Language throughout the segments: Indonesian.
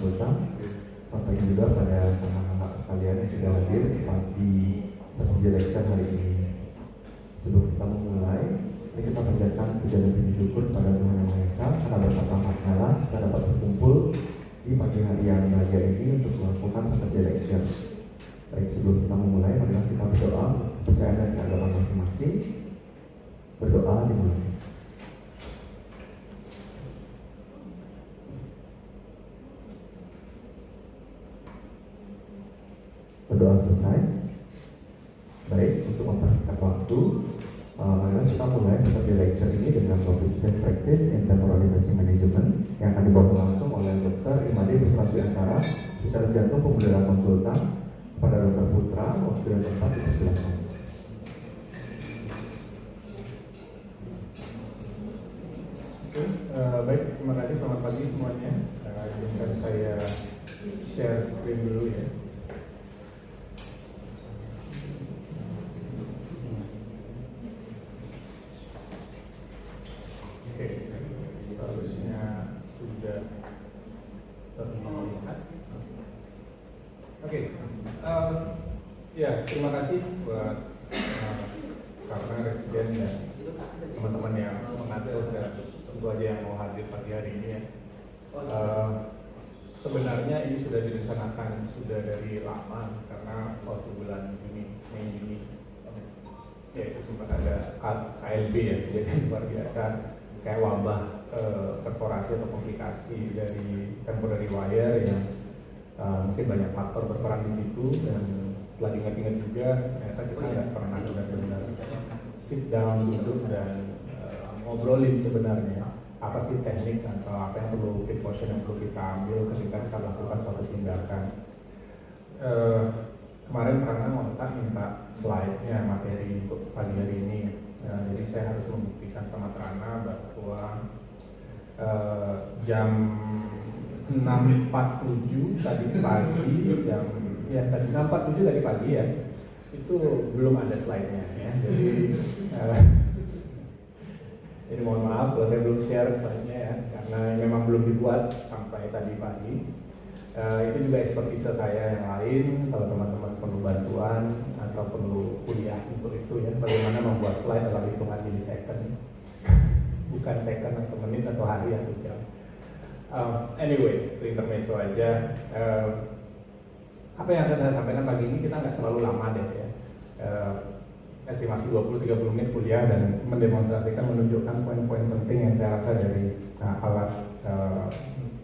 konsultan, sampai juga pada teman-teman sekalian yang sudah hadir di sesi lecture hari ini. Sebelum kita memulai, mari kita panjatkan puja dan puji syukur pada Tuhan Yang Maha Esa karena berkat rahmat-Nya kita dapat berkumpul di pagi hari yang bahagia ini untuk melakukan sesi lecture. Baik, sebelum kita memulai, mari kita berdoa, percaya dan keagamaan masing-masing. Berdoa dimulai. Berdoa selesai. Baik, untuk mempersingkat waktu, mari kita mulai seperti lecture ini dengan topik Safe Practice in Temporal Device Management yang akan dibawa langsung oleh Dr. Imade Putradiantara, spesialis jantung pembuluh konsultan, kepada Dr. Putra. Waktu yang tepat dipersilakan. Baik, terima kasih. Selamat pagi semuanya. Izinkan saya share screen dulu ya. Oke, seharusnya sudah terlihat. Oke, ya terima kasih buat karena residen dan teman-teman yang mengatur dan tentu aja yang mau hadir pagi hari ini ya. Sebenarnya ini sudah direncanakan sudah dari lama karena waktu bulan Mei ini ya itu sempat ada KLB ya, jadi luar biasa kayak wabah korporasi atau komplikasi dari temporary wire yang mungkin banyak faktor berperan di situ, dan setelah diingat-ingat juga ternyata kita nggak pernah benar-benar sit down duduk dan ngobrolin sebenarnya apa sih teknik atau apa yang perlu precaution yang perlu kita ambil ketika kita melakukan suatu tindakan. Kemarin karena ngontak minta slide-nya materi untuk pagi hari ini, jadi saya harus membuktikan sama Trana bahwa jam 6.47 tadi pagi, tadi 6.47 tadi pagi ya, itu belum ada slide-nya ya. Jadi mohon maaf kalau saya belum share slide-nya ya, karena memang belum dibuat sampai tadi pagi. Itu juga ekspertise saya yang lain. Kalau teman-teman perlu bantuan atau perlu kuliah untuk itu ya, bagaimana membuat slide dalam hitungan milisecond, bukan second atau menit atau hari atau jam. Anyway, itu intermezzo aja. Apa yang akan saya sampaikan pagi ini kita nggak terlalu lama deh ya. Estimasi 20-30 menit kuliah dan mendemonstrasikan, menunjukkan poin-poin penting yang saya rasa dari alat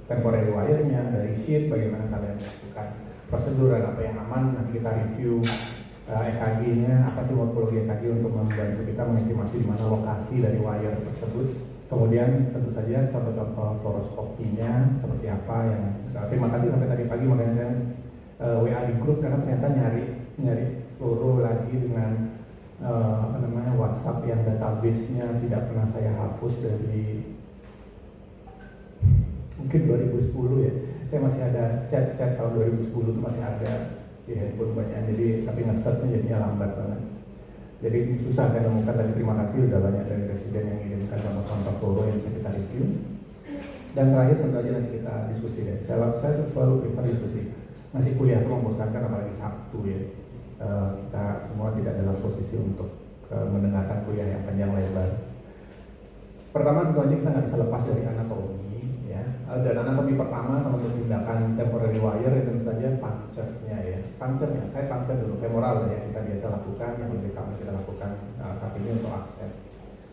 temporary wire-nya, dari sheet, bagaimana kalian melakukan prosedur dan apa yang aman. Nanti kita review EKG-nya, apa sih morfologi EKG untuk membantu kita mengestimasi di mana lokasi dari wire tersebut. Kemudian tentu saja contoh-contoh fluoroskopinya seperti apa yang terima kasih sampai tadi pagi, makanya saya WA di grup karena ternyata nyari fluoro lagi dengan WhatsApp yang database-nya tidak pernah saya hapus dari mungkin 2010 ya. Saya masih ada chat tahun 2010 itu masih ada di handphone banyak, jadi tapi nge-search-nya jadinya lambat banget. Jadi susah saya nemukan, tapi terima kasih sudah banyak dari residen yang mengirimkan contoh-contoh fluoro yang bisa kita review. Dan terakhir tentu aja nanti kita diskusi ya. Saya selalu prefer diskusi. Masih kuliah itu membosankan, apalagi Sabtu ya. Kita semua tidak dalam posisi untuk mendengarkan kuliah yang panjang lebar. Pertama tentu aja kita nggak bisa lepas dari anatomi ya. Dan anatomi pertama sama tindakan temporary wire itu tentu saja puncture-nya ya. Puncture-nya, saya puncture dulu femoral ya, kita biasa lakukan, yang biasa kita lakukan saat ini untuk akses.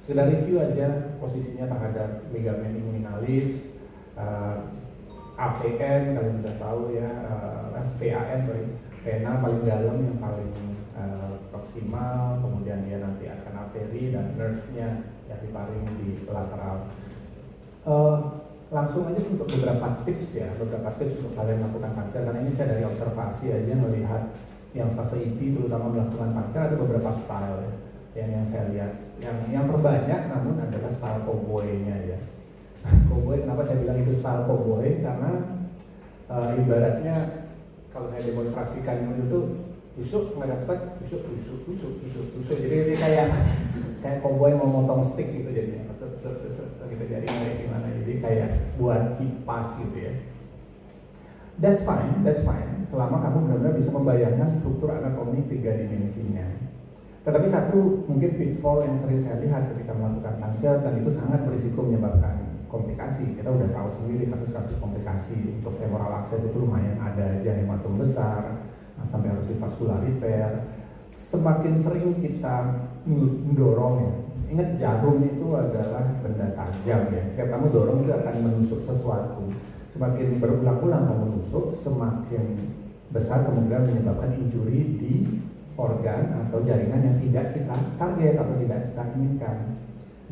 Sekedar review aja posisinya terhadap ligamen immunalis, AVN kalian sudah tahu ya, vena paling dalam yang paling proksimal, kemudian dia nanti akan arteri dan nerve-nya yang diparing di lateral. Langsung aja untuk beberapa tips untuk kalian melakukan puncture, karena ini saya dari observasi aja melihat yang fase IP terutama melakukan puncture ada beberapa style ya, yang saya lihat. Yang terbanyak namun adalah style cowboy-nya ya. Cowboy, kenapa saya bilang itu style cowboy? Karena ibaratnya kalau saya demonstrasikan itu tusuk nggak dapat, tusuk. Jadi kayak cowboy mau motong stick gitu jadinya, gitu jadi kayak gimana? Jadi kayak buat kipas gitu ya. That's fine. Selama kamu benar-benar bisa membayangkan struktur anatomi 3 dimensinya. Tetapi satu mungkin pitfall yang sering saya lihat ketika melakukan puncture, dan itu sangat berisiko menyebabkan komplikasi. Kita udah tahu sendiri kasus-kasus komplikasi untuk femoral access itu lumayan ada aja, hematom besar, sampai harus di vascular repair. Semakin sering kita mendorong ya, ingat jarum itu adalah benda tajam ya. Jika kamu dorong itu akan menusuk sesuatu. Semakin berulang-ulang kamu nusuk, semakin besar kemungkinan menyebabkan injury di organ atau jaringan yang tidak kita target atau tidak kita inginkan.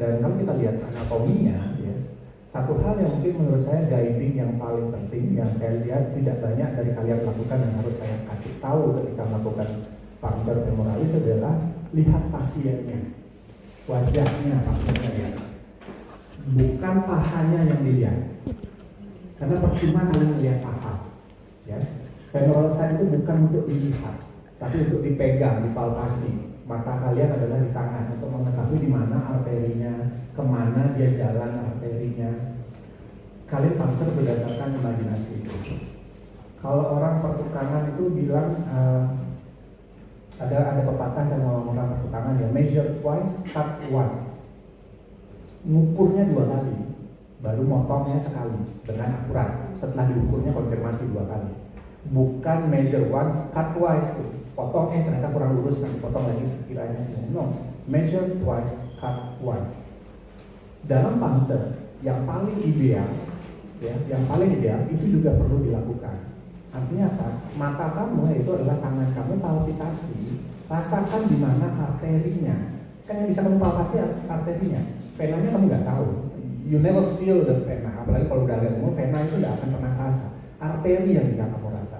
Dan kalau kita lihat anatominya, ya, satu hal yang mungkin menurut saya guiding yang paling penting yang saya lihat tidak banyak dari kalian lakukan yang harus saya kasih tahu ketika melakukan puncture femoralis adalah lihat pasiennya, wajahnya pasiennya ya, bukan pahanya yang dilihat. Karena percuma kalian melihat paha, ya. Femoral side itu bukan untuk dilihat, tapi untuk dipegang, dipalpasi. Mata kalian adalah di tangan untuk mengetahui di mana arterinya, kemana dia jalan arterinya. Kalian puncture berdasarkan imajinasi itu. Kalau orang pertukangan itu bilang ada pepatah yang orang pertukangan ya, measure twice, cut once. Ngukurnya 2 kali, baru motongnya sekali dengan akurat. Setelah diukurnya konfirmasi 2 kali. Bukan measure once, cut twice tuh. Potong ternyata kurang lurus, nanti potong lagi sekiranya sini. No, measure twice, cut once. Dalam puncture yang paling ideal, ya, yang paling ideal itu juga perlu dilakukan. Artinya apa? Mata kamu itu adalah tangan kamu palpitasi, rasakan di mana arterinya. Kan yang bisa kamu palpasi arterinya. Venanya kamu nggak tahu. You never feel the vena. Apalagi kalau udah agak umur, vena itu nggak akan pernah rasa. Arteri yang bisa kamu rasa.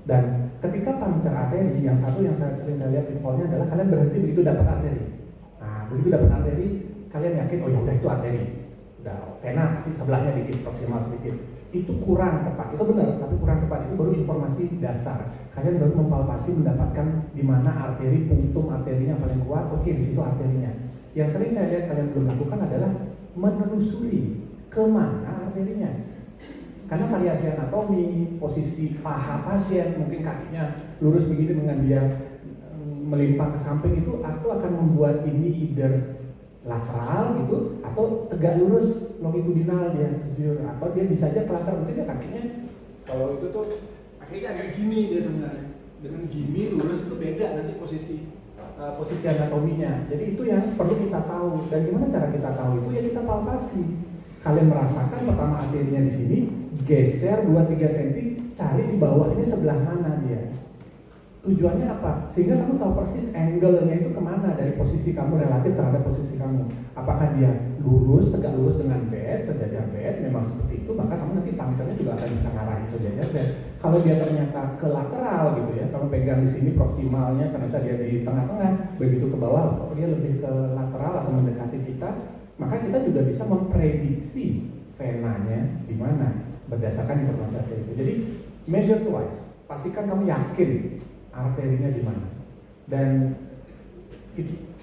Dan ketika puncture arteri, yang satu yang sering saya lihat pitfallnya adalah kalian berhenti begitu dapat arteri. Nah, begitu dapat arteri, kalian yakin oh ya udah itu arteri. Udah vena pasti sebelahnya dikit, proksimal sedikit. Itu kurang tepat. Itu benar, tapi kurang tepat. Itu baru informasi dasar. Kalian baru mempalpasi mendapatkan di mana arteri, punktum arterinya paling kuat. Oke, di situ arterinya. Yang sering saya lihat kalian belum lakukan adalah menelusuri kemana arterinya. Karena variasi anatomi, posisi paha pasien, mungkin kakinya lurus begini dengan dia melimpah ke samping itu akan membuat ini either lateral gitu atau tegak lurus longitudinal dia sejujur, atau dia bisa aja kelakar, mungkin dia kakinya kalau itu tuh kakinya agak gini dia sebenarnya, dengan gini lurus itu beda nanti posisi anatominya. Jadi itu yang perlu kita tahu. Dan gimana cara kita tahu itu? Ya kita palpasi. Kalian merasakan pertama arterinya di sini, geser 2-3 cm, cari di bawah ini sebelah mana dia. Tujuannya apa? Sehingga kamu tahu persis angle-nya itu kemana dari posisi kamu relatif terhadap posisi kamu. Apakah dia lurus, tegak lurus dengan bed, sejajar bed, memang seperti itu, maka kamu nanti puncture-nya juga akan bisa ngarahin sejajar bed. Kalau dia ternyata ke lateral gitu ya, kamu pegang di sini proksimalnya, ternyata dia di tengah-tengah, begitu ke bawah, kalau dia lebih ke lateral atau mendekati kita, maka kita juga bisa memprediksi venanya di mana berdasarkan informasi itu. Jadi measure twice, pastikan kamu yakin arterinya di mana. Dan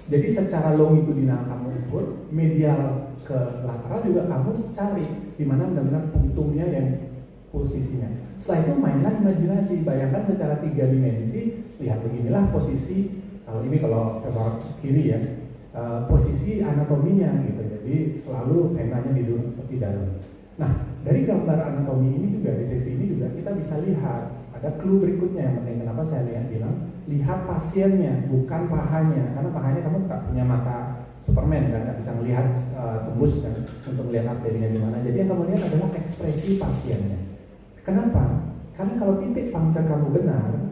jadi secara longitudinal kamu ukur, medial ke lateral juga kamu cari di mana benar-benar punktumnya yang posisinya. Setelah itu mainlah imajinasi, bayangkan secara 3 dimensi, lihat beginilah posisi kalau femoral kiri ya. Posisi anatominya gitu, jadi selalu venanya di dalam. Nah, dari gambar anatomi ini juga, di sesi ini juga kita bisa lihat ada clue berikutnya yang penting. Kenapa saya bilang lihat pasiennya, bukan pahanya, karena pahanya kamu nggak punya mata Superman dan nggak bisa melihat tembus kan untuk melihat arterinya di mana. Jadi yang kamu lihat adalah ekspresi pasiennya. Kenapa? Karena kalau titik puncture kamu benar,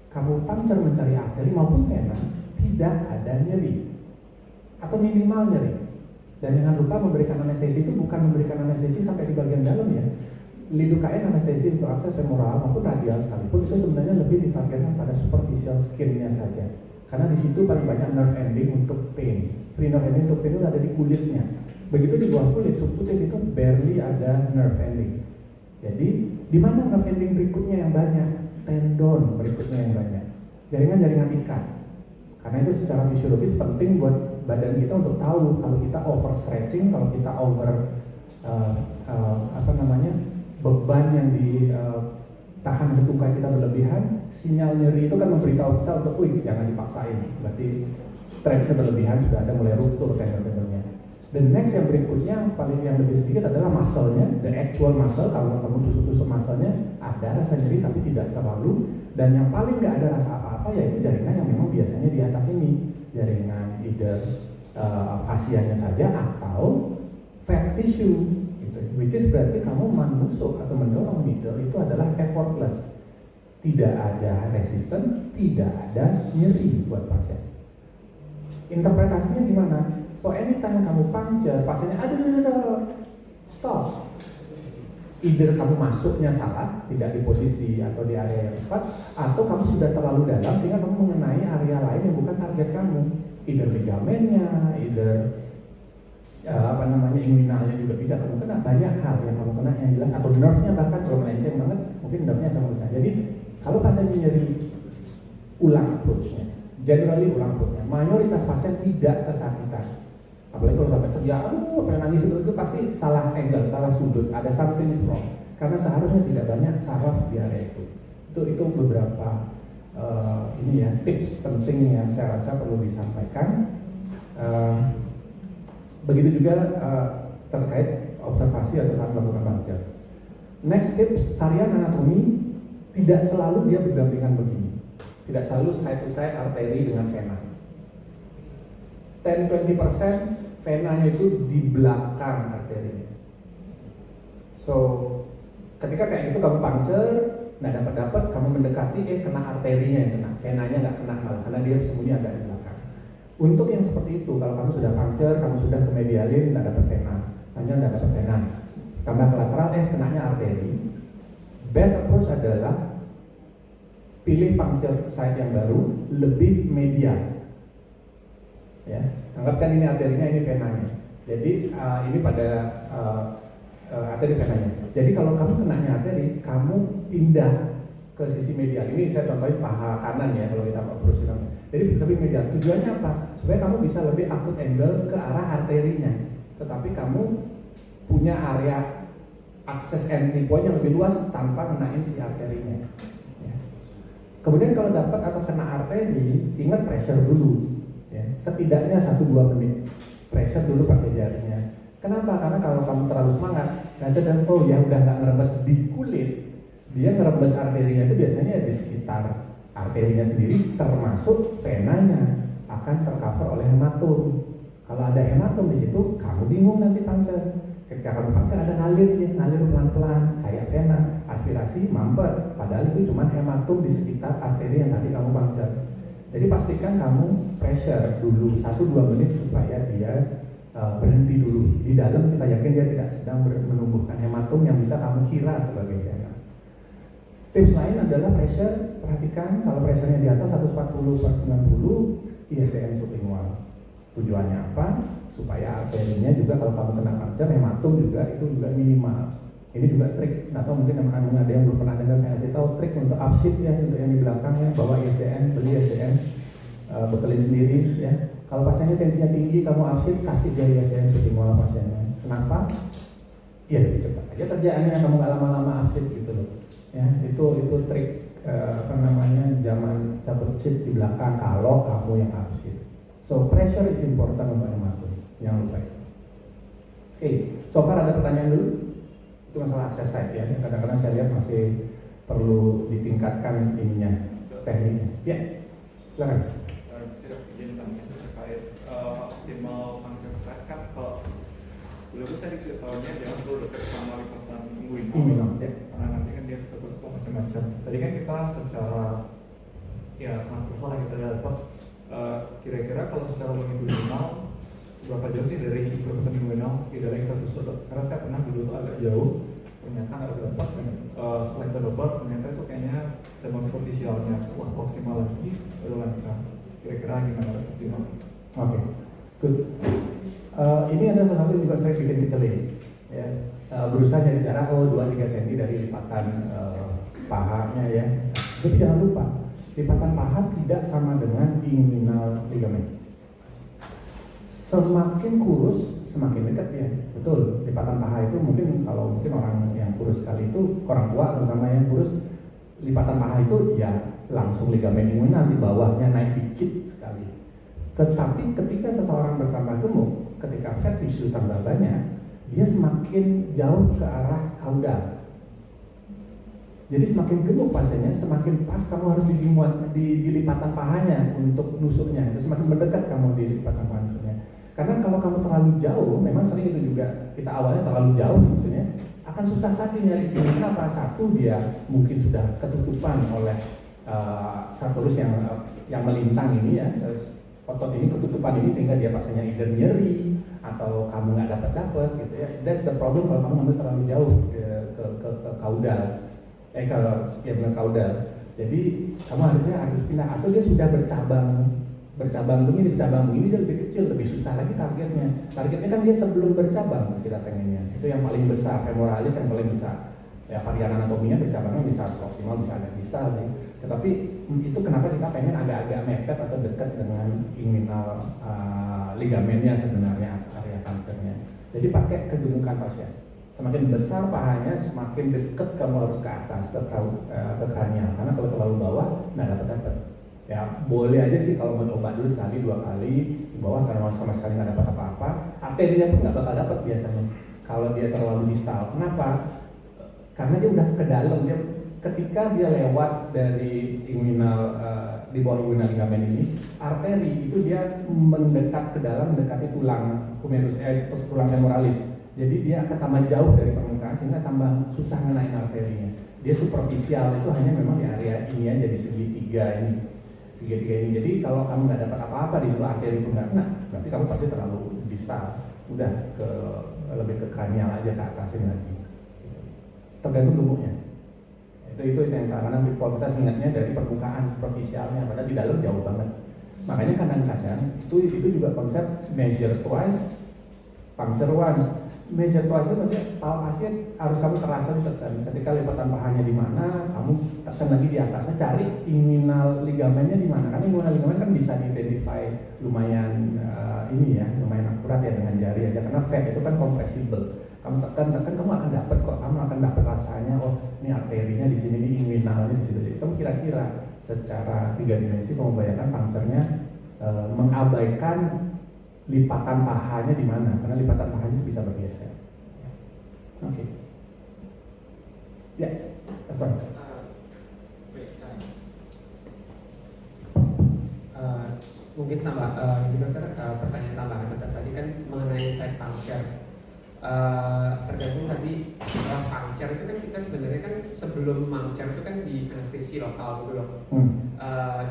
kamu puncture mencari arteri maupun vena, tidak ada nyeri atau minimal nyeri. Dan jangan lupa memberikan anestesi itu bukan memberikan anestesi sampai di bagian dalam ya. Lidocaine anestesi untuk akses femoral maupun radial sekalipun itu sebenarnya lebih ditargetkan pada superficial skin-nya saja. Karena di situ paling banyak nerve ending untuk pain. Free nerve ending untuk pain itu ada di kulitnya. Begitu di bawah kulit subkutis itu barely ada nerve ending. Jadi di mana nerve ending berikutnya yang banyak? Tendon berikutnya yang banyak. Jaringan-jaringan ikat. Karena itu secara fisiologis penting buat badan kita untuk tahu kalau kita overstretching, kalau kita over beban yang tahan tungkai kita berlebihan, sinyal nyeri itu kan memberitahu kita untuk, wih jangan dipaksain, berarti stretchnya berlebihan, sudah ada mulai ruptur tendon-tendonnya. The next yang berikutnya, paling yang lebih sedikit adalah muscle-nya, the actual muscle, kalau kamu tusuk-tusuk muscle-nya, ada rasa nyeri tapi tidak terlalu, dan yang paling nggak ada rasa apa-apa yaitu jaringan yang memang biasanya di atas ini, jaringan either fasianya saja atau fat tissue, gitu. Which is berarti kamu menusuk atau mendorong needle itu adalah effortless, tidak ada resistance, tidak ada nyeri buat pasien. Interpretasinya gimana? So anytime kamu puncture, pasiennya ada, stop. Either kamu masuknya salah, tidak di posisi atau di area yang tepat, atau kamu sudah terlalu dalam sehingga kamu mengenai area lain yang bukan target kamu. Either ligamennya, either inguinalnya juga bisa kamu kena, banyak hal yang kamu kena yang jelas, atau nerve-nya bahkan kalau melenceng banget, mungkin nerve-nya kamu kena. Jadi kalau pasien nyeri ulang approach-nya, generally ulang approach-nya, mayoritas pasien tidak kesakitan. Apalagi kalau sampai kerja, pengen nangis itu pasti salah angle, salah sudut, ada something is wrong. Karena seharusnya tidak banyak saraf di area itu. Itu beberapa tips penting yang saya rasa perlu disampaikan. Begitu juga terkait observasi atau saat melakukan puncture. Next tips, varian anatomi tidak selalu dia berdampingan begini. Tidak selalu side to side arteri dengan vena. 10-20% venanya itu di belakang arterinya. So, ketika kayak gitu kamu puncture, nggak dapat kamu mendekati, kena arterinya yang kena, venanya nggak kena malah karena dia sembunyi agak di belakang. Untuk yang seperti itu, kalau kamu sudah puncture, kamu sudah ke medialin, nggak dapat vena, hanya nggak dapat vena, tambah ke lateral, kenanya arteri. Best approach adalah pilih puncture site yang baru, lebih medial. Ya, anggapkan ini arterinya, ini venanya. Jadi ini pada arteri venanya. Jadi kalau kamu kenanya arteri, kamu pindah ke sisi medial. Ini saya contohin paha kanan ya kalau kita approach itu. Jadi lebih medial. Tujuannya apa? Supaya kamu bisa lebih akut angle ke arah arterinya. Tetapi kamu punya area akses entry point yang lebih luas tanpa kenain si arterinya. Ya. Kemudian kalau dapat atau kena arteri, ingat pressure dulu. Ya, setidaknya 1-2 menit pressure dulu pakai jarinya. Kenapa? Karena kalau kamu terlalu semangat, nanti dan ya udah nggak ngerebes di kulit, dia ngerebes arterinya itu biasanya di sekitar arterinya sendiri, termasuk venanya akan tercover oleh hematom. Kalau ada hematom di situ, kamu bingung nanti puncture. Ketika kamu puncture ada ngalir pelan-pelan kayak vena, aspirasi mampet, padahal itu cuma hematom di sekitar arteri yang tadi kamu puncture. Jadi pastikan kamu pressure dulu 1-2 menit supaya dia berhenti dulu. Di dalam kita yakin dia tidak sedang menumbuhkan hematom yang bisa kamu kira sebagai vena. Tips lain adalah pressure. Perhatikan kalau pressure-nya di atas 140/90 ISDN sublingual. Tujuannya apa? Supaya arterinya juga kalau kamu kena puncture, hematom juga itu juga minimal. Ini juga trik, atau mungkin ada yang belum pernah dengar, saya kasih tahu trik untuk upshift ya, untuk yang di belakangnya, bawa ISDN, beli ISDN, bekelin sendiri ya. Kalau pasiennya tensinya tinggi, kamu upshift, kasih dia ISDN sublingual pasiennya. Kenapa? Ya lebih cepat aja kerjaannya, kamu nggak lama-lama upshift gitu loh. Ya, itu trik zaman cabut shift di belakang kalau kamu yang upshift. So pressure is important untuk hematom, jangan lupa. Oke, so far ada pertanyaan dulu? Itu masalah akses site ya, kadang-kadang saya lihat masih perlu ditingkatkan ininya, tekniknya. Ya, silakan. Saya izin tanya terkait optimal puncture site kan, kalau dulu saya dikasih tahunya jangan selalu dekat sama lipatan inguinal, karena nanti kan dia tertutup macam-macam. Tadi kan kita secara transversal kita dapat kira-kira kalau secara longitudinal seberapa jauh sih dari lipatan inguinal ke daerah kita tusuk? Karena saya pernah dulu tuh agak jauh, ternyata nggak dapat. Setelah kita dapat, ternyata itu kayaknya cabang superficialnya. Setelah proksimal lagi baru lancar. Kira-kira gimana optimal? Oke, good. Ini ada sesuatu juga saya bikin kecelin. Ya, berusaha dari jarak 2-3 cm dari lipatan pahanya ya. Tapi jangan lupa, lipatan paha tidak sama dengan inguinal ligamen. Semakin kurus, semakin dekat ya. Betul, lipatan paha itu mungkin kalau orang yang kurus sekali itu, orang tua terutama yang kurus, lipatan paha itu ya langsung ligamen inguinal di bawahnya naik dikit sekali. Tetapi ketika seseorang bertambah gemuk, ketika fat tissue tambah banyak, dia semakin jauh ke arah kaudal. Jadi semakin gemuk pasiennya, semakin pas kamu harus di lipatan pahanya untuk nusuknya. Itu semakin mendekat kamu di lipatan paha nusuknya. Karena kalau kamu terlalu jauh, memang sering itu juga kita awalnya terlalu jauh maksudnya, akan susah sakit nyari sini. Kenapa? Satu, dia mungkin sudah ketutupan oleh sartorius yang melintang ini ya, otot ini ketutupan ini sehingga dia pasiennya either nyeri atau kamu nggak dapat gitu ya. That's the problem kalau kamu ngambil terlalu jauh ke kaudal, ke kaudal. Jadi kamu harus pindah, atau dia sudah bercabang begini dia lebih kecil, lebih susah lagi targetnya. Targetnya kan dia sebelum bercabang kita pengennya. Itu yang paling besar, femoralis yang paling besar. Ya varian anatominya bercabangnya bisa proksimal, bisa ada distal sih. Tetapi itu kenapa kita pengen agak-agak mepet atau dekat dengan inguinal ligamennya sebenarnya area puncture-nya. Jadi pakai kegemukan pasien. Semakin besar pahanya, semakin dekat kamu harus ke atas ke kranial. Karena kalau terlalu bawah nggak dapat. Ya boleh aja sih kalau mau coba dulu sekali 2 kali di bawah karena sama sekali nggak dapat apa-apa. Arterinya pun nggak bakal dapat biasanya kalau dia terlalu distal. Kenapa? Karena dia udah ke dalam. Ketika dia lewat dari inguinal di bawah inguinal ligamen ini, arteri itu dia mendekat ke dalam, mendekati tulang humerus, tulang femoralis. Jadi dia akan tambah jauh dari permukaan sehingga tambah susah ngenain arterinya. Dia superficial, itu hanya memang di area ini aja, di segitiga ini. Jadi kalau kamu nggak dapat apa-apa di sebelah arteri pun nggak kena, berarti kamu pasti terlalu distal. Udah lebih ke kranial aja, ke atasin lagi. Tergantung gemuknya. Itu yang karena default kita ingatnya dari permukaan superficialnya, padahal di dalam jauh banget. Makanya kadang-kadang itu juga konsep measure twice, puncture once. Measure twice itu maksudnya tahu pasien harus kamu terasa ditekan. Ketika lipatan pahanya di mana, kamu tekan lagi di atasnya, cari inguinal ligamennya di mana. Karena inguinal ligamen kan bisa identify lumayan lumayan akurat ya dengan jari aja. Karena fat itu kan compressible. Kamu tekan kamu akan dapat kok, kamu akan dapat rasanya. Oh ini arterinya di sini, ini inguinalnya di situ. Jadi kamu kira-kira secara 3 dimensi membayangkan puncture-nya mengabaikan lipatan pahanya di mana, karena lipatan pahanya bisa bergeser. Oke. Ya, apa? Mungkin tambah, dokter, pertanyaan tambahan dokter tadi kan mengenai side puncture. Tergantung tadi setelah puncture itu kan kita sebenarnya kan sebelum puncture itu kan di anestesi lokal gitu loh.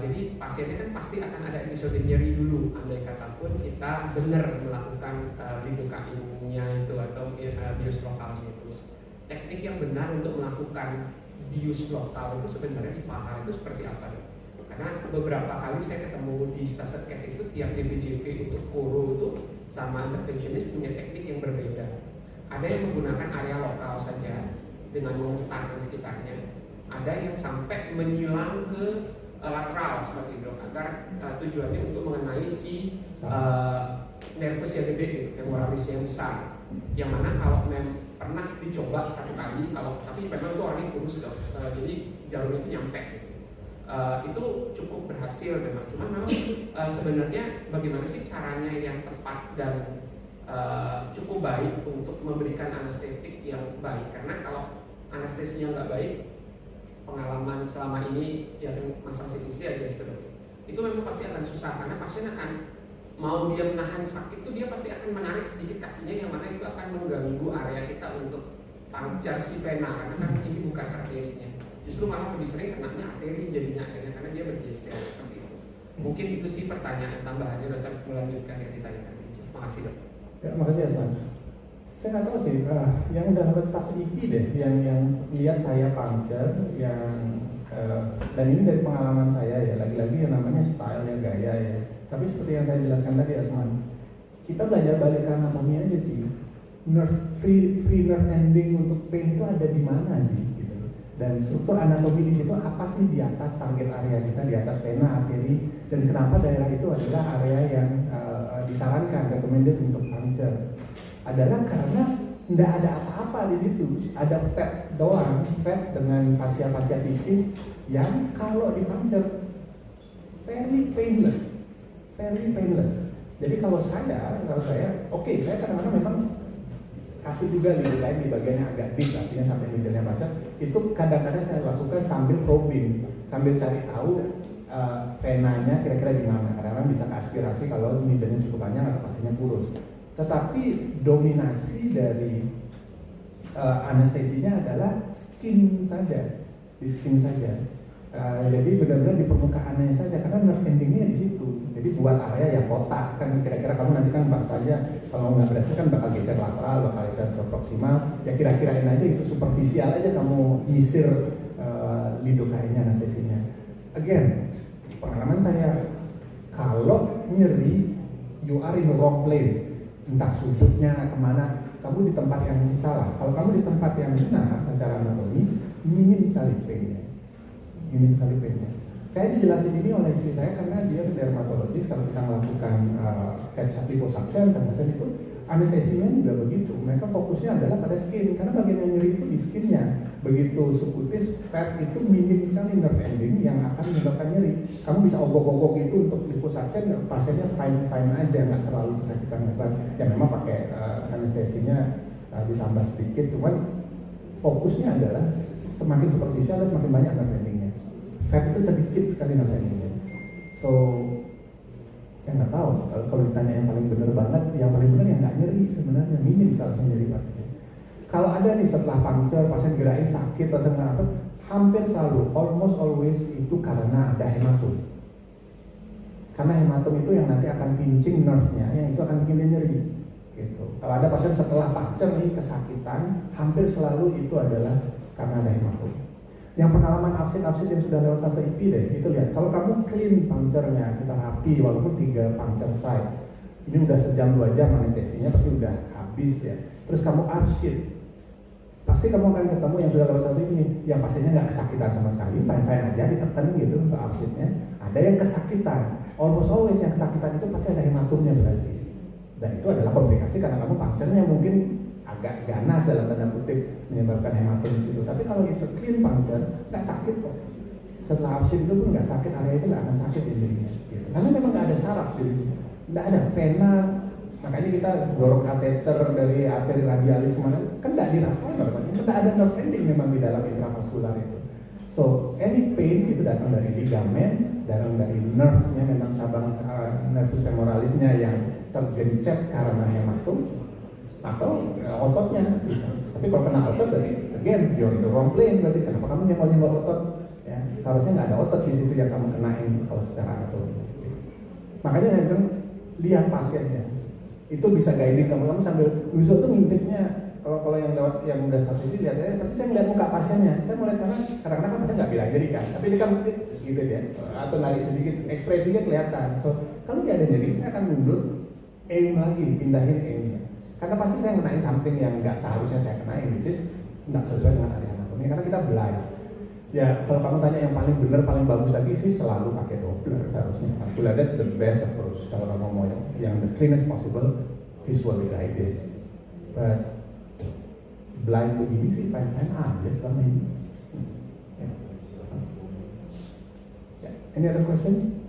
Jadi pasiennya kan pasti akan ada episode nyeri dulu, andai kata pun kita benar melakukan lidocaine-nya itu atau bius lokal itu. Teknik yang benar untuk melakukan bius lokal itu sebenarnya di paha itu seperti apa? Karena beberapa kali saya ketemu di stase cat itu tiap DBJP untuk koro itu sama intervensionis punya teknik yang berbeda. Ada yang menggunakan area lokal saja dengan memutar di sekitarnya. Ada yang sampai menyilang ke lateral seperti itu agar tujuannya untuk mengenai si nervus yang gede gitu, femoralis yang besar. Yang mana kalau pernah dicoba 1 kali, tapi memang itu orangnya kurus dong, jadi jalur itu nyampe. Itu cukup berhasil memang. Cuma memang sebenarnya bagaimana sih caranya yang tepat dan cukup baik untuk memberikan anestetik yang baik. Karena kalau anestesinya nggak baik, pengalaman selama ini ya masalah CTC aja gitu loh. Itu memang pasti akan susah karena pasien akan mau dia menahan sakit itu dia pasti akan menarik sedikit kakinya yang mana itu akan mengganggu area kita untuk puncture si vena karena kan ini bukan arterinya. Justru malah lebih sering kenanya arteri jadinya akhirnya karena dia bergeser seperti itu. Mungkin itu sih pertanyaan tambahannya dokter melanjutkan yang ditanyakan. Makasih dok. Ya, makasih Asman. Saya nggak tahu sih, yang udah dapat stase IP deh, yang lihat saya puncture, dan ini dari pengalaman saya ya, lagi-lagi yang namanya style ya, gaya ya. Tapi seperti yang saya jelaskan tadi Asman, kita belajar balik ke anatomi aja sih. Free nerve ending untuk pain itu ada di mana sih? Gitu. Dan struktur anatomi di situ apa sih di atas target area kita, di atas vena, arteri, dan kenapa daerah itu adalah area yang disarankan, recommended untuk puncture? Adalah karena tidak ada apa-apa apa di situ? Ada fat doang, fat dengan fascia-fascia tipis yang kalau dipuncture very painless. Jadi kalau saya, oke, saya kadang-kadang memang kasih juga lain di bagian yang agak deep, artinya sampai needle-nya macet. Itu kadang-kadang saya lakukan sambil probing, sambil cari tahu venanya kira-kira gimana. Kadang-kadang bisa aspirasi kalau needle-nya cukup panjang atau pasiennya kurus. Tetapi dominasi dari anestesinya adalah skin saja, di skin saja. Jadi benar-benar di permukaannya saja, karena nerve endingnya di situ. Jadi buat area yang kotak kan, kira-kira kamu nanti kan pas saja kalau nggak berhasil kan bakal geser lateral, bakal geser ke proksimal. Ya kira-kirain aja itu superficial aja kamu nyisir lidokainnya, anestesinya. Again, pengalaman saya, kalau nyeri, you are in the wrong place. Entah sudutnya kemana, kamu di tempat yang salah. Kalau kamu di tempat yang benar secara anatomi, minim sekali pain-nya. Saya dijelasin ini oleh istri saya karena dia dermatologis. Kalau kita melakukan liposuction itu anestesinya juga begitu. Mereka fokusnya adalah pada skin karena bagian yang nyeri itu di skinnya. Begitu sukutis, fat itu minim sekali nerve ending yang akan menyebabkan nyeri. Kamu bisa ogok-ogok itu untuk liposuction, pasiennya fine aja, nggak terlalu kesakitan besar. Ya memang pakai anestesinya ditambah sedikit, cuman fokusnya adalah semakin superficial semakin banyak nerve endingnya. Fat itu sedikit sekali nerve endingnya. So saya nggak tahu kalau ditanya yang paling benar banget, yang paling benar yang nggak nyeri sebenarnya, minim seharusnya nyeri pasiennya. Kalau ada nih setelah puncture pasien gerain sakit pasien apa, hampir selalu, almost always itu karena ada hematom. Karena hematom itu yang nanti akan pincing nerve-nya, yang itu akan bikin dia nyeri. Gitu. Kalau ada pasien setelah puncture nih kesakitan, hampir selalu itu adalah karena ada hematom. Yang pengalaman absit yang sudah lewat fase IP deh, itu lihat. Kalau kamu clean puncture-nya, kita rapi, walaupun 3 puncture site, ini udah sejam 2 jam anestesinya pasti udah habis ya. Terus kamu absit, pasti kamu akan ketemu yang sudah lewat fase ini, yang pasiennya nggak kesakitan sama sekali, fine aja, ditekan gitu untuk absitnya. Ada yang kesakitan, almost always yang kesakitan itu pasti ada hematomnya berarti. Dan itu adalah komplikasi karena kamu puncture-nya mungkin agak ganas dalam tanda kutip menyebabkan hematom di situ. Tapi kalau it's a clean puncture nggak sakit kok. Setelah absit itu pun nggak sakit, area itu nggak akan sakit intinya. Gitu. Karena memang nggak ada saraf di situ, nggak ada vena. Makanya kita dorong kateter dari arteri radialis kemana kan nggak dirasain, kita ada nerve ending memang di dalam intravaskular itu. So any pain itu datang dari ligamen, datang dari nerve-nya, memang cabang nervus femoralisnya yang tergencet karena hematom, atau ototnya bisa. Tapi kalau kena otot berarti again you're in the wrong plane, berarti kenapa kamu nyenggol otot ya, seharusnya nggak ada otot di situ yang kamu kenain kalau secara anatomi. Makanya saya bilang lihat pasiennya itu bisa guiding kamu sambil Luso tuh ngintipnya. Kalau yang lewat yang udah satu ini lihat ya, pasti saya melihat muka pasiennya. Saya mulai karena kadang-kadang kan pasien nggak bilang nyeri kan, tapi dia kan gitu ya, atau narik sedikit ekspresinya kelihatan. So kalau dia ada nyeri saya akan mundur, aim lagi, pindahin aimnya. Karena pasti saya menaik something yang nggak seharusnya saya kenain, which is nggak sesuai dengan area anatomi, karena kita blind. Ya kalau kamu tanya yang paling benar, paling bagus lagi sih selalu pakai Doppler seharusnya. Doppler that's the best approach kalau kamu mau yang the cleanest possible, visually guided. But blind begini sih fine aja selama ini. Any other question?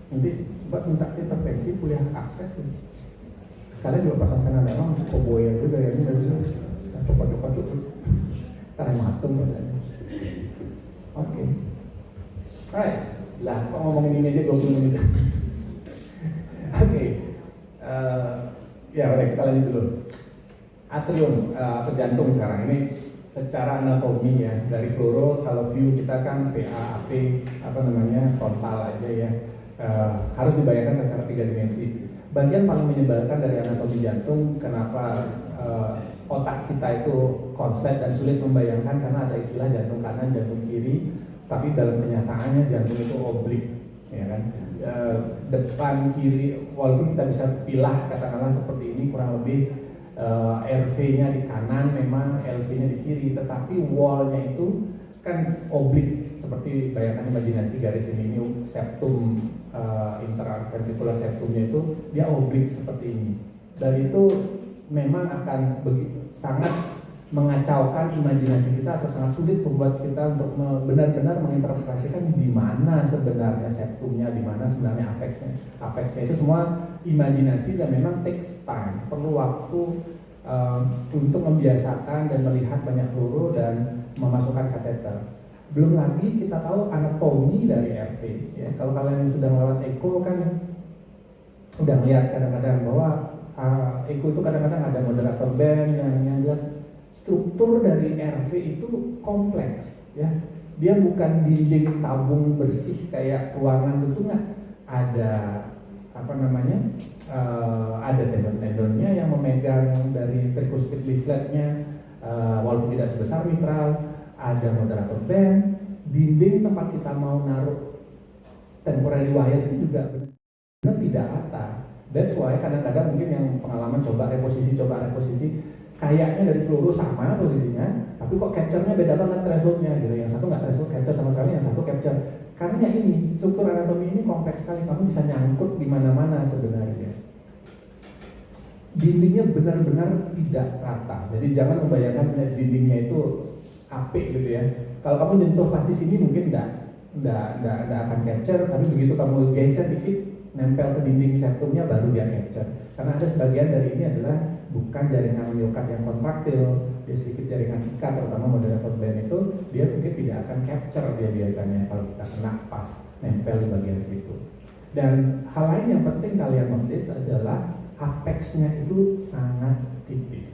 Nanti buat minta intervensi kuliah akses ini. Kalian juga pasang kena memang koboy juga ya, ini dari sini coba karena matung katanya. Oke. Alright, lah kok ngomongin ini aja 20 menit. Oke. Ya udah kita lanjut dulu. Atrium atau jantung sekarang ini secara anatomi ya, dari fluoro kalau view kita kan PA, AP apa namanya frontal aja ya, harus dibayangkan secara 3 dimensi. Bagian paling menyebalkan dari anatomi jantung, kenapa otak kita itu konslet dan sulit membayangkan, karena ada istilah jantung kanan, jantung kiri, tapi dalam kenyataannya jantung itu oblik, ya kan? Depan kiri, walaupun kita bisa pilah katakanlah seperti ini kurang lebih. RV-nya di kanan, memang LV-nya di kiri, tetapi wall-nya itu kan oblik seperti bayangkan imajinasi garis ini septum interventricular septumnya itu dia oblik seperti ini. Dan itu memang akan sangat mengacaukan imajinasi kita atau sangat sulit membuat kita untuk benar-benar menginterpretasikan di mana sebenarnya septumnya, di mana sebenarnya apexnya. Apexnya itu semua imajinasi dan memang takes time, perlu waktu untuk membiasakan dan melihat banyak peluru dan memasukkan kateter. Belum lagi kita tahu anatomi dari RV. Ya. Kalau kalian sudah melewat echo kan udah melihat kadang-kadang bahwa echo itu kadang-kadang ada moderator band yang jelas. Struktur dari RV itu kompleks, ya. Dia bukan dinding tabung bersih kayak ruangan itu nggak. Ada ada tendon-tendonnya yang memegang dari tricuspid leafletnya, walaupun tidak sebesar mitral. Ada moderator band, dinding tempat kita mau naruh temporary wire itu juga benar tidak rata. That's why kadang-kadang mungkin yang pengalaman coba reposisi kayaknya dari peluru sama posisinya, tapi kok capture-nya beda banget threshold-nya gitu. Yang satu nggak threshold capture sama sekali, yang satu capture. Karena ini struktur anatomi ini kompleks sekali, kamu bisa nyangkut di mana-mana sebenarnya. Dindingnya benar-benar tidak rata. Jadi jangan membayangkan dindingnya itu apik gitu ya. Kalau kamu nyentuh pas di sini mungkin nggak akan capture, tapi begitu kamu geser dikit nempel ke dinding septumnya baru dia capture. Karena ada sebagian dari ini adalah bukan jaringan myokard yang kontraktil, dia sedikit jaringan ikat, terutama moderator band itu dia mungkin tidak akan capture dia biasanya kalau kita kena pas nempel di bagian situ. Dan hal lain yang penting kalian notice adalah apexnya itu sangat tipis.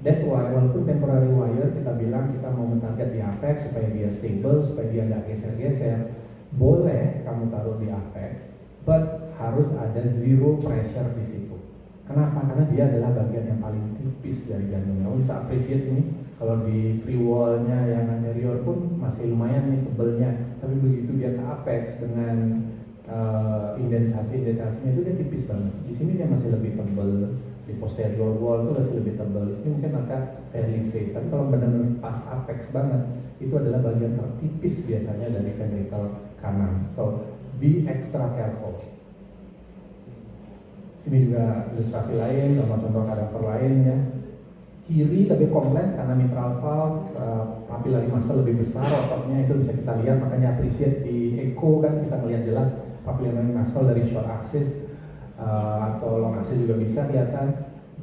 That's why walaupun temporary wire kita bilang kita mau mentarget di apex supaya dia stable, supaya dia nggak geser-geser, boleh kamu taruh di apex, but harus ada zero pressure di situ. Kenapa? Karena dia adalah bagian yang paling tipis dari jantungnya. Kamu bisa appreciate ini, kalau di free wall-nya yang anterior pun masih lumayan nih tebelnya, tapi begitu dia ke apex dengan indensasinya itu dia tipis banget. Di sini dia masih lebih tebel, di posterior wall itu masih lebih tebal. Di sini mungkin agak fairly safe. Tapi kalau benar-benar pas apex banget, itu adalah bagian tertipis biasanya dari ventricle kanan. So be extra careful. Ini juga ilustrasi lain, contoh karakter lain ya. Kiri lebih kompleks karena mitral valve, papillary muscle lebih besar, ototnya itu bisa kita lihat, makanya appreciate di echo kan kita melihat jelas papillary muscle dari short axis atau long axis juga bisa kelihatan.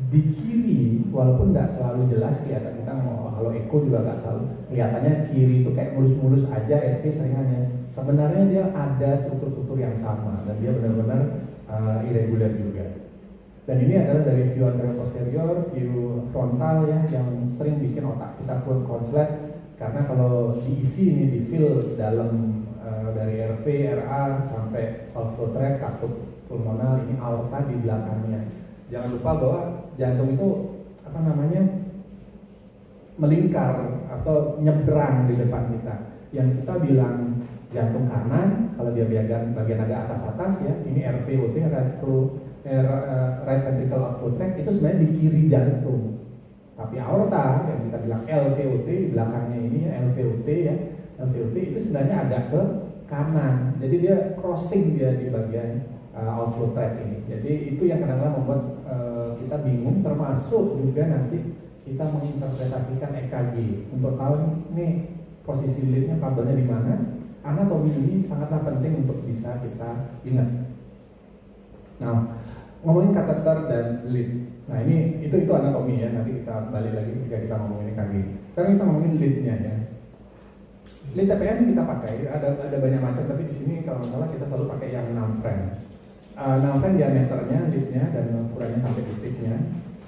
Di kiri walaupun nggak selalu jelas kelihatan, kita mau kalau echo juga nggak selalu kelihatannya kiri itu kayak mulus-mulus aja, RV seringannya. Sebenarnya dia ada struktur-struktur yang sama dan dia benar-benar irregular juga. Dan ini adalah dari view anterior posterior, view frontal ya, yang sering bikin otak kita pun konslet. Karena kalau diisi ini di fill dalam dari RV, RA sampai outflow tract, katup pulmonal, ini aorta di belakangnya. Jangan lupa bahwa jantung itu melingkar atau nyebrang di depan kita. Yang kita bilang jantung kanan, kalau dia bagian agak atas ya, ini RVOT, right ventricle outflow tract, itu sebenarnya di kiri jantung. Tapi aorta yang kita bilang LVOT di belakangnya ini ya, LVOT itu sebenarnya agak ke kanan. Jadi dia crossing dia di bagian outflow tract ini. Jadi itu yang kadang-kadang membuat kita bingung, termasuk juga nanti kita menginterpretasikan EKG untuk tahu nih posisi leadnya, kabelnya di mana. Anatomi ini sangatlah penting untuk bisa kita ingat. Nah, ngomongin kateter dan lead. Nah itu anatomi ya, nanti kita balik lagi ketika kita ngomongin EKG. Sekarang kita ngomongin leadnya ya. Lead TPM kita pakai, ada banyak macam, tapi di sini kalau nggak salah kita selalu pakai yang 6 frame. 6 frame diameternya, leadnya dan ukurannya sampai titiknya.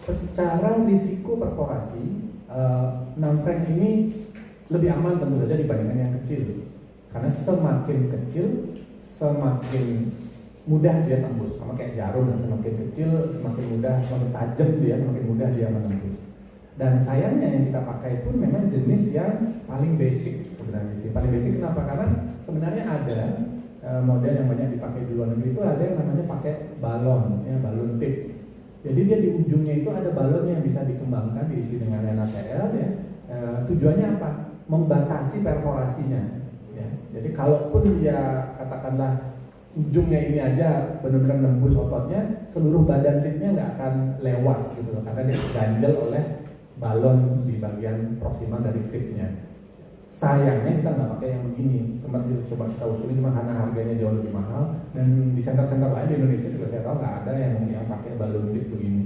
Secara risiko perforasi, 6 frame ini lebih aman tentu saja dibandingkan yang kecil. Karena semakin kecil, semakin mudah dia tembus, sama kayak jarum, dan semakin kecil, semakin mudah, semakin tajam dia, semakin mudah dia menembus. Dan sayangnya yang kita pakai pun memang jenis yang paling basic sebenarnya sih. Paling basic kenapa? Karena sebenarnya ada model yang banyak dipakai di luar negeri itu ada yang namanya pakai balon, ya balon tip. Jadi dia di ujungnya itu ada balonnya yang bisa dikembangkan, diisi dengan NaCl ya. Tujuannya apa? Membatasi perforasinya. Ya. Jadi kalaupun dia katakanlah ujungnya ini aja benar-benar nembus ototnya, seluruh badan tipnya nggak akan lewat gitu loh, karena dia ganjel oleh balon di bagian proksimal dari tipnya. Sayangnya kita nggak pakai yang begini, sempat coba kita usulin cuma karena harganya jauh lebih mahal, dan di center-center lain di Indonesia juga saya tahu nggak ada yang pakai balon tip begini.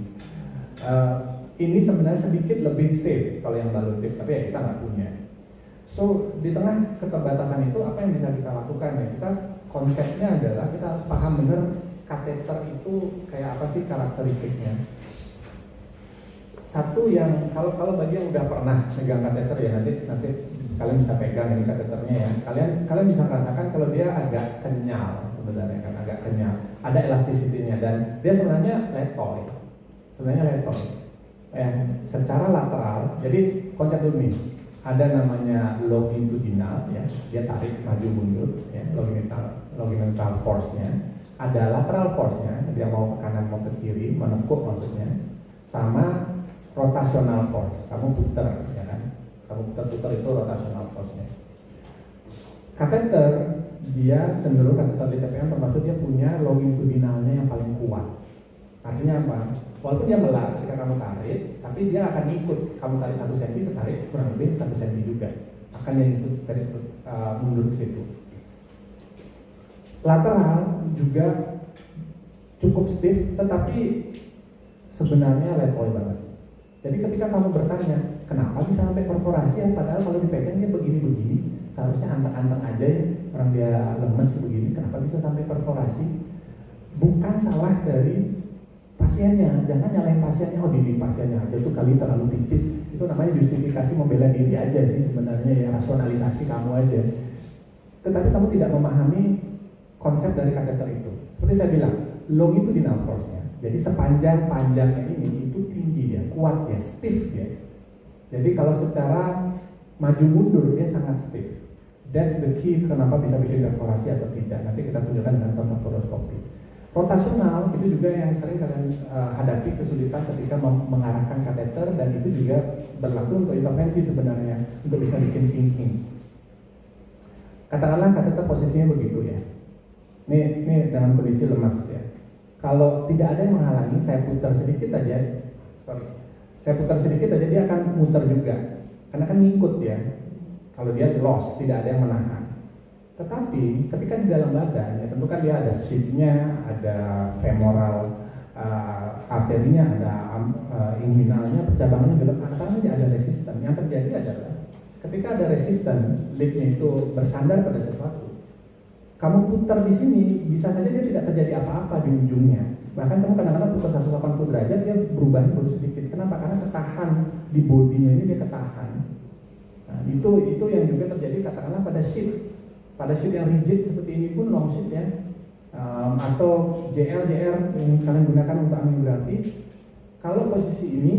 Ini sebenarnya sedikit lebih safe kalau yang balon tip, tapi ya kita nggak punya. So di tengah keterbatasan itu apa yang bisa kita lakukan ya? Kita konsepnya adalah kita harus paham benar kateter itu kayak apa sih karakteristiknya. Satu yang kalau bagi yang udah pernah megang kateter ya nanti kalian bisa pegang ini kateternya ya. Kalian bisa merasakan kalau dia agak kenyal sebenarnya kan, agak kenyal. Ada elastisitinya dan dia sebenarnya letoy. Secara lateral. Jadi konsep dulu nih. Ada namanya longitudinal ya, dia tarik maju mundur ya, longitudinal force-nya. Ada lateral force-nya, dia mau ke kanan mau ke kiri, menekuk maksudnya. Sama rotational force, kamu putar ya kan. Kamu putar itu rotational force-nya. Kateter dia cenderung kateter di TPM termasuk dia punya longitudinalnya yang paling kuat. Artinya apa? Walaupun dia melar ketika kamu tarik, tapi dia akan ikut. Kamu tarik 1 cm, ketarik kurang lebih 1 cm juga. Akan dia ikut dari mundur ke situ. Lateral juga cukup stiff, tetapi sebenarnya letoy banget. Jadi ketika kamu bertanya, kenapa bisa sampai perforasi ya? Padahal kalau dipegang dia begini-begini, seharusnya anteng-anteng aja ya. Orang dia lemes begini, kenapa bisa sampai perforasi? Bukan salah dari pasiennya, jangan nyalahin pasiennya, di pasiennya aja tuh kali terlalu tipis, itu namanya justifikasi membela diri aja sih sebenarnya ya, rasionalisasi kamu aja. Tetapi kamu tidak memahami konsep dari kateter itu. Seperti saya bilang, longitudinal force-nya, jadi sepanjang-panjangnya ini itu tinggi dia, kuat dia, stiff dia. Jadi kalau secara maju mundur dia sangat stiff. That's the key kenapa bisa bikin perforasi atau tidak. Nanti kita tunjukkan dengan contoh fluoroskopi. Rotasional itu juga yang sering kalian hadapi kesulitan ketika mengarahkan kateter, dan itu juga berlaku untuk intervensi sebenarnya untuk bisa bikin thinking. Katakanlah kateter posisinya begitu ya. Ini dengan kondisi lemas ya. Kalau tidak ada yang menghalangi, saya putar sedikit aja. Dia akan muter juga. Karena kan ngikut ya. Kalau dia loss, tidak ada yang menahan. Tetapi ketika di dalam badan, ya tentu kan dia ada sheath-nya, ada femoral arterinya, ada inguinalnya, percabangannya belok antara aja ada resisten. Yang terjadi adalah ketika ada resisten, lead-nya itu bersandar pada sesuatu. Kamu putar di sini, bisa saja dia tidak terjadi apa-apa di ujungnya. Bahkan kamu kadang-kadang putar 180 derajat, dia berubah sedikit. Kenapa? Karena ketahan di bodinya ini, dia ketahan. Nah, itu yang juga terjadi katakanlah pada sheath. Pada sheath yang rigid seperti ini pun long sheath ya, atau JR yang kalian gunakan untuk angiografi. Kalau posisi ini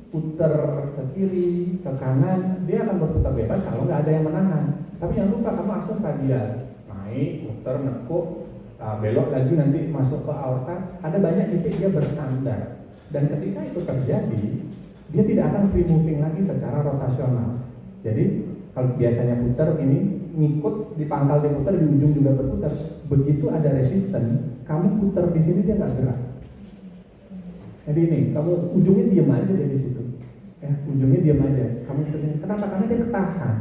putar ke kiri, ke kanan, dia akan berputar bebas kalau nggak ada yang menahan. Tapi jangan lupa kamu akses radial, naik, putar, nekuk, belok lagi nanti masuk ke aorta. Ada banyak titik dia bersandar. Dan ketika itu terjadi, dia tidak akan free moving lagi secara rotasional. Jadi kalau biasanya putar ini ngikut di pangkal dia putar, di ujung juga berputar. Begitu ada resisten, kamu putar di sini dia nggak gerak. Jadi ini, kamu ujungnya diam aja di situ. Ya, ujungnya diam aja. Kamu putarnya. Kenapa? Karena dia ketahan.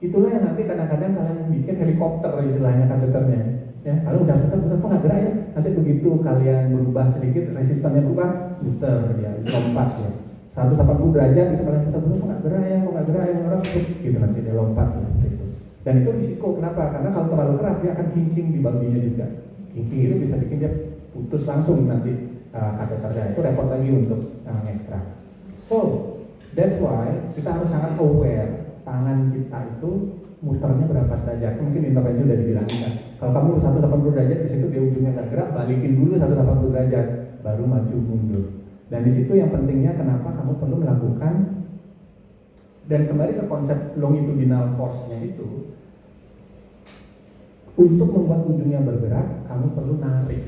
Itulah yang nanti kadang-kadang kalian bikin helikopter istilahnya kateternya. Ya, kalau udah putar kok nggak gerak ya. Nanti begitu kalian berubah sedikit, resistennya berubah, putar ya, lompat ya. 180 derajat itu kalian putar kok nggak gerak ya, gitu nanti dia lompat gitu. Dan itu risiko, kenapa? Karena kalau terlalu keras dia akan kinking di baginya juga. Kinking itu bisa bikin dia putus langsung nanti kateternya. Itu repot lagi untuk ekstrak. So, that's why kita harus sangat aware tangan kita itu muternya berapa derajat. Mungkin intervensi udah dibilangin kan. Kalau kamu 180 derajat di situ dia ujungnya nggak gerak, balikin dulu 180 derajat, baru maju mundur. Dan di situ yang pentingnya kenapa kamu perlu melakukan, dan kembali ke konsep longitudinal force-nya itu, untuk membuat ujungnya bergerak, kamu perlu narik.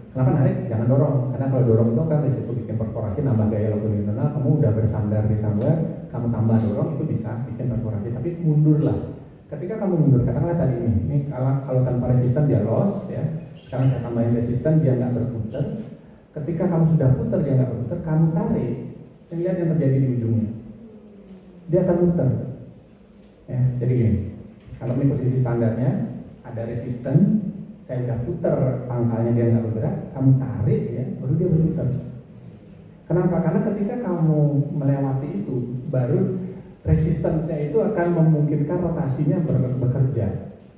Kenapa narik? Jangan dorong, karena kalau dorong itu kan risiko bikin perforasi, nambah gaya longitudinal. Kamu udah bersandar di somewhere, kamu tambah dorong itu bisa bikin perforasi. Tapi mundurlah, Ketika kamu mundur, katakanlah tadi ini kalau tanpa resisten dia loss ya. Sekarang saya tambahin resisten dia nggak berputar. Ketika kamu sudah putar dia nggak berputar, kamu tarik, lihat yang terjadi di ujungnya. Dia akan muter. Ya, jadi gini, kalau ini posisi standarnya ada resisten, saya udah putar pangkalnya dia nggak bergerak, kamu tarik ya, baru dia berputar. Kenapa? Karena ketika kamu melewati itu, baru resistennya itu akan memungkinkan rotasinya bekerja.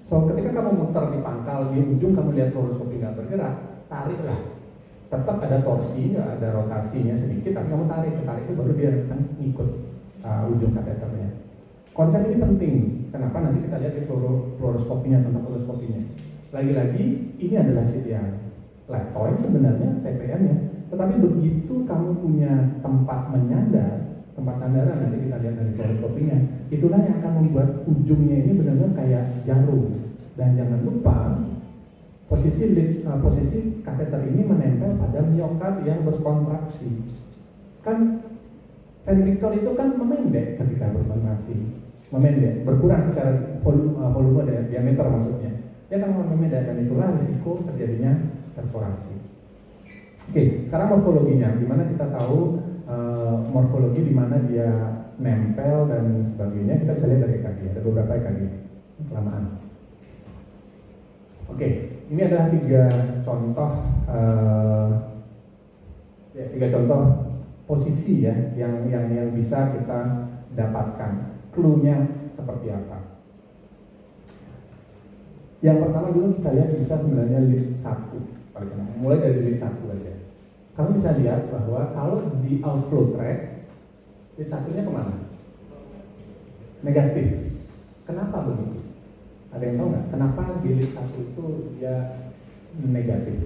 So ketika kamu muter di pangkal di ujung, kamu lihat fluoroskopi nggak bergerak, tariklah. Tetap ada torsi, ada rotasinya sedikit, tapi kamu tarik itu baru dia akan ikut ujung kateternya. Konsep ini penting. Kenapa? Nanti kita lihat di fluoroskopinya, tentang fluoroskopinya. Lagi-lagi ini adalah sheet yang letoy sebenarnya TPM ya. Tetapi begitu kamu punya tempat menyandar, tempat sandaran, nanti kita lihat dari fluoroskopinya, itulah yang akan membuat ujungnya ini benar-benar kayak jarum. Dan jangan lupa posisi kateter ini menempel pada miokard yang berkontraksi. Kan ventrikel itu kan memendek ketika berkontraksi, memendek, berkurang secara volume dan diameter maksudnya. Dia akan memendek dan itulah risiko terjadinya perforasi. Oke, sekarang morfologinya, dimana kita tahu morfologi di mana dia nempel dan sebagainya, kita bisa lihat dari EKG. Ada beberapa EKG kelamaan. Oke, ini adalah tiga contoh posisi ya yang bisa kita dapatkan. Clue-nya seperti apa? Yang pertama dulu kita lihat bisa sebenarnya lead 1, mulai dari lead 1 aja. Kamu bisa lihat bahwa kalau di outflow track, lead 1-nya kemana? Negatif. Kenapa begitu? Ada yang tahu nggak? Kenapa di lead 1 itu dia negatif?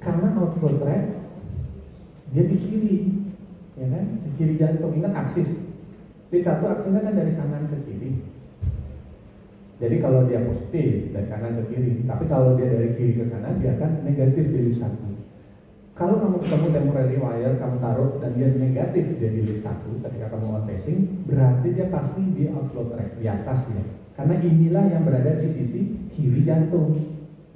Karena outflow track dia di kiri, ya kan? Di kiri jantung. Ingat aksis. Lead 1 aksesnya kan dari kanan ke kiri. Jadi kalau dia positif dari kanan ke kiri, tapi kalau dia dari kiri ke kanan dia akan negatif di lead 1. Kalau kamu ketemu temporary wire, kamu taruh dan dia negatif dia di lead 1 ketika kamu on pacing, berarti dia pasti di outflow track, di atas dia. Karena inilah yang berada di sisi kiri jantung,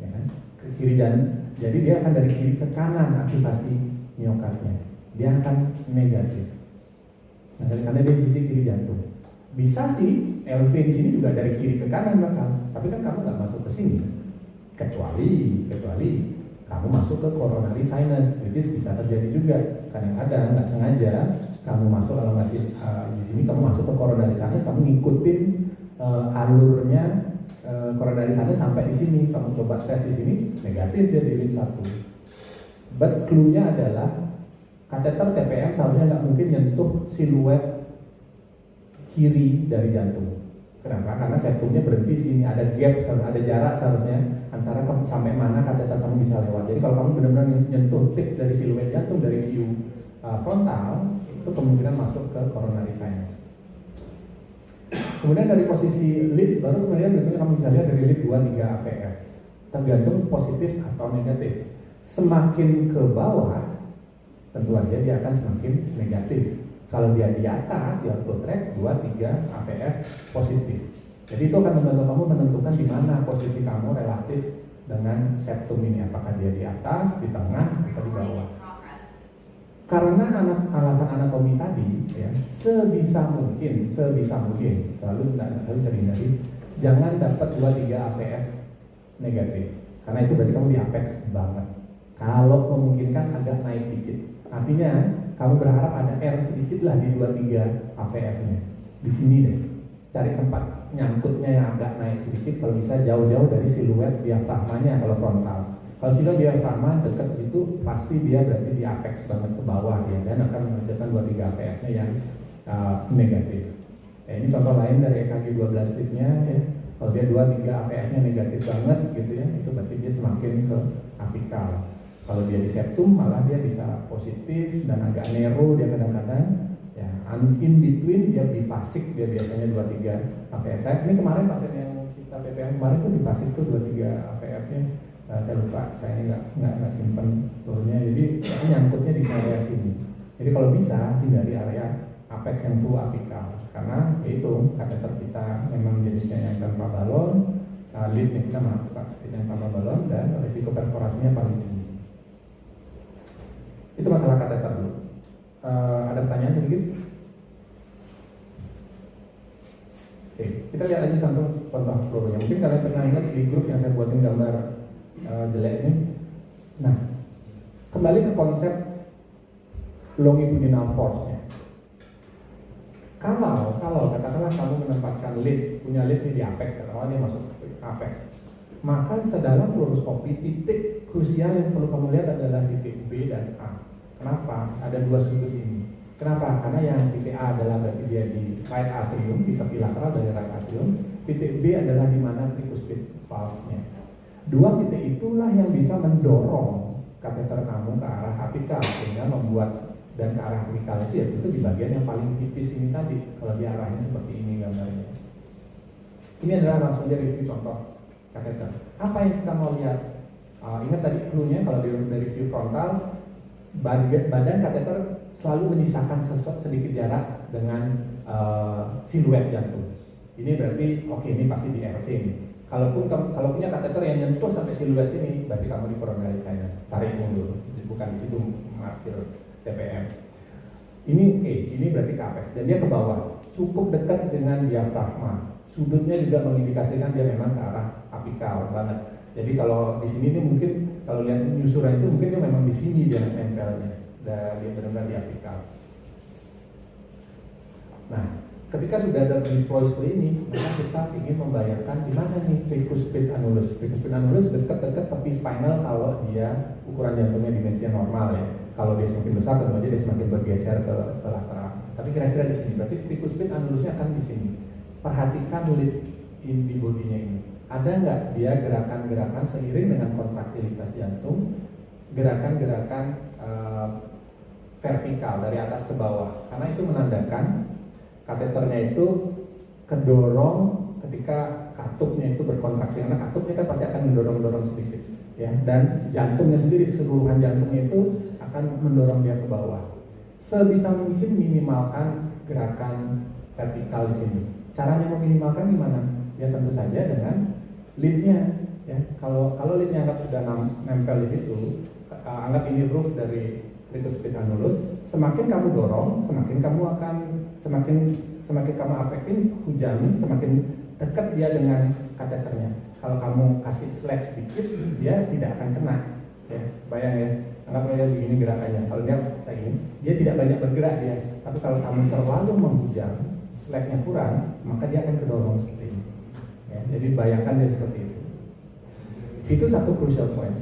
ya kan? Ke kiri dan jadi dia akan dari kiri ke kanan aktivasi miokardnya. Dia akan negatif. Nah, karena dia di sisi kiri jantung. Bisa sih LV di sini juga dari kiri ke kanan bakal, tapi kan kamu nggak masuk ke sini. Kecuali kamu masuk ke coronary sinus, which is bisa terjadi juga. Kadang-kadang nggak sengaja kamu masuk, kalau nggak di sini kamu masuk ke coronary sinus, kamu ngikutin alurnya coronary sinus sampai di sini. Kamu coba tes di sini, negatif dia di lead 1. But clue-nya adalah kateter TPM seharusnya nggak mungkin nyentuh siluet kiri dari jantung. Kenapa? Karena septumnya berhenti sini, ada gap, ada jarak seharusnya antara sampai mana kateter kamu bisa lewat. Jadi kalau kamu benar-benar nyentuh tip dari siluet jantung dari view frontal, itu kemungkinan masuk ke coronary sinus. Kemudian dari posisi lead, baru kemudian bentuknya kamu bisa lihat dari lead 2, 3 AVF, tergantung positif atau negatif. Semakin ke bawah, tentu aja dia akan semakin negatif. Kalau dia di atas, di outflow track 2, 3 AVF positif. Jadi itu akan membantu kamu menentukan di mana posisi kamu relatif dengan septum ini, apakah dia di atas, di tengah, atau di bawah. Karena alasan anatomi tadi, ya, sebisa mungkin selalu bisa dihindari, jangan dapat 2, 3 AVF negatif. Karena itu berarti kamu di apex banget. Kalau memungkinkan agak naik dikit. Artinya kamu berharap ada R sedikit lah di 2-3 AVF-nya. Di sini deh, cari tempat nyangkutnya yang agak naik sedikit. Kalau bisa jauh-jauh dari siluet diafragmanya kalau frontal. Kalau tidak diafragma dekat situ, pasti dia berarti di apex banget ke bawah ya, dan akan menghasilkan 2-3 AVF-nya yang negatif. Ini contoh lain dari EKG 12 stripnya ya. Kalau dia 2-3 AVF-nya negatif banget gitu ya, itu berarti dia semakin ke apikal. Kalau dia di septum malah dia bisa positif dan agak narrow dia kadang-kadang ya, in between dia bifasik, dia biasanya 2-3 AVF. Ini kemarin pasien yang kita PPM kemarin tuh bifasik tuh 2-3 AVF-nya saya lupa, saya nggak simpen turunnya. Jadi nyangkutnya di area sini. Jadi kalau bisa hindari area apex yang tuh apikal, karena itu kateter kita memang jenisnya yang tanpa balon, leadnya kita yang tanpa balon, dan risiko perforasinya paling tinggi. Itu masalah kateter dulu. Ada pertanyaan sedikit? Oke, kita lihat aja satu contoh fluoronya. Mungkin kalian pernah ingat di grup yang saya buatin gambar jelek ini. Nah, kembali ke konsep longitudinal force-nya. Kalau katakanlah kamu menempatkan lead, punya lead di apex, katakanlah dia masuk apex, maka sedalam fluoroskopi titik krusial yang perlu kamu lihat adalah titik B dan A. Kenapa? Ada dua sudut ini. Kenapa? Karena yang titik A adalah berarti dia di right atrium, di tepi lateral dari right atrium. Titik B adalah di mana tricuspid valve-nya. Dua titik itulah yang bisa mendorong kateter kamu ke arah apikal, sehingga membuat dan ke arah apikal itu ya itu di bagian yang paling tipis ini tadi. Kalau diarahnya seperti ini gambarnya. Ini adalah langsung aja review contoh kateter. Apa yang kita mau lihat? Ingat tadi clue-nya kalau dari view frontal, badan kateter selalu menyisakan sedikit jarak dengan siluet jantung. Ini berarti oke, ini pasti di RV nih. Kalau punya kateter yang nyentuh sampai siluet sini, berarti kamu di coronary sinus. Tarik mundur, bukan di situ markir TPM. Ini berarti ke apex dan dia ke bawah, cukup dekat dengan diafragma. Sudutnya juga mengindikasikan dia memang ke arah apikal banget. Jadi kalau di sini nih mungkin kalau lihat penyusuran itu mungkin dia memang di sini dia nempelnya, dan dia benar-benar di apikal. Nah, ketika sudah ada deploy seperti ini, maka kita ingin membayangkan di mana nih tricuspid annulus. Tricuspid annulus dekat-dekat tepi spinal kalau dia ukuran jantungnya dimensinya normal ya. Kalau dia semakin besar, tentu aja dia semakin bergeser ke lateral. Tapi kira-kira di sini, berarti tricuspid annulusnya akan di sini. Perhatikan lead di bodinya ini. Ada nggak dia gerakan-gerakan seiring dengan kontraktilitas jantung, gerakan-gerakan vertikal dari atas ke bawah? Karena itu menandakan kateternya itu kedorong ketika katupnya itu berkontraksi. Karena katupnya kan pasti akan mendorong sedikit, ya. Dan jantungnya sendiri, keseluruhan jantungnya itu akan mendorong dia ke bawah. Sebisa mungkin minimalkan gerakan vertikal di sini. Caranya meminimalkan gimana? Ya tentu saja dengan leadnya. Ya, kalau leadnya anggap sudah nempel di situ, anggap ini roof dari tricuspid annulus. Semakin kamu dorong, semakin kamu apekin hujan, semakin dekat dia dengan kateternya. Kalau kamu kasih slack sedikit, dia tidak akan kena. Ya, bayang ya. Anggap aja begini gerakannya. Kalau dia kayak gini, dia tidak banyak bergerak dia. Tapi kalau kamu terlalu menghujam, slacknya kurang, maka dia akan kedorong seperti ini. Ya, jadi bayangkan dia seperti itu. Itu satu crucial point.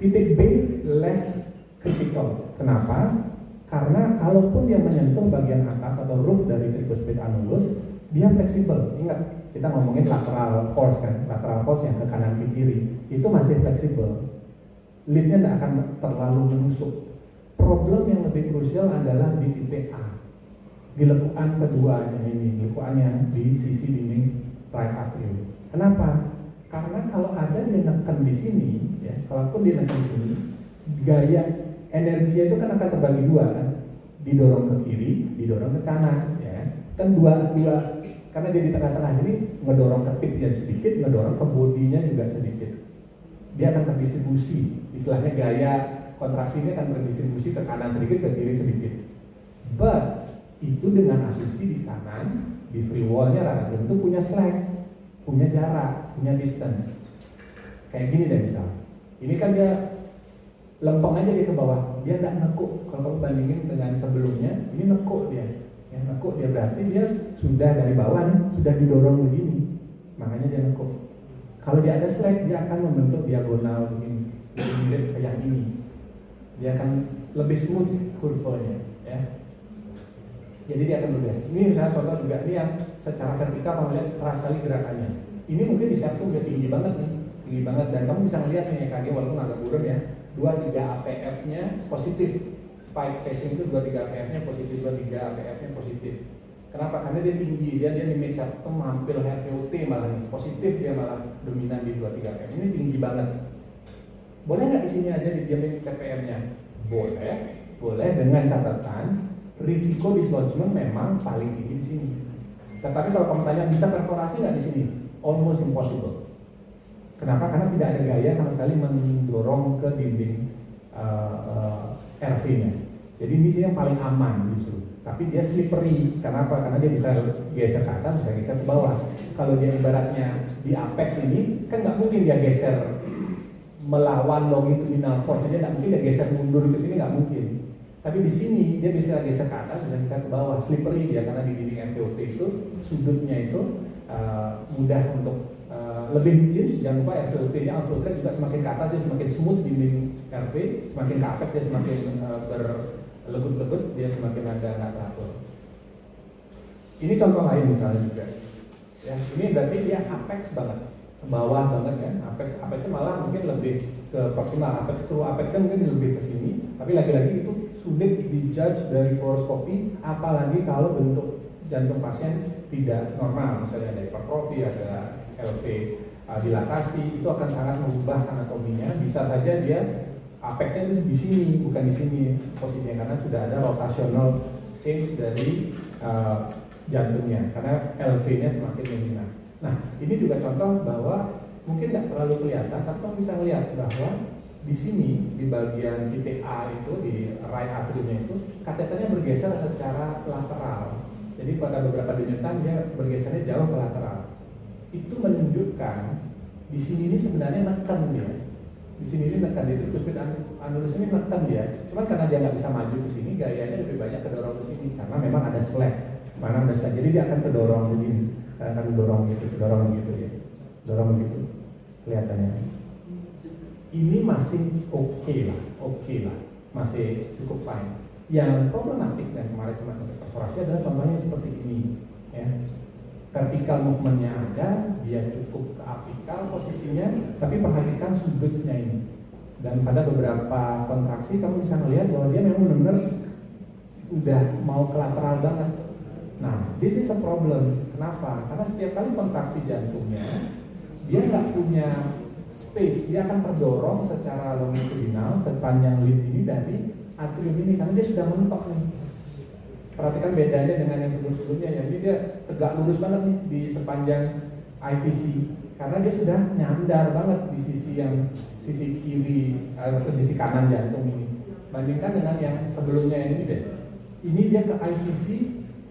Titik B less critical. Kenapa? Karena kalaupun dia menyentuh bagian atas atau roof dari tricuspid annulus, dia fleksibel. Ingat, kita ngomongin lateral force kan, lateral force yang ke kanan ke kiri, itu masih fleksibel. Leadnya tidak akan terlalu menusuk. Problem yang lebih krusial adalah di titik A, di lekukan keduanya ini, lekukan yang di sisi dinding right atrium. Kenapa? Karena kalau ada dia neken di sini, ya, kalaupun dia neken di sini, gaya energinya itu kan akan terbagi dua kan, didorong ke kiri, didorong ke kanan, ya. Kan dua karena dia di tengah-tengah sini ngedorong ke tipnya sedikit, ngedorong ke bodinya juga sedikit. Dia akan terdistribusi, istilahnya gaya kontraksinya akan terdistribusi ke kanan sedikit, ke kiri sedikit. But itu dengan asumsi di kanan, di free wall-nya radium itu punya slack, punya jarak, punya distance. Kayak gini deh misal. Ini kan dia lempeng aja dia ke bawah, dia nggak nekuk. Kalau kamu bandingin dengan sebelumnya, ini nekuk dia. Yang nekuk dia berarti dia sudah dari bawah nih, sudah didorong begini, makanya dia nekuk. Kalau dia ada slack, dia akan membentuk diagonal begini, lebih mirip ke yang ini. Dia akan lebih smooth kurvanya, ya. Jadi dia akan bergeser. Ini misalnya contoh juga, ini yang secara vertikal kamu lihat keras sekali gerakannya. Ini mungkin di septum udah tinggi banget nih, tinggi banget. Dan kamu bisa melihat nih EKG walaupun agak buram ya, 2-3 AVF-nya positif. Spike pacing itu 2-3 AVF-nya positif, 2-3 AVF-nya positif. Kenapa? Karena dia tinggi, dia di mid septum hampir HVOT malah nih, positif dia malah dominan di 2-3 AVF. Ini tinggi banget. Boleh nggak di sini aja didiamin CPM-nya? Boleh dengan catatan risiko dislodgement memang paling tinggi di sini. Tetapi kalau kamu tanya bisa perforasi nggak di sini? Almost impossible. Kenapa? Karena tidak ada gaya sama sekali mendorong ke dinding RV-nya. Jadi ini sih yang paling aman justru. Tapi dia slippery. Kenapa? Karena dia bisa geser ke atas, bisa geser ke bawah. Kalau dia ibaratnya di apex ini, kan nggak mungkin dia geser melawan longitudinal force. Dia nggak mungkin dia geser mundur ke sini, nggak mungkin. Tapi di sini dia bisa geser ke atas, bisa geser ke bawah. Slippery dia karena di dinding MTOT itu sudutnya itu mudah untuk lebih licin. Jangan lupa FLT-nya, outflow track juga semakin ke atas dia semakin smooth dinding RV, semakin ke apex dia semakin berlegut-legut, dia semakin ada nggak teratur. Ini contoh lain misalnya juga. Ya, ini berarti dia apex banget, ke bawah banget kan. Apexnya malah mungkin lebih ke proximal, apexnya mungkin lebih ke sini. Tapi lagi-lagi itu sulit dijudge dari fluoroscopy, apalagi kalau bentuk jantung pasien tidak normal, misalnya ada hipertrofi, ada LV dilatasi, itu akan sangat mengubah anatominya. Bisa saja dia apexnya itu di sini, bukan di sini posisinya, karena sudah ada rotational change dari jantungnya, karena LV-nya semakin menghina. Nah, ini juga contoh bahwa mungkin tidak terlalu kelihatan, tapi kamu bisa melihat bahwa di sini, di bagian titik A itu, di right atriumnya itu, kateternya bergeser secara lateral. Jadi pada beberapa denyutan dia bergesernya jauh ke lateral. Itu menunjukkan di sini ini sebenarnya neken dia. Di sini ini neken dia, tricuspid annulus ini neken dia. Cuman karena dia nggak bisa maju ke sini, gayanya lebih banyak kedorong ke sini karena memang ada slack. Mana ada slack. Jadi dia akan kedorong begini, akan dorong gitu ya, dorong begitu kelihatannya. Ini masih oke lah, masih cukup fine. Yang problematik dan kemarin perforasi adalah contohnya seperti ini, ya. Vertical movementnya ada, dia cukup ke apikal posisinya, tapi perhatikan sudutnya ini. Dan pada beberapa kontraksi kamu bisa melihat bahwa dia memang benar-benar udah mau ke lateral banget. Nah, this is a problem. Kenapa? Karena setiap kali kontraksi jantungnya, dia nggak punya space, dia akan terdorong secara longitudinal sepanjang lead ini dari atrium ini, karena dia sudah mentok nih. Perhatikan bedanya dengan yang sebelum-sebelumnya, ya. Ini dia tegak lurus banget nih di sepanjang IVC, karena dia sudah nyandar banget di sisi kiri atau sisi kanan jantung ini. Bandingkan dengan yang sebelumnya ini deh. Ini dia ke IVC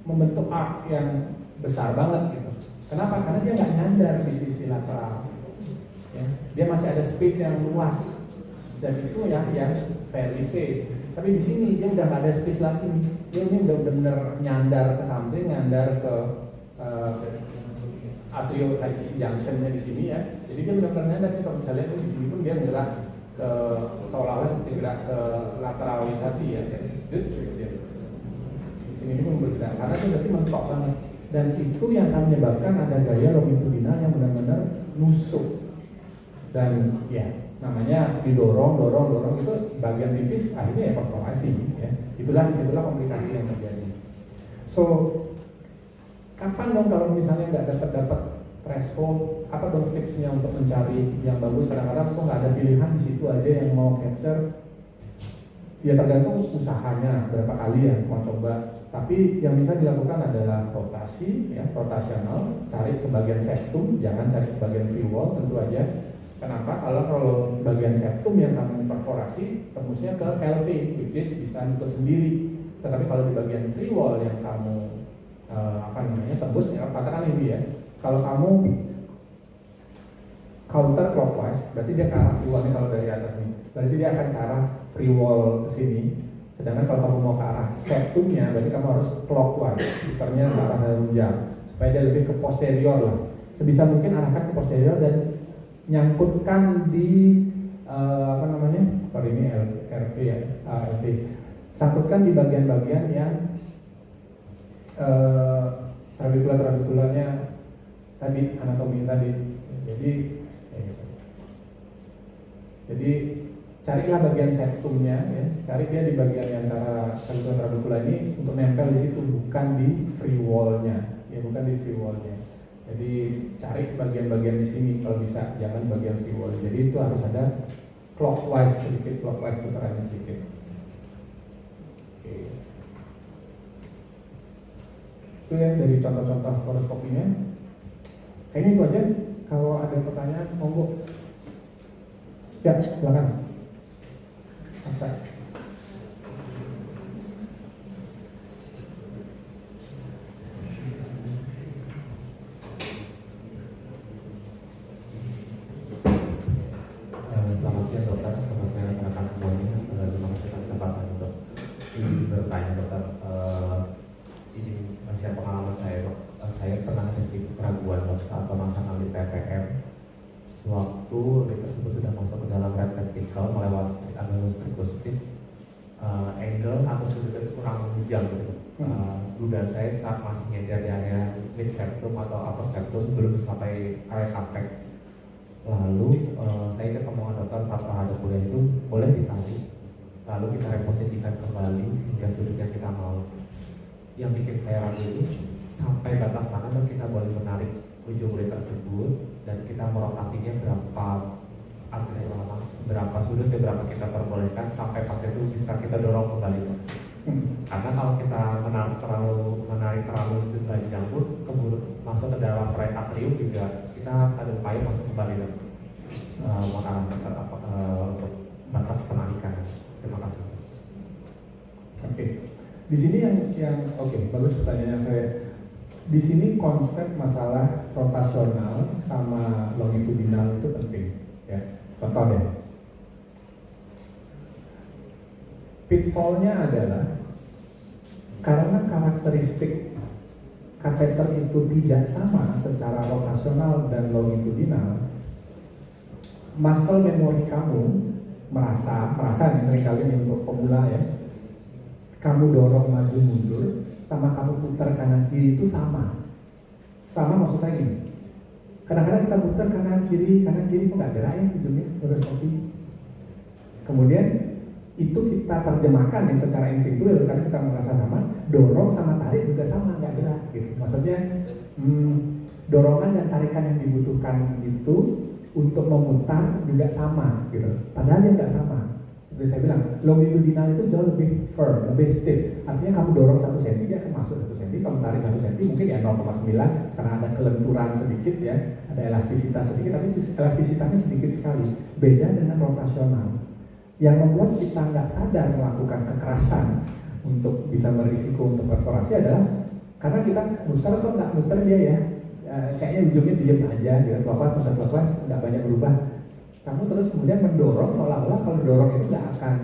membentuk arc yang besar banget gitu. Kenapa? Karena dia nggak nyandar di sisi lateral. Ya. Dia masih ada space yang luas, dan itu ya yang very safe. Tapi di sini dia udah nggak ada space lagi nih. Dia ini udah benar nyandar ke samping, nyandar ke atrium IVC junctionnya di sini ya. Jadi dia benar-benar nyandar nih. Kalau misalnya itu di sini pun dia gerak ke seolah-olah seperti gerak ke lateralisasi ya. Di sini pun bergerak karena itu berarti mentok banget. Dan itu yang akan menyebabkan ada gaya longitudinal yang benar-benar nusuk. Dan ya namanya didorong itu bagian tipis akhirnya ya perforasi ya. Disitulah komplikasi yang terjadi. So kapan dong kalau misalnya nggak dapat threshold, apa dong tipsnya untuk mencari yang bagus? Kadang-kadang kok nggak ada pilihan di situ aja yang mau capture. Ya tergantung usahanya berapa kali ya mau coba. Tapi yang bisa dilakukan adalah rotasi ya, rotasional, cari ke bagian septum, jangan cari ke bagian free wall tentu aja. Kenapa? Kalau bagian septum yang kamu perforasi tembusnya ke LV, which is bisa nutup sendiri. Tetapi kalau di bagian free wall yang kamu tembus ya, katakan ini ya. Kalau kamu counter clockwise, berarti dia ke arah free wall kalau dari atas nih. Berarti dia akan ke arah free wall ke sini. Sedangkan kalau kamu mau ke arah septumnya, berarti kamu harus clockwise, putarnya ke arah lunjang supaya dia lebih ke posterior lah. Sebisa mungkin arahkan ke posterior dan nyangkutkan di kalau ini RP ya, LP, sangkutkan di bagian-bagian yang trabekularnya tadi, anatomi tadi. Jadi carilah bagian septumnya ya, cari dia di bagian antara trabekular ini untuk nempel di situ, bukan di free wall-nya ya, bukan di free wall-nya. Jadi cari bagian-bagian di sini kalau bisa, jangan bagian free wall. Jadi itu harus ada clockwise sedikit, clockwise putarannya sedikit. Oke. Itu ya dari contoh-contoh fluoroskopinya. Kayaknya itu aja. Kalau ada pertanyaan, monggo. Ya, silakan. Masa. Selamat siang dokter, selamat siang rekan-rekan semuanya. Terima kasih atas kesempatan untuk bertanya dokter. Ini masih pengalaman saya dok. Saya pernah ada sedikit keraguan dok saat pemasangan di TPM. Sewaktu lead tersebut sudah masuk ke dalam red vertical melewati analog positif, angle atau sudut itu kurang jauh gitu. Dugaan saya saat masih nyender di area mid septum atau upper septum belum sampai area capex. Lalu saya ke omongan dokter saat ada kuliah itu boleh ditarik, lalu kita reposisikan kembali hingga sudut yang kita mau. Yang bikin saya ragu itu sampai batas mana dok kita boleh menarik ujung kulit tersebut dan kita merotasinya berapa, artinya berapa sudut dan berapa kita perbolehkan sampai pas itu bisa kita dorong kembali dok. Karena kalau kita menarik terlalu panjang pun keburu masuk ke dalam right atrium juga kita ada upaya masuk kembali dok. Makanan untuk batas penarikan. Terima kasih. Oke. Di sini yang oke, bagus pertanyaannya saya. Di sini konsep masalah rotasional sama longitudinal itu penting, ya. Contoh deh. Pitfall-nya adalah karena karakteristik kateter itu tidak sama secara rotasional dan longitudinal, muscle memory kamu merasa nih seringkali untuk pemula ya, kamu dorong maju mundur sama kamu putar kanan kiri itu sama maksud saya gini, kadang-kadang kita putar kanan kiri kok nggak gerak ya ujungnya fluoroskopi. Kemudian itu kita terjemahkan ya secara instinktual karena kita merasa sama, dorong sama tarik juga sama nggak gerak gitu. Maksudnya dorongan dan tarikan yang dibutuhkan itu untuk memutar juga sama gitu, padahal dia nggak sama. Seperti saya bilang, longitudinal itu jauh lebih firm, lebih stiff. Artinya kamu dorong 1 cm, dia akan masuk 1 cm. Kamu tarik 1 cm, mungkin ya 0,9 karena ada kelenturan sedikit ya, ada elastisitas sedikit, tapi elastisitasnya sedikit sekali. Beda dengan rotasional. Yang membuat kita nggak sadar melakukan kekerasan untuk bisa berisiko untuk perforasi adalah karena kita muter atau nggak muter dia ya, kayaknya ujungnya diam aja, gitu, clockwise, nggak banyak berubah. Kamu terus kemudian mendorong seolah-olah kalau dorong itu nggak akan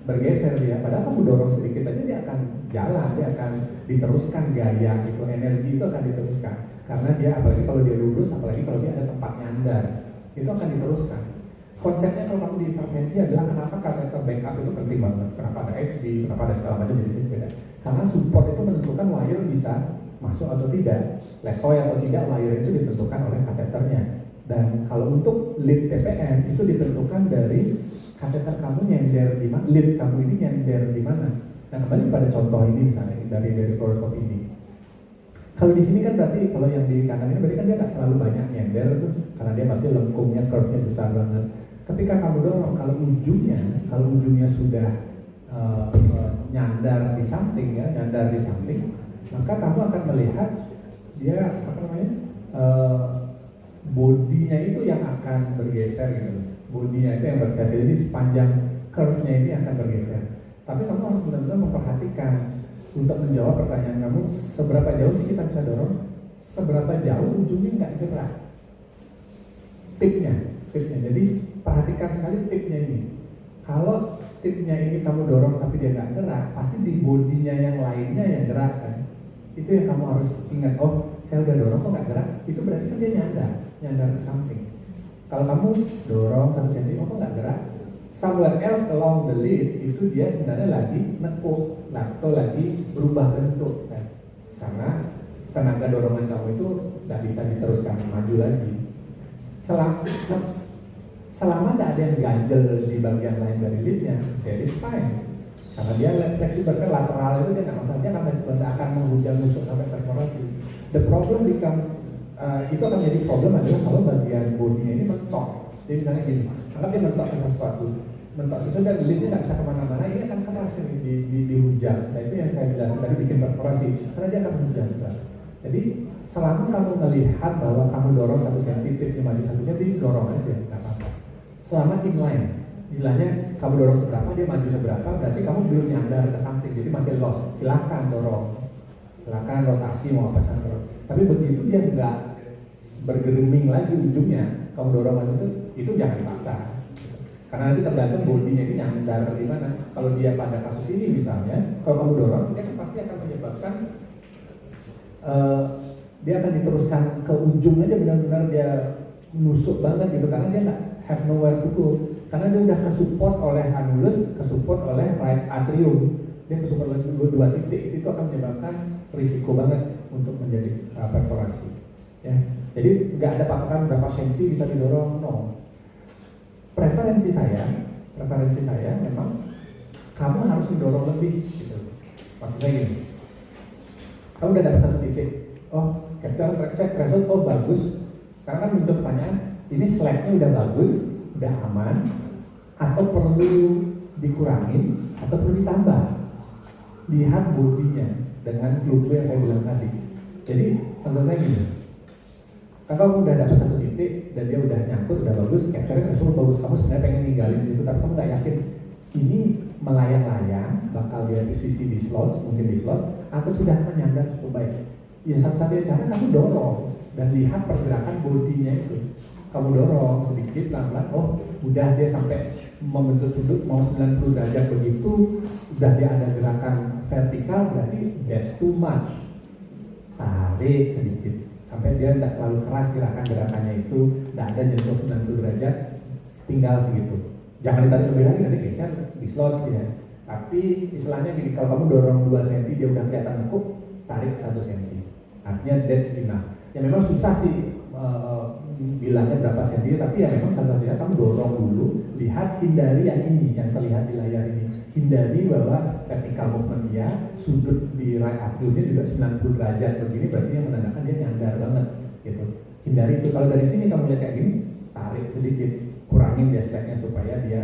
bergeser dia, padahal kamu dorong sedikit aja dia akan jalan, dia akan diteruskan gaya gitu, energi itu akan diteruskan karena dia apalagi kalau dia lurus, apalagi kalau dia ada tempat nyandar itu akan diteruskan. Konsepnya kalau kamu diintervensi adalah kenapa kateter backup itu penting banget, kenapa ada HB, kenapa ada segala macam jadi beda. Karena support itu menentukan wire bisa masuk atau tidak, levoy atau tidak, wire itu ditentukan oleh kateternya. Dan kalau untuk lead TPM itu ditentukan dari kateter kamu nyender di mana, lead kamu ini nyender di mana. Nah kembali pada contoh ini misalnya dari fluoroskopi ini. Kalau di sini kan berarti kalau yang di kanan ini berarti kan dia nggak terlalu banyak nyender tuh, karena dia masih lengkungnya, curve-nya besar banget. Ketika kamu dorong, kalau ujungnya sudah nyandar di samping ya, maka kamu akan melihat dia bodinya itu yang akan bergeser gitu. Bodinya itu yang bergeser, jadi sepanjang curve-nya ini akan bergeser. Tapi kamu harus benar-benar memperhatikan untuk menjawab pertanyaan kamu, seberapa jauh sih kita bisa dorong, seberapa jauh ujungnya nggak gerak. Tipnya. Jadi perhatikan sekali tipnya ini. Kalau tipnya ini kamu dorong tapi dia nggak gerak, pasti di bodinya yang lainnya yang gerak kan. Itu yang kamu harus ingat. Oh, saya udah dorong kok nggak gerak. Itu berarti kan dia nyandar ke samping. Kalau kamu dorong 1 cm kok nggak gerak, somewhere else along the lead itu dia sebenarnya lagi nekuk atau lagi berubah bentuk kan. Karena tenaga dorongan kamu itu nggak bisa diteruskan maju lagi. Selama tidak ada yang ganjel di bagian lain dari leadnya, jadi fine. Karena dia fleksibel ke lateral itu dia nggak masalah, dia akan menghujam musuh sampai perforasi. The problem itu akan jadi problem adalah kalau bagian bodinya ini mentok. Jadi misalnya gini, anggap dia mentok ke sesuatu dan leadnya nggak bisa kemana-mana, ini akan keras di hujan. Nah itu yang saya jelaskan tadi bikin perforasi, karena dia akan hujan. Jadi selama kamu melihat bahwa kamu dorong 1 cm, tipnya maju 1 cm, dorong aja, nggak apa-apa. Selama inline, istilahnya kamu dorong seberapa, dia maju seberapa, berarti kamu belum nyandar ke samping, jadi masih loss. Silakan dorong, silakan rotasi mau apa saja. Tapi begitu dia nggak bergereming lagi ujungnya, kamu dorong itu jangan dipaksa. Karena nanti tergantung bodinya ini nyandar di mana. Kalau dia pada kasus ini misalnya, kalau kamu dorong, dia pasti akan menyebabkan dia akan diteruskan ke ujung aja, benar-benar dia nusuk banget gitu, karena dia nggak have nowhere to go, karena dia udah kesupport oleh annulus, kesupport oleh right atrium, dia kesupport oleh 2 titik, itu akan menyebabkan risiko banget untuk menjadi perforasi. Ya, jadi nggak ada patokan berapa senti bisa didorong, no. Preferensi saya memang kamu harus mendorong lebih gitu. Maksud saya gini, kamu udah dapat 1 titik, oh capture cek result, oh bagus. Sekarang kan muncul pertanyaan, ini slacknya udah bagus, udah aman, atau perlu dikurangin, atau perlu ditambah. Lihat bodinya dengan clue yang saya bilang tadi. Jadi maksud saya gini, kan kamu udah dapat 1 titik dan dia udah nyangkut, udah bagus, capture-nya result bagus, kamu sebenarnya pengen ninggalin di situ, tapi kamu nggak yakin ini melayang-layang, bakal dia posisi di slot, mungkin di slot, atau sudah menyandar cukup baik. Ya satu-satunya cara kamu dorong dan lihat pergerakan bodinya itu. Kamu dorong sedikit pelan-pelan, oh udah dia sampai membentuk sudut mau 90 derajat begitu, udah dia ada gerakan vertikal, berarti that's too much. Tarik sedikit sampai dia tidak terlalu keras gerakannya itu, tidak ada nyentuh 90 derajat, tinggal segitu. Jangan ditarik lebih lagi, nanti geser di slot ya. Tapi istilahnya gini, kalau kamu dorong 2 cm dia udah kelihatan nekuk, tarik 1 cm. Artinya that's enough. Ya memang susah sih bilangnya berapa senti, tapi ya memang satu-satunya kamu dorong dulu, lihat, hindari yang ini, yang terlihat di layar ini. Hindari bahwa vertical movement dia, sudut di right atriumnya juga 90 derajat begini, berarti yang menandakan dia nyandar banget gitu. Hindari itu. Kalau dari sini kamu lihat kayak gini, tarik sedikit, kurangin dia slacknya supaya dia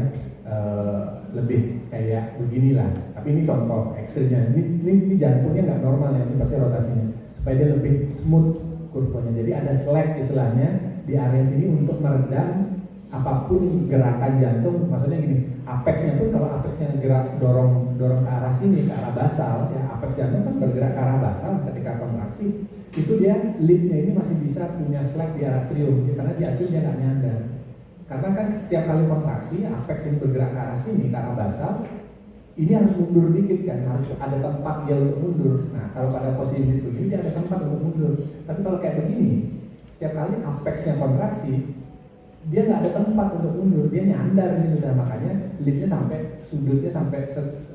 lebih kayak beginilah. Tapi ini contoh ekstrimnya. Ini jantungnya nggak normal ya, ini pasti rotasinya, supaya dia lebih smooth kurvanya. Jadi ada slack istilahnya di area sini untuk meredam apapun gerakan jantung. Maksudnya gini, apexnya pun kalau apexnya gerak dorong ke arah sini, ke arah basal, ya apex jantung kan bergerak ke arah basal ketika kontraksi, itu dia leadnya ini masih bisa punya slack di atrium, karena di atrium dia nggak nyandar. Karena kan setiap kali kontraksi, apex ini bergerak ke arah sini, ke arah basal, ini harus mundur dikit kan, harus ada tempat dia untuk mundur. Nah kalau pada posisi begini dia ada tempat untuk mundur. Tapi kalau kayak begini, setiap kali apexnya kontraksi, dia nggak ada tempat untuk mundur, dia nyandar ini sudah. Makanya leadnya sampai sudutnya sampai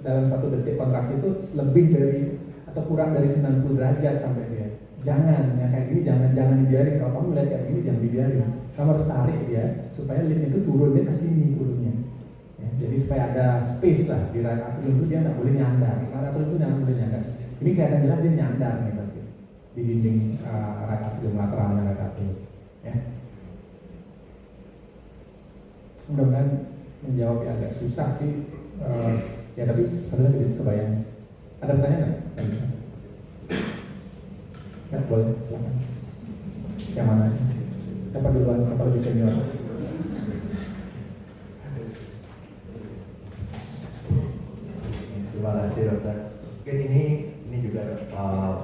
dalam 1 detik kontraksi itu lebih dari atau kurang dari 90 derajat sampai dia. Jangan, ya kayak gini jangan dibiarin. Kalau kamu melihat kayak gini jangan dibiarin. Kamu harus tarik dia supaya leadnya itu turunnya ke sini turunnya. Ya, jadi supaya ada space lah di right atrium itu, dia nggak boleh nyandar. Right atrium itu jangan boleh nyandar. Ini kelihatan jelas dia nyandar nih pasti di dinding right atrium, lateralnya right atrium. Ya. Mudah-mudahan menjawab yang agak susah sih. Ya tapi sebenarnya tidak kebayang. Ada pertanyaan nggak? Ya boleh, silakan. Yang mana? Siapa duluan? Siapa lebih senior? Terima kasih dokter. Mungkin ini juga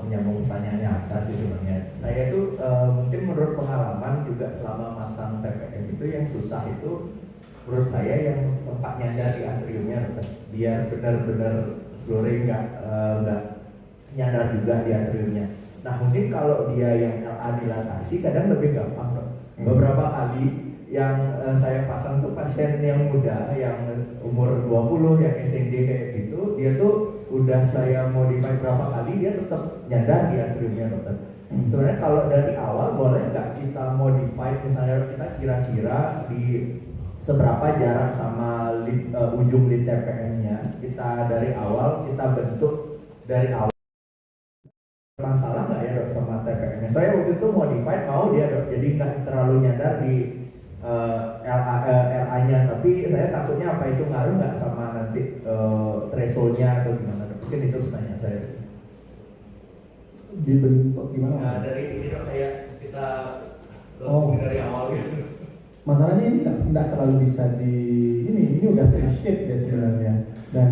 menyambung pertanyaannya Aksa sih sebenarnya. Saya itu mungkin menurut pengalaman juga selama masang TPM itu yang susah itu menurut saya yang tempat nyandar di atriumnya dokter. Biar benar-benar scoring nggak nyandar juga di atriumnya. Nah mungkin kalau dia yang LA dilatasi kadang lebih gampang dok. Beberapa kali yang saya pasang tuh pasien yang muda, yang umur 20, yang SND kayak gitu, dia tuh udah saya modify berapa kali dia tetap nyandar di atriumnya dokter. Sebenarnya kalau dari awal boleh nggak kita modify, misalnya kita kira-kira di seberapa jarak sama ujung lead TPM-nya, kita dari awal kita bentuk dari awal. Masalah nggak ya dok sama TPM-nya? Saya waktu itu modify mau dia dok, jadi nggak terlalu nyandar di LA-nya, tapi saya takutnya apa itu ngaruh nggak sama nanti thresholdnya atau gimana? Mungkin itu pertanyaan saya. Dibentuk gimana? Nah, dari ini dong kayak kita dari awal gitu. Masalahnya ini nggak terlalu bisa ini udah shape dia sebenarnya, dan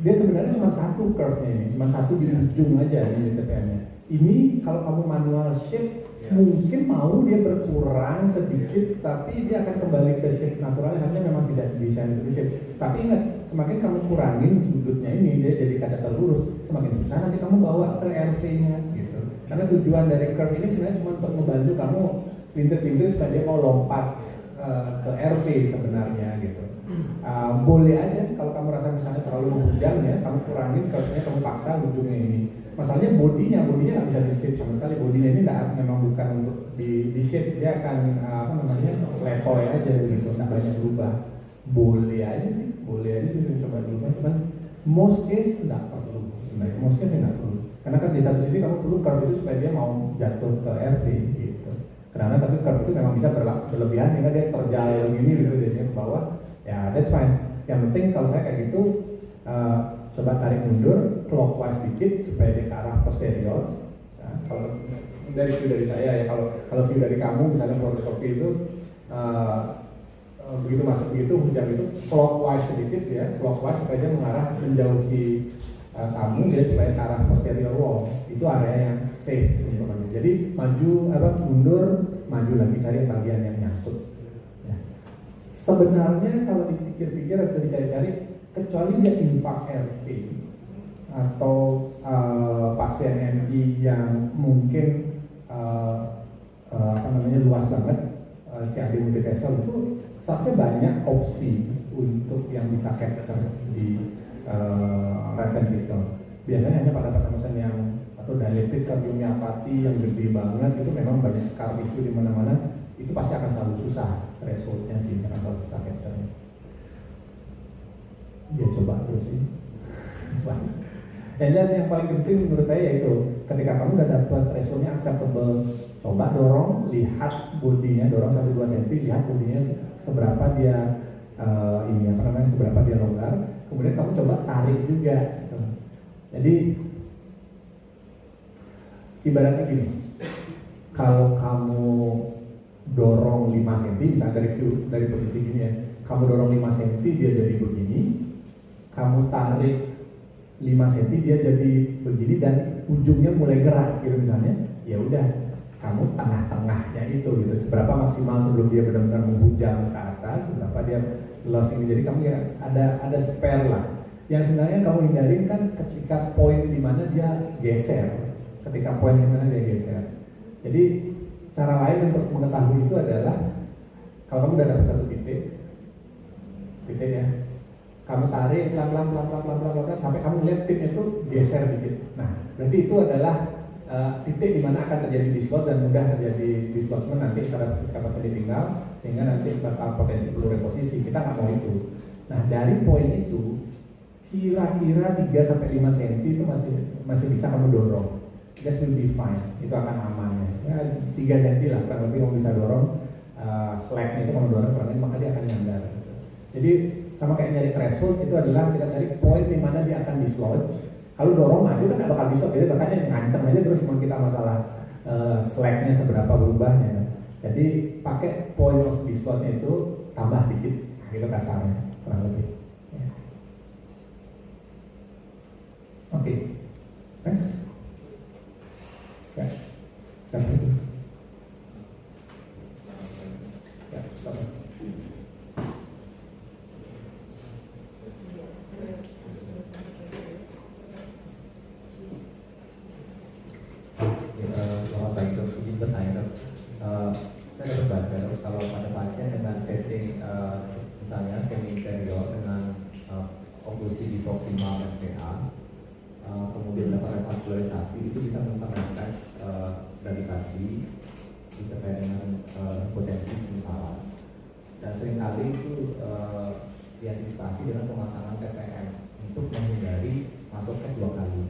dia sebenarnya cuma satu curve-nya ini, cuma satu di ujung aja di TPM-nya. Ini kalau kamu manual shape mungkin mau dia berkurang sedikit, tapi dia akan kembali ke shape natural, hanya memang tidak desain itu shape. Tapi ingat, semakin kamu kurangin sudutnya ini, dia jadi kaca lurus, semakin susah nanti kamu bawa ke RV-nya gitu. Karena tujuan dari curve ini sebenarnya cuma untuk membantu kamu pinter-pinter supaya dia mau lompat ke RV sebenarnya gitu. Boleh aja kalau kamu rasa misalnya terlalu menghujam ya, kamu kurangin curve-nya, kamu paksa ujungnya ini. Masalahnya bodinya nggak bisa di shape sama sekali. Bodinya ini memang bukan untuk di shape, dia akan lepoy aja gitu, nggak banyak berubah. Boleh aja sih coba berubah, cuman most case nggak perlu. Sebenarnya most case nggak perlu. Karena kan di satu sisi kamu perlu curve itu supaya dia mau jatuh ke RV gitu. Karena tapi curve itu memang bisa berlebihan sehingga dia terjal begini gitu, jadinya ke bawah. Ya that's fine. Yang penting kalau saya kayak gitu. Coba tarik mundur clockwise dikit supaya dia ke arah posterior. Nah, kalau dari saya ya, kalau view dari kamu misalnya fluoroskopi itu begitu masuk begitu hujan itu clockwise sedikit ya, clockwise supaya dia mengarah menjauhi kamu dia supaya ke arah posterior wall. Itu area yang safe untuk kamu. Jadi mundur, maju lagi cari bagian yang nyangkut. Ya. Sebenarnya kalau dipikir-pikir atau dicari-cari, kecuali dia infak RV atau pasien MI yang mungkin luas banget, CAD multivessel itu seharusnya banyak opsi untuk yang bisa capture di right ventricle. Biasanya hanya pada pasien-pasien yang atau dilated kardiomyopati yang gede banget itu memang banyak scar tissue di mana-mana, itu pasti akan selalu susah thresholdnya sih, akan selalu susah capture-nya. Ya coba terus sih. Yang paling penting menurut saya yaitu ketika kamu udah dapat thresholdnya acceptable, coba dorong, lihat bodinya, dorong 1-2 cm, lihat bodinya seberapa dia seberapa dia longgar, kemudian kamu coba tarik juga. Gitu. Jadi ibaratnya gini, kalau kamu dorong 5 cm, misalnya dari posisi gini ya, kamu dorong 5 cm dia jadi begini. Kamu tarik 5 cm dia jadi begini dan ujungnya mulai gerak gitu misalnya, ya udah kamu tengah-tengahnya itu gitu, seberapa maksimal sebelum dia benar-benar menghujam ke atas, seberapa dia loss ini. Jadi kamu ya ada spare lah. Yang sebenarnya kamu hindarin kan ketika poin di mana dia geser, ketika poin di mana dia geser. Jadi cara lain untuk mengetahui itu adalah kalau kamu udah dapat satu titik ya, kamu tarik pelan-pelan sampai kamu lihat tipnya itu geser dikit. Nah, berarti itu adalah titik di mana akan terjadi dislodge dan mudah terjadi dislodgement nanti secara kapasitas ditinggal sehingga nanti bakal potensi perlu reposisi. Kita nggak mau itu. Nah, dari poin itu kira-kira 3-5 cm itu masih bisa kamu dorong. That will be fine. Itu akan aman ya. 3 cm lah, kurang lebih kamu bisa dorong. Slacknya itu kamu dorong, maka dia akan nyandar. Jadi sama kayak nyari threshold itu adalah kita cari poin di mana dia akan dislodge. Kalau dorong maju kan nggak bakal dislodge, jadi makanya ngancem aja terus cuma kita masalah slacknya seberapa berubahnya. Jadi pakai point of dislodge-nya itu tambah dikit, gitu kasarnya kurang lebih. Ya. Oke, next. Ya, sampai itu. Ya, sampai. Selamat pagi dok, izin bertanya dok. Saya dapat baca dok, kalau pada pasien dengan setting misalnya semi interior dengan oklusi di proximal SCA, kemudian dapat revaskularisasi, itu bisa memperlambat gravitasi disertai dengan potensi sementara. Dan seringkali itu diantisipasi dengan pemasangan TPM untuk menghindari masuk ke 2 kali.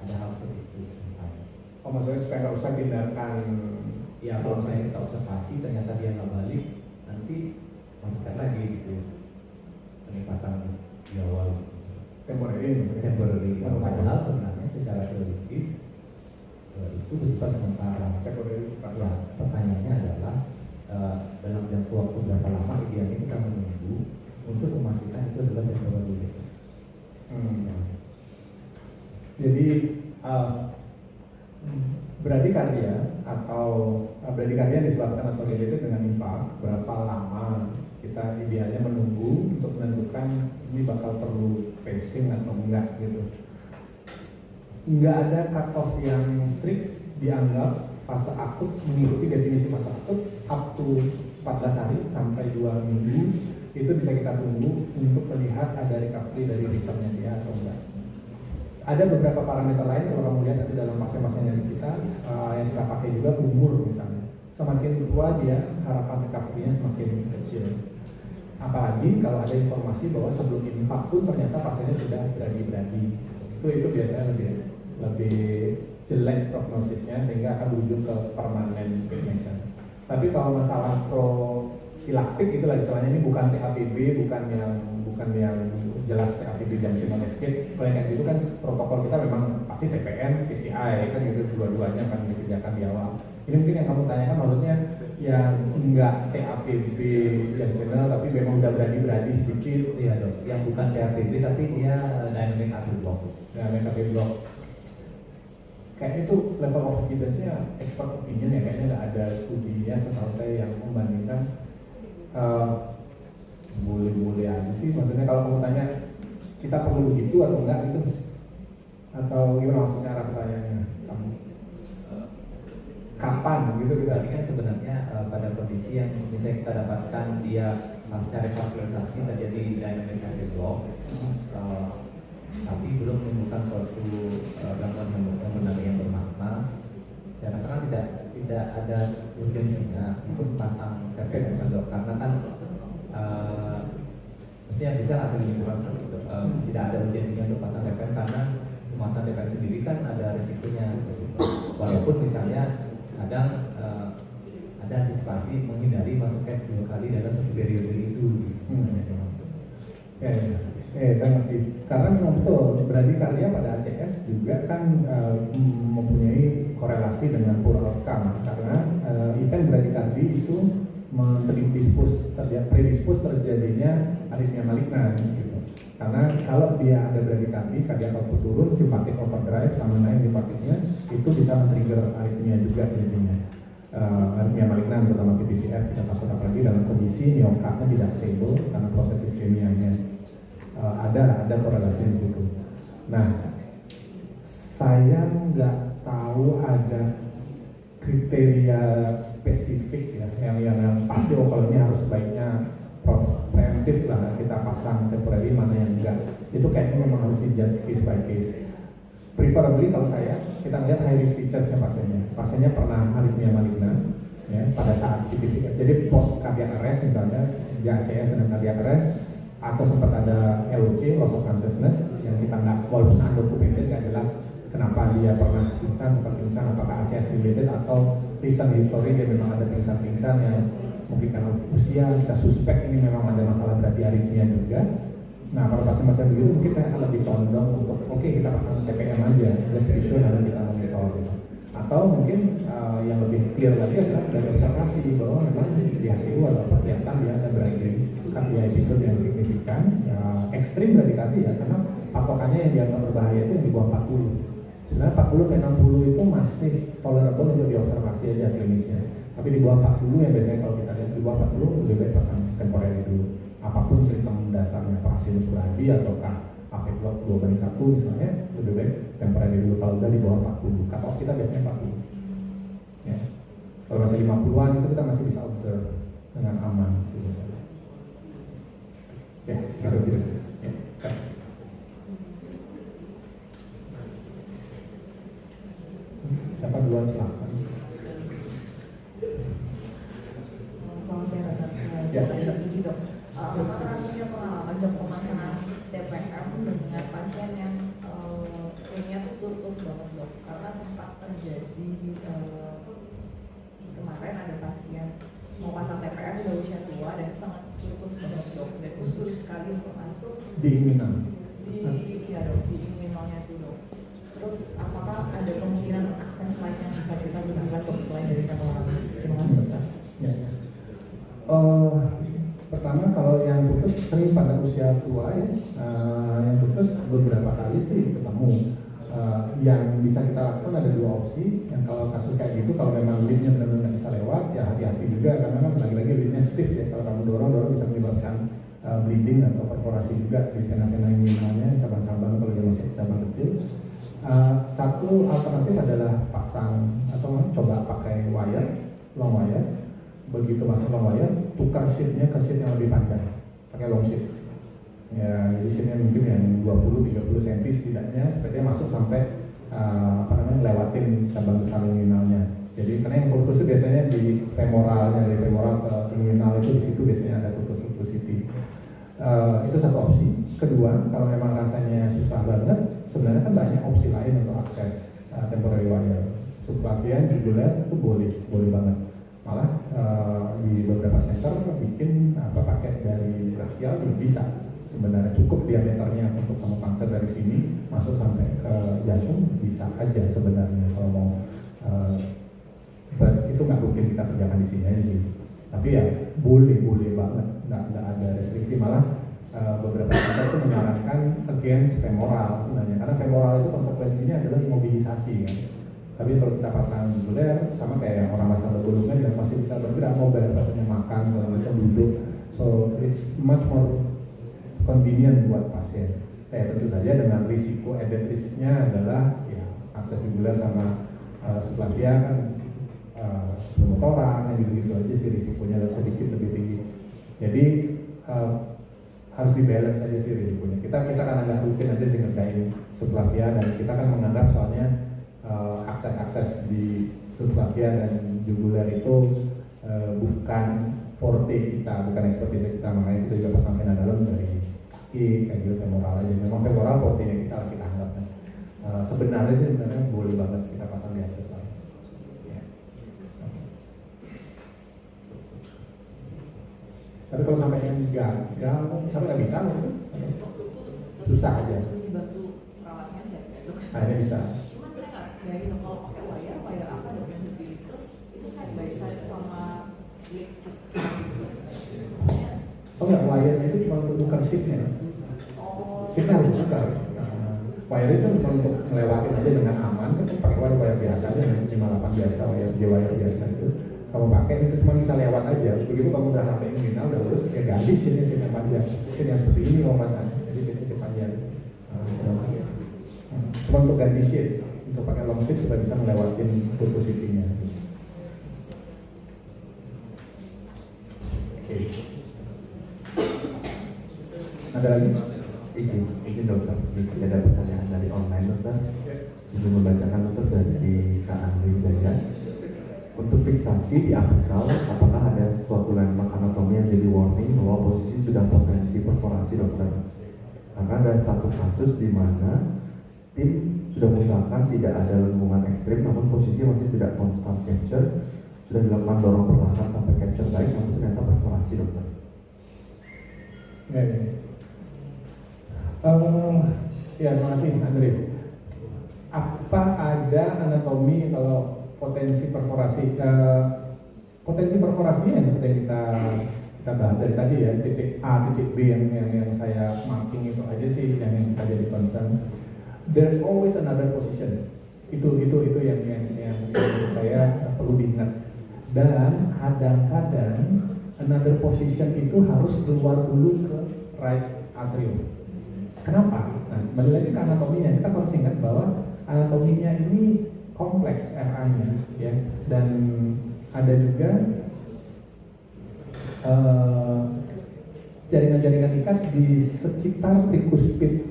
Ada hal seperti itu. Oh, maksudnya supaya nggak usah tindakan ya kalau saya kita observasi ternyata dia nggak balik, nanti masukkan lagi gitu, ini pasang di awal temporary. Padahal sebenarnya secara teoritis itu bersifat sementara. Ya, pertanyaannya adalah dalam jangka waktu berapa lama idealnya kita menunggu untuk memastikan itu adalah temporary. Jadi bradikardia atau bradikardia disebabkan atau related dengan infak, berapa lama kita idealnya menunggu untuk menentukan ini bakal perlu pacing atau enggak gitu. Enggak ada cut off yang strict, dianggap fase akut mengikuti definisi fase akut up to 14 hari sampai 2 minggu itu bisa kita tunggu untuk melihat ada recovery dari returnnya dia atau enggak. Ada beberapa parameter lain kalau kamu lihat nanti dalam fase-fasenya kita yang kita pakai juga umur misalnya. Semakin tua dia harapan recovery-nya semakin kecil. Apalagi kalau ada informasi bahwa sebelum infak pun ternyata pasiennya sudah berani. Itu biasanya lebih jelek prognosisnya sehingga akan berujung ke permanen pacemaker. Tapi kalau masalah prosilaktik itulah istilahnya, ini bukan TAPB, bukan yang jelas TAPB dan non escape. Kalau yang kayak gitu kan protokol kita memang pasti TPM, PCI kan gitu, dua-duanya akan dikerjakan di awal. Ini mungkin yang kamu tanyakan maksudnya yang enggak TAPB yang general tapi memang udah berani sedikit. Iya dong, yang bukan TAPB tapi dia dynamic AV block. Dynamic AV block. Kayaknya itu level of evidence-nya expert opinion ya, kayaknya nggak ada studinya setahu saya yang membandingkan. Boleh-boleh aja sih, maksudnya kalau kamu tanya kita perlu begitu atau enggak gitu, atau gimana maksudnya arah pertanyaannya kamu? Kapan gitu kita? Ini kan sebenarnya pada kondisi yang misalnya kita dapatkan dia pasca revascularisasi terjadi dynamic AV block, tapi belum menimbulkan suatu gangguan hemodinamik yang bermakna. Saya rasa kan tidak ada urgensinya untuk pasang TPM dok, karena kan mestinya bisa hasil lingkungan seperti itu. Tidak ada urgensinya untuk pasang TPM karena pemasangan TPM sendiri kan ada risikonya. Walaupun misalnya kadang ada antisipasi menghindari masuknya 2 kali dalam satu periode itu. Saya ngerti. Karena memang betul, bradikardia pada ACS juga kan mempunyai korelasi dengan poor outcome. Karena event bradikardi itu predispose terjadinya aritmia malignan gitu. Karena kalau dia ada bradikardi, kardiak output turun, simpatik overdrive sama naik simpatiknya itu bisa men-trigger aritmia juga jadinya. Aritmia malignan terutama PTCF kita takut apalagi dalam kondisi miokardnya tidak stable karena proses iskemianya. Ada korelasi di situ. Nah, saya nggak tahu ada kriteria spesifik ya yang pasti kalau ini harus sebaiknya preemptif lah kita pasang temporary, mana yang enggak. Itu kayaknya memang harus di-judge case by case. Preferably kalau saya kita lihat high risk features-nya pasiennya pernah aritmia malignan ya pada saat CPVS, jadi post cardiac arrest misalnya dia ACS dengan cardiac arrest atau sempat ada LOC, loss of consciousness yang kita nggak, walaupun undocumented nggak jelas kenapa dia pernah pingsan, sempat pingsan, apakah ACS related atau recent history dia memang ada pingsan yang mungkin karena usia kita suspek ini memang ada masalah berarti aritmia juga. Nah kalau pasien-pasien begitu mungkin saya akan lebih condong untuk oke, kita pasang TPM aja, just be sure nanti kita monitor gitu. Atau mungkin yang lebih clear lagi adalah dari observasi bahwa memang di HCU atau kelihatan dia ada berarti kardia episode yang signifikan, ekstrim bradikardia ya, karena patokannya yang dianggap berbahaya itu yang di bawah 40. Sebenarnya 40 ke 60 itu masih tolerable untuk diobservasi aja klinisnya. Tapi di bawah 40 yang biasanya kalau kita lihat di bawah 40 lebih baik pasang temporary dulu. Apapun treatment dasarnya, apakah sinus bradi ataukah AV block 2:1 misalnya, lebih baik temporary dulu. Kalau udah di bawah 40, cut off kita biasanya 40. Ya. Kalau masih 50-an itu kita masih bisa observe dengan aman. Ya, gitu. Ya. Siapa duluan silakan. Ya, apakah punya pengalaman jam pemasangan TPM dengan pasien yang kayaknya tuh terus banget dok, karena sempat terjadi kemarin ada pasien mau pasang TPM udah usia tua dan itu sangat putus banget dok, dan itu sulit sekali untuk masuk Di inguinal. iya dok, di inguinalnya itu dok. Terus apakah ada kemungkinan akses lain yang bisa kita gunakan dok selain dari teknologi? Terima kasih dokter. Ya. Pertama kalau yang putus sering pada usia tua ya, yang putus beberapa kali sih ketemu. Yang bisa kita lakukan ada dua opsi. Yang kalau kasus kayak gitu, kalau memang leadnya benar-benar nggak bisa lewat, ya hati-hati juga karena kan lagi-lagi leadnya stiff ya. Kalau kamu dorong bisa menyebabkan bleeding atau perforasi juga di vena-vena inguinalnya, cabang-cabang kalau dia masih cabang kecil. Satu alternatif adalah pasang atau coba pakai wire, long wire. Begitu masuk long wire, tukar sheetnya ke sheet yang lebih panjang, pakai long sheet. Ya, jadi sheetnya mungkin yang 20-30 cm setidaknya supaya dia masuk sampai lewatin cabang besar inguinalnya. Jadi karena yang putus itu biasanya di femoralnya, dari femoral ke inguinal itu di situ biasanya ada putus-putusity. Itu satu opsi. Kedua, kalau memang rasanya susah banget, sebenarnya kan banyak opsi lain untuk akses temporary wire. Subclavian, jugular itu boleh banget. Malah di beberapa center bikin paket dari brachial bisa. Sebenarnya cukup diameternya untuk kamu puncture dari sini masuk sampai ke jantung bisa aja sebenarnya kalau mau. Itu nggak mungkin kita kerjakan di sini aja sih. Tapi ya boleh banget, nggak ada restriksi. Malah beberapa center itu menyarankan against femoral sebenarnya karena femoral itu konsekuensinya adalah imobilisasi kan. Tapi kalau kita pasang jugular sama kayak orang pasang gulungan yang masih bisa bergerak, mobile, pasangnya makan, segala macam duduk, so it's much more convenient buat pasien. Tentu saja dengan risiko added risk-nya adalah ya akses jugular sama subclavia kan pneumotorak, gitu aja sih risikonya sedikit lebih tinggi. Jadi harus dibalance aja sih risikonya. Kita kan agak rutin aja sih ngerjain subclavia dan kita kan menganggap soalnya akses di subclavia dan jugular itu bukan forte kita, bukan ekspertise kita, makanya kita juga pasang vena dalam dari kayak gitu femoral aja. Memang femoral fortenya kita anggap kan. Sebenarnya boleh banget kita pasang di akses lain. Ya. Tapi kalau sampai yang gagal, sampai nggak bisa gitu, susah aja. Dibantu perawatnya sih dok. Akhirnya bisa. Ya gitu, kalau pakai wire apa dok yang dipilih, terus itu side by side sama lead. Oh enggak, wire itu cuma untuk tukar sheetnya. Sheetnya harus tukar. Wire itu cuma untuk ngelewatin aja dengan aman, kan pakai wire biasa aja, 58 biasa, wire biasa itu. Kamu pakai itu cuma bisa lewat aja. Begitu kamu udah sampai inguinal, udah lulus, ya ganti sheetnya panjang. Sheet yang seperti ini kalau mas, jadi sheet panjang. Cuma untuk ganti sheet. Untuk pakai long sheet supaya bisa melewatin putusity-nya. Oke. Ada lagi? Izin dokter, ada pertanyaan dari online dokter. Izin membacakan dokter dari Kak Andri Jaya. Untuk fiksasi di apikal, apakah ada suatu landmark anatomi yang jadi warning bahwa posisi sudah potensi perforasi dokter? Karena ada satu kasus di mana tim sudah mengusahakan tidak ada lengkungan ekstrim, namun posisi masih tidak konstan capture. Sudah dilakukan dorong perlahan sampai capture baik, namun ternyata perforasi dokter. Ya, terima kasih Andre. Apa ada anatomi kalau potensi perforasi? Potensi perforasinya seperti yang kita bahas dari tadi ya, titik A, titik B yang saya marking itu aja sih yang kita jadi concern. There's always another position. Itu yang saya perlu diingat. Dan kadang-kadang another position itu harus keluar dulu ke right atrium. Kenapa? Nah, kembali lagi ke anatominya. Kita harus ingat bahwa anatominya ini kompleks RA-nya, ya. Dan ada juga jaringan-jaringan ikat di sekitar tricuspid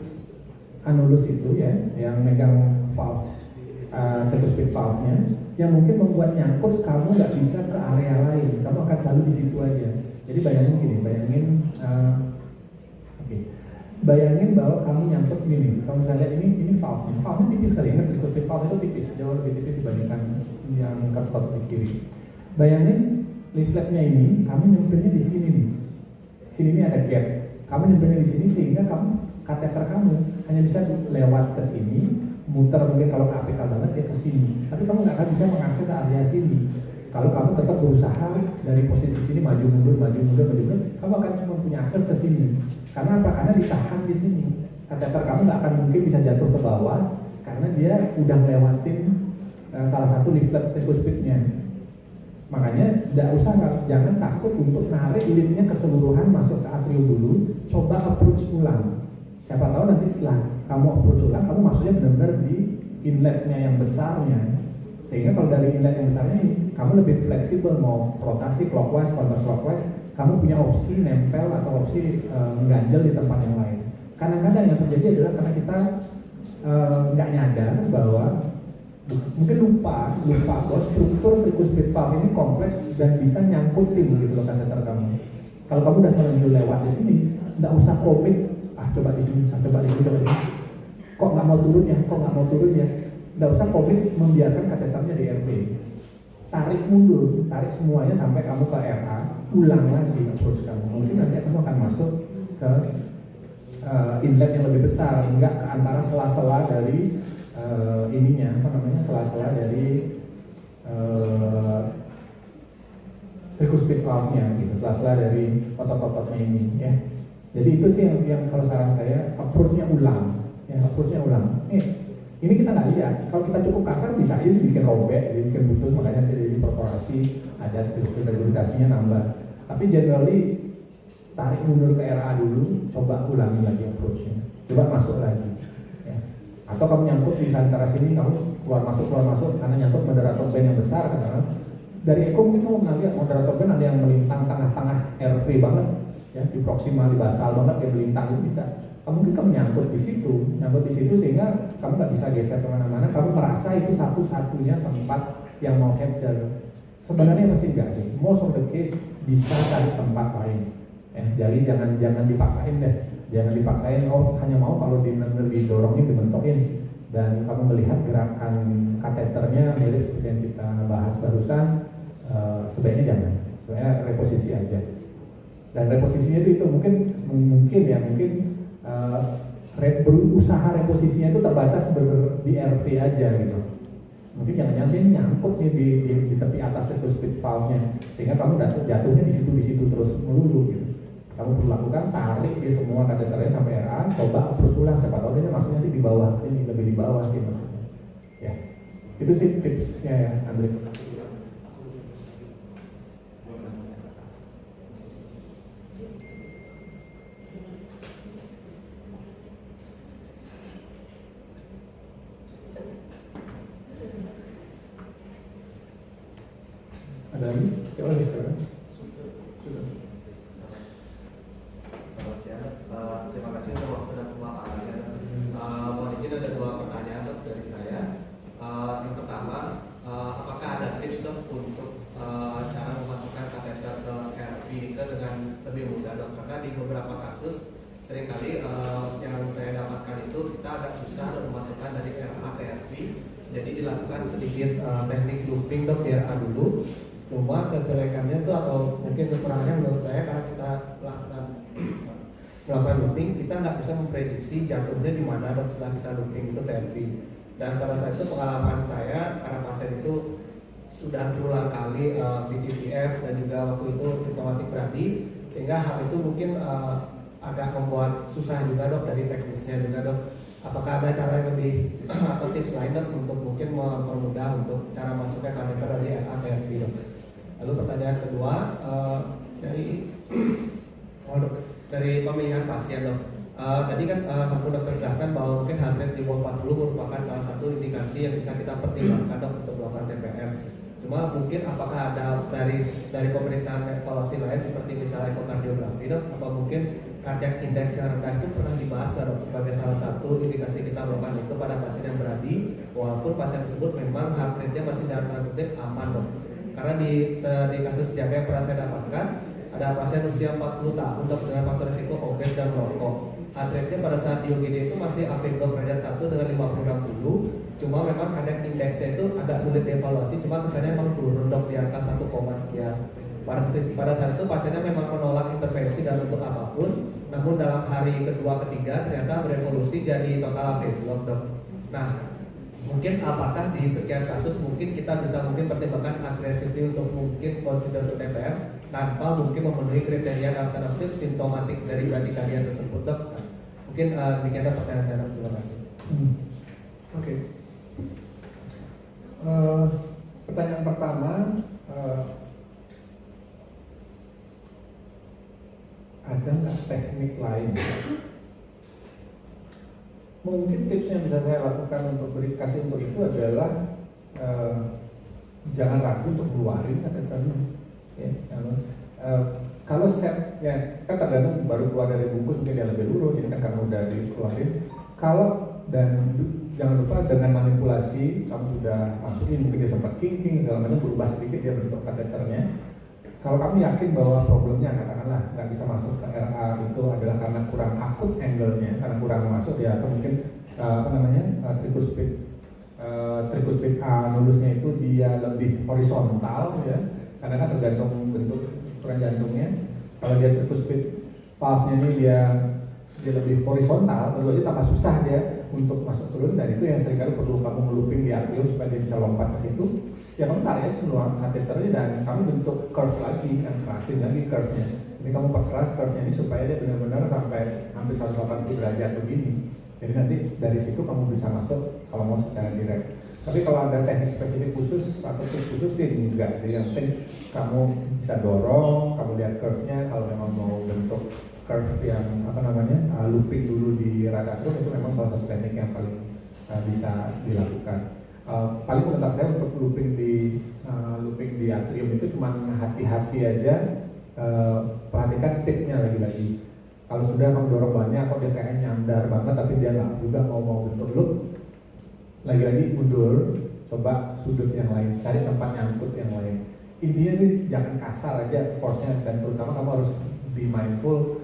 annulus itu ya, yang megang valve, tricuspid valve-nya, yang mungkin membuat nyangkut kamu nggak bisa ke area lain, kamu akan selalu di situ aja. Jadi bayangin bahwa kamu nyangkut gini, kamu bisa lihat ini valve-nya tipis sekali, ingat tricuspid valve itu tipis, jauh lebih tipis dibandingkan yang ketot di kiri. Bayangin leafletnya ini, kamu nyempilnya di sini nih. Sini ini ada gap. Kamu nyempilnya di sini sehingga kateter kamu hanya bisa lewat ke sini, muter mungkin kalau apikal banget dia ke sini. Tapi kamu nggak akan bisa mengakses area sini. Kalau kamu tetap berusaha dari posisi sini maju mundur, kamu akan cuma punya akses ke sini. Karena apa? Karena ditahan di sini. Kateter kamu nggak akan mungkin bisa jatuh ke bawah karena dia udah lewatin salah satu leaflet tricuspidnya. Makanya jangan takut untuk narik leadnya keseluruhan masuk ke atrium dulu, coba approach ulang. Siapa tahu nanti setelah kamu approach ulang, kamu masuknya benar-benar di inletnya yang besarnya. Sehingga kalau dari inlet yang besarnya ini, kamu lebih fleksibel mau rotasi clockwise, counterclockwise, kamu punya opsi nempel atau opsi mengganjel di tempat yang lain. Kadang-kadang yang terjadi adalah karena kita nggak nyadar bahwa mungkin lupa bahwa struktur tricuspid valve ini kompleks dan bisa nyangkutin gitu loh kateter kamu. Kalau kamu udah terlanjur lewat di sini, nggak usah komit. Coba di sini, coba di sini. Kok nggak mau turun ya? Nggak usah komit membiarkan kateternya di RP. Tarik mundur, tarik semuanya sampai kamu ke RA, ulang lagi approach kamu. Mungkin nanti kamu akan masuk ke inlet yang lebih besar, enggak ke antara sela-sela dari sela-sela dari tricuspid valve-nya gitu, sela-sela dari otot-ototnya ini ya. Jadi itu sih yang kalau saran saya approach-nya ulang. Ini kita nggak lihat. Kalau kita cukup kasar bisa aja sih bikin robek, bikin putus, makanya jadi perforasi, ada tricuspid regurgitasinya nambah. Tapi generally tarik mundur ke RA dulu, coba ulangi lagi approach-nya, coba masuk lagi. Ya. Atau kamu nyangkut di antara sini, kamu keluar masuk, karena nyangkut moderator band yang besar, karena dari Eko mungkin kamu pernah lihat moderator band ada yang melintang tengah-tengah RV banget, ya di proximal, di basal banget, yang melintang itu bisa. Kamu nyangkut di situ sehingga kamu nggak bisa geser kemana-mana, kamu merasa itu satu-satunya tempat yang mau capture. Sebenarnya pasti enggak sih, most of the case bisa cari tempat lain. Jadi jangan dipaksain deh, hanya mau kalau didorongin, dibentokin, dan kamu melihat gerakan kateternya mirip seperti yang kita bahas barusan, sebaiknya jangan, sebenarnya reposisi aja. Dan reposisinya itu mungkin berusaha reposisinya itu terbatas di RV aja gitu. Mungkin jangan nyangkut nih di tepi atas tricuspid valve-nya, sehingga kamu jatuhnya di situ terus melulu gitu. Kamu perlu lakukan tarik dia semua kateternya sampai RA, coba approach ulang, siapa tahu dia masuknya di bawah sini, lebih di bawah sih maksudnya. Ya, itu sih tipsnya ya, Andre. Ada lagi? Coba lagi sekarang. Sudah. Selamat siang. Terima kasih untuk waktu dan pemaparannya. Mohon izin ada 2 pertanyaan dari saya. Yang pertama, apakah ada tips untuk cara memasukkan kateter ke RV dengan lebih mudah, dok? Karena di beberapa kasus seringkali yang saya dapatkan itu kita agak susah untuk memasukkan dari RA ke RV. Jadi dilakukan sedikit teknik looping, dok, di RA dulu. Cuma kejelekannya itu atau mungkin kekurangannya menurut saya karena kita melakukan looping, kita nggak bisa memprediksi jatuhnya di mana dok setelah kita looping itu TRV. Dan pada saat itu pengalaman saya karena pasien itu sudah berulang kali VTVF dan juga waktu itu simptomatik beradi, sehingga hal itu mungkin agak membuat susah juga dok dari teknisnya juga dok. Apakah ada cara yang lebih atau tips lain dok untuk mungkin mempermudah untuk cara masuknya kateter dari RA ke RV dok? Lalu pertanyaan kedua dari pemilihan pasien dok. Tadi kan sampun dokter jelaskan bahwa mungkin heart rate di bawah 40 merupakan salah satu indikasi yang bisa kita pertimbangkan dok untuk melakukan TPM. Cuma mungkin apakah ada dari pemeriksaan evaluasi lain seperti misalnya ekokardiografi dok, apa mungkin cardiac index yang rendah itu pernah dibahas dok sebagai salah satu indikasi kita melakukan itu pada pasien yang beradi, walaupun pasien tersebut memang heart rate-nya masih dalam tanda kutip aman dok. Karena di kasus jaga yang pernah saya dapatkan, ada pasien usia 40 tahun dengan faktor risiko obes dan merokok. Heart rate-nya pada saat di UGD itu masih AV derajat 1 dengan 50-60, Cuma memang kadang indeksnya itu agak sulit dievaluasi, cuma kesannya memang turun dok di angka 1, sekian. Pada saat itu pasiennya memang menolak intervensi dalam bentuk apapun, namun dalam hari kedua, ketiga ternyata berevolusi jadi total update dok. Nah, mungkin apakah di sekian kasus mungkin kita bisa pertimbangkan agresifly untuk mungkin consider to TPM tanpa mungkin memenuhi kriteria alternatif simptomatik dari bradikadia tersebut dok. Nah, mungkin demikian pertanyaan saya dok. Terima kasih. Oke. Pertanyaan pertama, ada nggak teknik lain? Mungkin tips yang bisa saya lakukan untuk kasih untuk itu adalah jangan ragu untuk keluarin kateternya. Ya, kalau set ya kan tergantung baru keluar dari bungkus mungkin dia lebih lurus, ini kan karena udah dikeluarin. Kalau dan jangan lupa dengan manipulasi kamu sudah masukin mungkin dia sempat kinking segala macam, berubah sedikit dia bentuk kateternya. Kalau kamu yakin bahwa problemnya katakanlah nggak bisa masuk ke RA itu adalah karena kurang akut angle-nya, karena kurang masuk ya, atau mungkin tricuspid anulusnya itu dia lebih horizontal ya, karena kan tergantung bentuk ukuran jantungnya. Kalau dia tricuspid valve-nya ini dia lebih horizontal, tentu aja tambah susah dia untuk masuk turun, dan itu yang seringkali perlu kamu ngeluping di atrium supaya dia bisa lompat ke situ. Ya kamu tarik aja seluruh kateternya dan kamu bentuk curve lagi, kan kerasin lagi curve-nya. Jadi kamu perkeras curve-nya ini supaya dia benar-benar sampai hampir 180 derajat begini. Jadi nanti dari situ kamu bisa masuk kalau mau secara direct. Tapi kalau ada teknik spesifik khusus atau tips khusus sih enggak. Jadi yang penting kamu bisa dorong, kamu lihat curve-nya. Kalau memang mau bentuk curve yang looping dulu di radatrium, itu memang salah satu teknik yang paling bisa dilakukan. Paling menurut saya untuk looping di atrium itu cuma hati-hati aja, perhatikan tipnya lagi-lagi. Kalau sudah kamu dorong banyak, kok dia kayak nyandar banget tapi dia nggak juga mau bentuk loop, lagi-lagi mundur, coba sudut yang lain, cari tempat nyangkut yang lain. Intinya sih jangan kasar aja force-nya, dan terutama kamu harus be mindful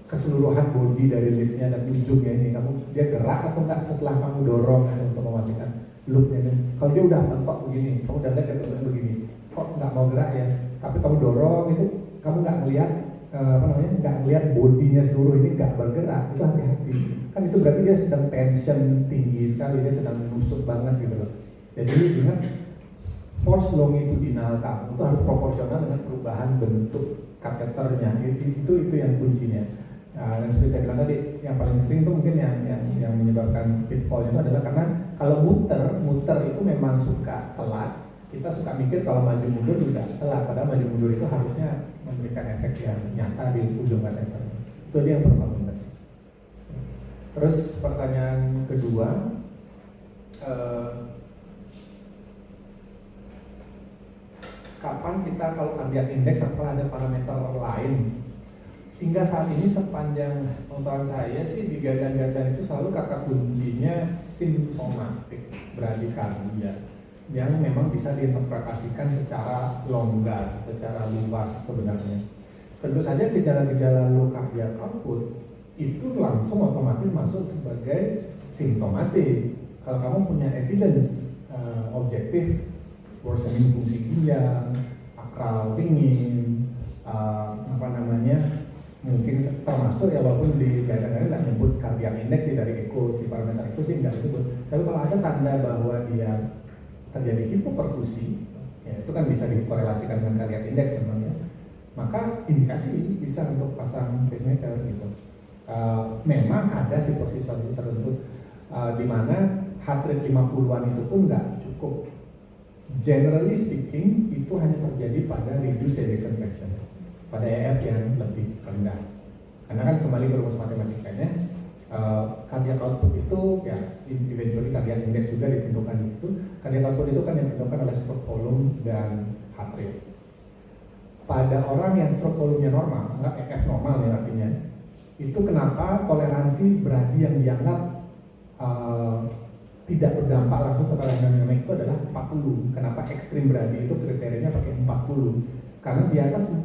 keseluruhan body dari lead-nya dan ujungnya ini, dia gerak atau enggak setelah kamu dorong untuk memastikan loop-nya. Kalau dia udah mentok begini, kamu udah lihat dia begini, kok nggak mau gerak ya, tapi kamu dorong itu, kamu nggak ngelihat nggak ngelihat bodinya seluruh ini nggak bergerak, itu hati-hati. Kan itu berarti dia sedang tension tinggi sekali, dia sedang menusuk banget gitu loh. Jadi ingat, force longitudinal kamu itu harus proporsional dengan perubahan bentuk kateternya. Itu yang kuncinya. Dan seperti saya bilang tadi, yang paling sering itu mungkin yang menyebabkan pitfall itu adalah karena kalau muter itu memang suka telat. Kita suka mikir kalau maju mundur juga telat, padahal maju mundur itu harusnya memberikan efek yang nyata di ujung kateter. Itu dia yang pertama. Terus pertanyaan kedua, kapan kita kalau cardiac index atau ada parameter lain? Hingga saat ini sepanjang pengetahuan saya sih di gada-gada itu selalu kata kuncinya simptomatik bradikardia yang memang bisa diinterpretasikan secara longgar, secara luas sebenarnya. Tentu saja gejala-gejala low cardiac output itu langsung otomatis masuk sebagai simptomatik. Kalau kamu punya evidence objektif worsening fungsi ginjal, akral dingin, mungkin termasuk ya, walaupun di kadang-kadang nggak nyebut cardiac index sih, dari echo si parameter itu sih nggak disebut. Tapi kalau ada tanda bahwa dia terjadi hipoperfusi, ya itu kan bisa dikorelasikan dengan cardiac index memangnya, maka indikasi bisa untuk pasang pacemaker gitu. Memang ada situasi-situasi tertentu di mana heart rate 50-an itu pun nggak cukup. Generally speaking, itu hanya terjadi pada reduced ejection fraction, pada EF yang lebih rendah. Karena kan kembali ke rumus matematikanya, cardiac output itu ya eventually cardiac index juga ditentukan di situ. Cardiac output itu kan yang ditentukan oleh stroke volume dan heart rate. Pada orang yang stroke volume-nya normal, nggak EF normal ya artinya, itu kenapa toleransi bradi yang dianggap tidak berdampak langsung kepada hemodinamik itu adalah 40. Kenapa ekstrim bradi itu kriterianya pakai 40? Karena di atas 40,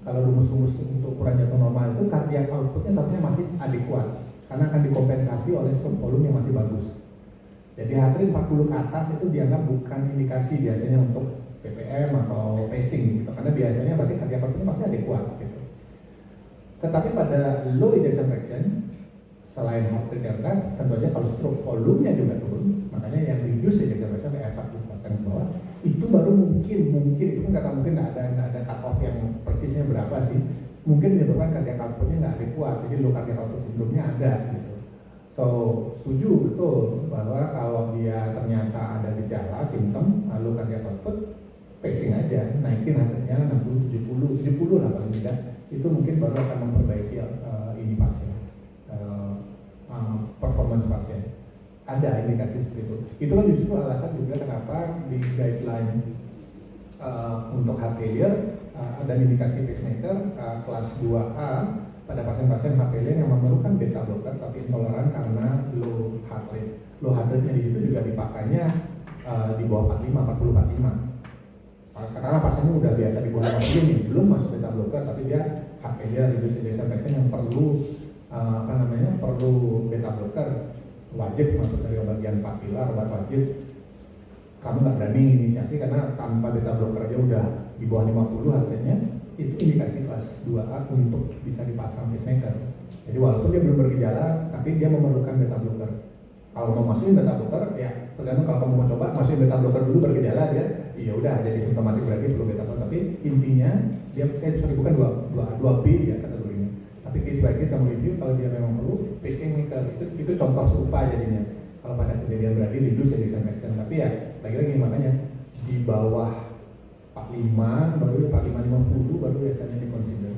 kalau rumus-rumus untuk ukuran jantung normal itu cardiac outputnya seharusnya masih adekuat, karena akan dikompensasi oleh stroke volume yang masih bagus. Jadi heart rate 40 ke atas itu dianggap bukan indikasi biasanya untuk BPM atau pacing gitu, karena biasanya berarti cardiac outputnya pasti adekuat gitu. Tetapi pada low ejection fraction, selain heart rate yang rendah, tentu aja kalau stroke volumenya juga turun, makanya yang reduce ejection fraction kayak 40% ke bawah, itu baru mungkin itu kan kata mungkin nggak ada cut off yang persisnya berapa sih, mungkin menyebabkan cardiac outputnya nggak adekuat, jadi low cardiac output syndrome-nya ada gitu. So, setuju betul bahwa kalau dia ternyata ada gejala, simptom, lalu cardiac output, pacing aja, naikin harganya 60, 70 lah paling tidak, itu mungkin baru akan memperbaiki ini pasien, performance pasien. Ada indikasi seperti itu. Itu kan justru alasan juga kenapa di guideline untuk heart failure ada indikasi pacemaker kelas 2A pada pasien-pasien heart failure yang memerlukan beta blocker tapi intoleran karena low heart rate. Low heart rate-nya di situ juga dipakainya di bawah 40-45. Karena pasiennya udah biasa di bawah 50 nih, belum masuk beta blocker tapi dia heart failure, reduced ejection fraction yang perlu perlu beta blocker, wajib masuk dari bagian 4 pilar, obat wajib. Kamu nggak berani inisiasi karena tanpa beta blocker aja udah di bawah 50 harganya, itu indikasi kelas 2A untuk bisa dipasang pacemaker. Jadi walaupun dia belum bergejala, tapi dia memerlukan beta blocker. Kalau mau masukin beta blocker, ya tergantung kalau kamu mau coba masukin beta blocker dulu bergejala dia, iya udah jadi simptomatik berarti perlu beta blocker. Tapi intinya dia bukan 2B ya kategorinya. Tapi case by case kamu review kalau dia memang perlu pacemaker itu contoh serupa jadinya. Kalau pada kejadian berarti reduce ejection fraction. Tapi ya lagi-lagi makanya di bawah 45 baru 45-50 baru biasanya dikonsider.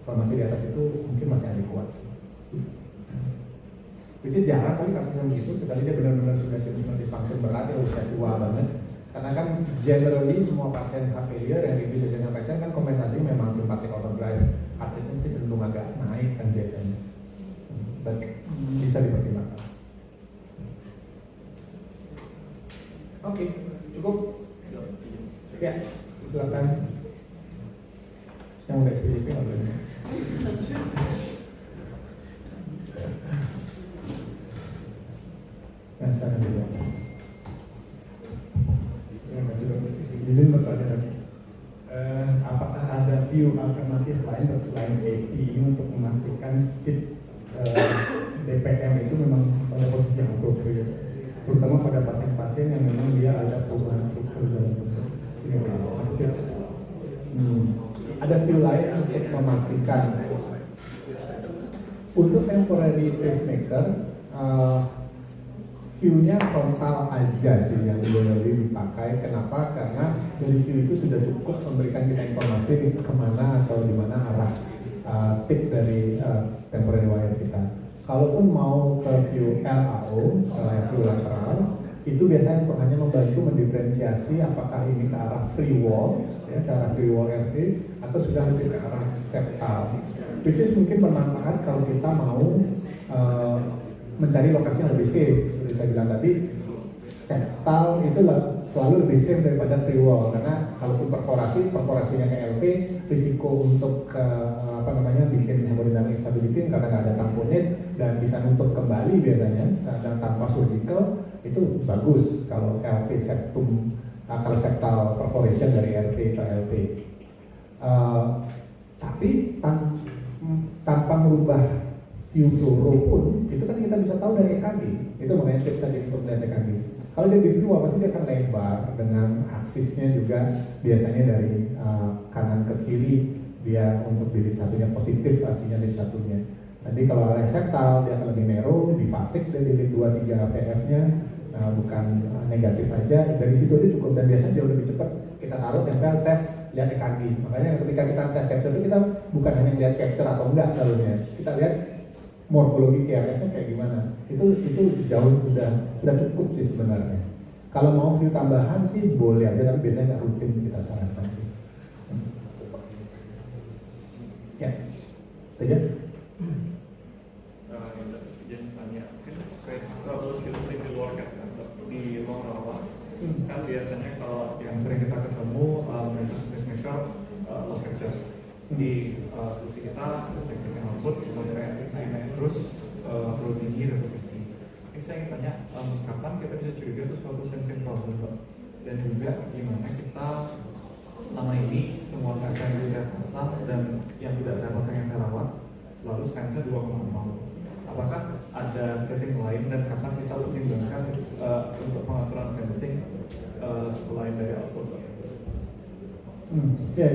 Kalau masih di atas itu mungkin masih adekuat. Which is jarang kali kasus yang begitu, kecuali dia benar-benar sudah sepsis dysfunction berat ya usia tua banget. Karena kan generally semua pasien heart failure yang reduce ejection fraction kan kompensasi memang sympathetic overdrive, heart rate sih cenderung agak naik kan biasanya. Dan bisa dipertimbangkan. Oke, cukup. Ya, silakan. Yang udah SPDP nggak boleh. Nah, dulu. Jadi bertanya lagi, apakah ada view alternatif lain selain AP ini untuk memastikan DPM itu memang pada posisi yang appropriate, terutama pada pasien-pasien yang memang dia ada perubahan struktur dan ada view lain untuk memastikan untuk temporary pacemaker. View-nya frontal aja sih yang lebih dipakai. Kenapa? Karena dari view itu sudah cukup memberikan kita informasi kemana atau di mana arah tip dari temporary wire kita. Kalaupun mau ke view LAO, view lateral, itu biasanya untuk hanya membantu mendiferensiasi apakah ini ke arah free wall, ya, ke arah free wall RV, atau sudah lebih ke arah septal. Which is mungkin bermanfaat kalau kita mau mencari lokasi yang lebih safe. Seperti saya bilang tadi, septal itu selalu lebih safe daripada free wall, karena kalaupun perforasinya ke LV, risiko untuk bikin hemodynamic stability karena nggak ada tamponade dan bisa nutup kembali biasanya dan tanpa surgical itu bagus kalau LV septum, kalau septal perforation dari LV ke LV. Tapi tanpa merubah view fluoro pun, itu kan kita bisa tahu dari EKG. Itu makanya tips tadi untuk melihat EKG. Kalau dia di view pasti dia akan lebar dengan aksisnya juga biasanya dari kanan ke kiri, dia untuk bilik satunya positif, artinya bilik satunya. Nanti kalau reseptal dia akan lebih narrow, difasik dari bilik 2-3 VF-nya, bukan negatif aja. Dari situ aja cukup dan biasanya jauh lebih cepat kita taruh tempel tes lihat EKG. Makanya ketika kita tes capture itu kita bukan hanya lihat capture atau enggak seharusnya, kita lihat morfologi KRS-nya kayak gimana. Itu jauh sudah cukup sih sebenarnya. Kalau mau view tambahan sih boleh aja, tapi biasanya nggak rutin kita sarankan sih. Ya, saja. Jadi tanya, kalau di luar di ruang rawat, kan biasanya kalau yang sering kita ketemu pacemaker loss capture di solusi kita, second output sampai terus perlu tinggi reposisi. Ini mungkin saya ingin tanya kapan kita bisa curiga itu suatu sensing problem, Dok? Dan juga gimana kita selama ini semua kaca yang saya pasang dan yang tidak saya pasang yang saya rawat selalu sense-nya 2,0. Apakah ada setting lain dan kapan kita pertimbangkan untuk pengaturan sensing selain dari output? Ya.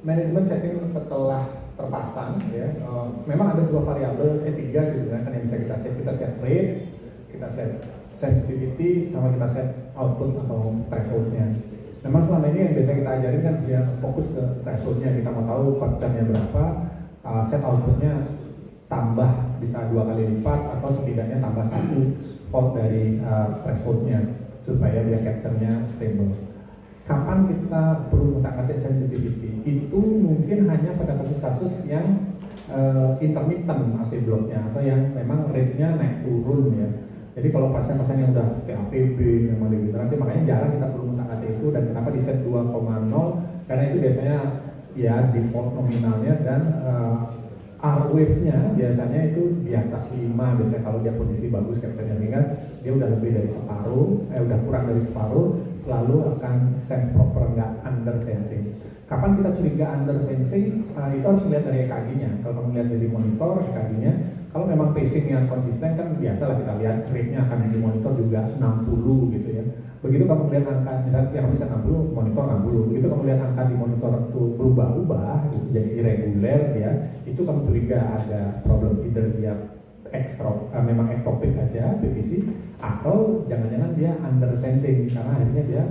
Manajemen setting setelah terpasang ya, memang ada dua variabel, tiga sih sebenarnya yang bisa kita set. Kita set rate, kita set sensitivity, sama kita set output atau thresholdnya. Memang selama ini yang biasa kita ajarin kan dia fokus ke thresholdnya, kita mau tahu capture-nya berapa, set outputnya tambah bisa 2 kali lipat atau setidaknya tambah 1 volt dari thresholdnya supaya dia capture-nya stable. Kapan kita perlu mengutak-atik sensitivity? Itu mungkin hanya pada kasus-kasus yang intermittent AV blocknya atau yang memang rate-nya naik turun ya. Jadi kalau pasien-pasien yang udah PAPB memang gitu, nanti makanya jarang kita perlu mengutak-atik itu. Dan kenapa di set 2,0? Karena itu biasanya ya default nominalnya dan R wave-nya biasanya itu di atas 5 biasanya kalau dia posisi bagus capture-nya, sehingga dia udah lebih dari separuh, udah kurang dari separuh, selalu akan sense proper, nggak under sensing. Kapan kita curiga under sensing? Itu harus lihat dari EKG-nya. Kalau kamu lihat dari monitor EKG-nya, kalau memang pacing yang konsisten kan biasa lah kita lihat rate-nya akan di monitor juga 60 gitu ya. Begitu kamu lihat angka, misalnya yang bisa 60, monitor 60. Begitu kamu lihat angka di monitor itu berubah-ubah, itu jadi irregular ya, itu kamu curiga ada problem, either dia memang ectopic aja PVC, atau jangan-jangan dia under sensing karena akhirnya dia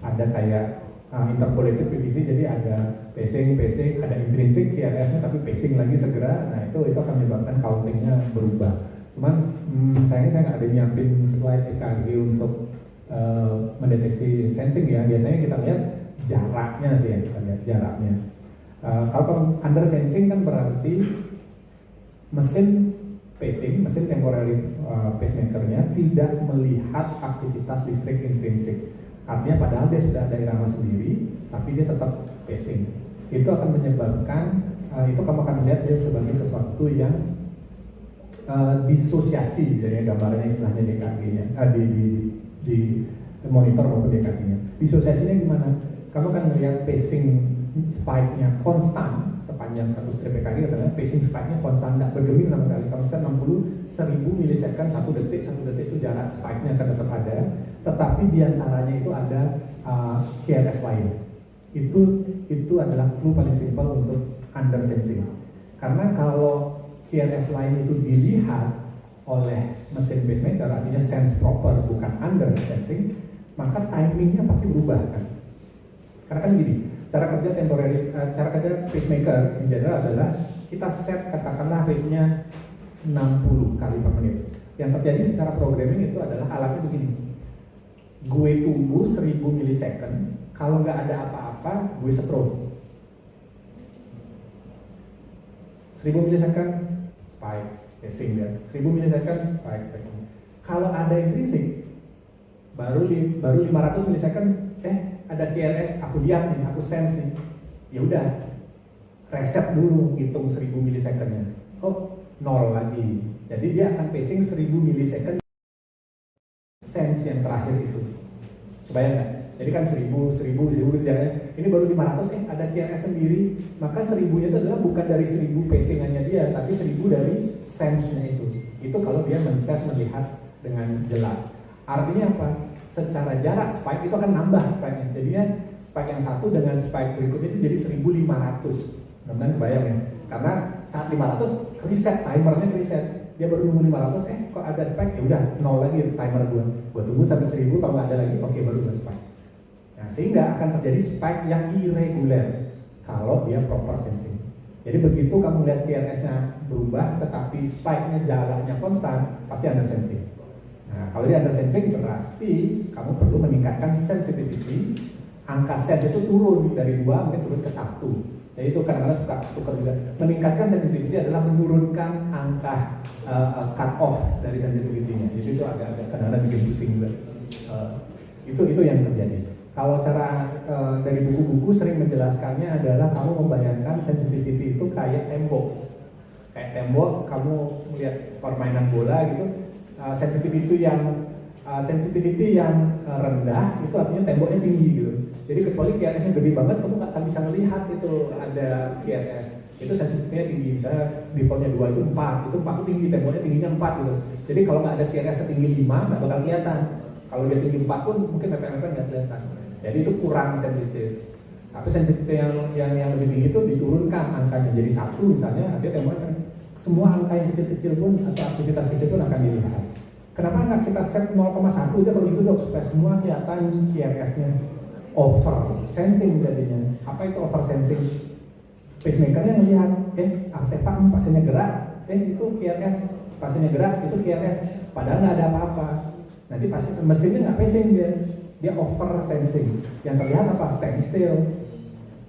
ada kayak interpolated PVC, jadi ada pacing, ada intrinsic QRS-nya tapi pacing lagi segera. Nah itu akan menyebabkan countingnya berubah. Cuman sayangnya saya nggak ada nyiapin slide EKG untuk mendeteksi sensing ya. Biasanya kita lihat jaraknya sih ya, kita lihat jaraknya. Kalau under sensing kan berarti mesin pacing, mesin temporary pacemakernya tidak melihat aktivitas listrik intrinsik. Artinya padahal dia sudah ada irama sendiri, tapi dia tetap pacing. Itu akan menyebabkan, itu kamu akan melihat dia sebagai sesuatu yang disosiasi dari gambarnya, istilahnya di EKG-nya, di monitor maupun di EKG-nya. Disosiasinya gimana? Kamu akan melihat pacing spike-nya konstan sepanjang satu strip EKG, katanya pacing spike-nya konstan, tidak bergeming sama sekali. Kamu set 60, 1000 milisecond, 1 detik itu jarak spike-nya akan tetap ada, tetapi diantaranya itu ada QRS lain. Itu adalah clue paling simpel untuk under sensing. Karena kalau QRS lain itu dilihat oleh mesin pacemaker, artinya sense proper bukan under sensing, maka timingnya pasti berubah kan. Karena kan gini, cara kerja pacemaker in general adalah kita set katakanlah rate-nya 60 kali per menit. Yang terjadi secara programming itu adalah alatnya begini. Gue tunggu 1000 milisecond, kalau nggak ada apa-apa, gue stroke. 1000 milisecond, spike, pacing dia. 1000 milisecond, spike, pacing. Kalau ada intrinsik, baru 500 milisecond, ada QRS, aku lihat nih, aku sense nih. Ya udah, reset dulu, hitung 1000 milisecondnya. Oh, 0 lagi. Jadi dia akan pacing 1000 milisecond sense yang terakhir itu. Kebayang nggak? Jadi kan 1000 jalannya. Ini baru 500, ada QRS sendiri. Maka 1000-nya itu adalah bukan dari 1000 pacingannya dia, tapi 1000 dari sense-nya itu. Itu kalau dia men-sense, melihat dengan jelas. Artinya apa? Secara jarak spike itu akan nambah spike-nya. Jadinya spike yang satu dengan spike berikutnya itu jadi 1500. Teman-teman kebayang ya? Karena saat 500 reset, timernya reset. Dia baru nunggu 500, kok ada spike, ya udah 0 lagi timer gua tunggu sampai 1000, kalau nggak ada lagi, oke, baru gua spike. Nah, sehingga akan terjadi spike yang irregular kalau dia proper sensing. Jadi begitu kamu lihat QRS-nya berubah, tetapi spike-nya jaraknya konstan, pasti under sensing. Nah, kalau dia under sensing berarti kamu perlu meningkatkan sensitivity. Angka sense itu turun dari 2 mungkin turun ke 1. Jadi itu kadang-kadang suka tukar juga. Meningkatkan sensitivity adalah menurunkan angka cut off dari sensitivity-nya. Jadi itu agak kadang-kadang bikin pusing juga. Itu yang terjadi. Kalau cara dari buku-buku sering menjelaskannya adalah kamu membayangkan sensitivity itu kayak tembok. kayak tembok, kamu melihat permainan bola gitu, sensitivity yang rendah itu artinya temboknya tinggi gitu. Jadi kecuali QRS-nya gede banget, kamu nggak akan bisa melihat itu ada QRS. Itu sensitivity-nya tinggi, misalnya default-nya 2 itu 4 itu tinggi, temboknya tingginya 4 gitu. Jadi kalau nggak ada QRS setinggi 5 nggak bakal kelihatan. Kalau dia tinggi 4 pun mungkin TPM-nya nggak kelihatan. Jadi itu kurang sensitif. Tapi sensitivity yang lebih tinggi itu diturunkan angkanya jadi 1 misalnya, artinya temboknya semua angka yang kecil-kecil pun atau aktivitas kecil pun akan dilihat. Kenapa nggak kita set 0,1 aja kalau gitu dok, supaya semua kelihatan QRS-nya. Over sensing jadinya. Apa itu over sensing? Pacemakernya melihat, artefak pasiennya gerak, itu QRS, pasiennya gerak, itu QRS, padahal nggak ada apa-apa. Nanti mesinnya nggak pacing dia over sensing. Yang terlihat apa? Standstill,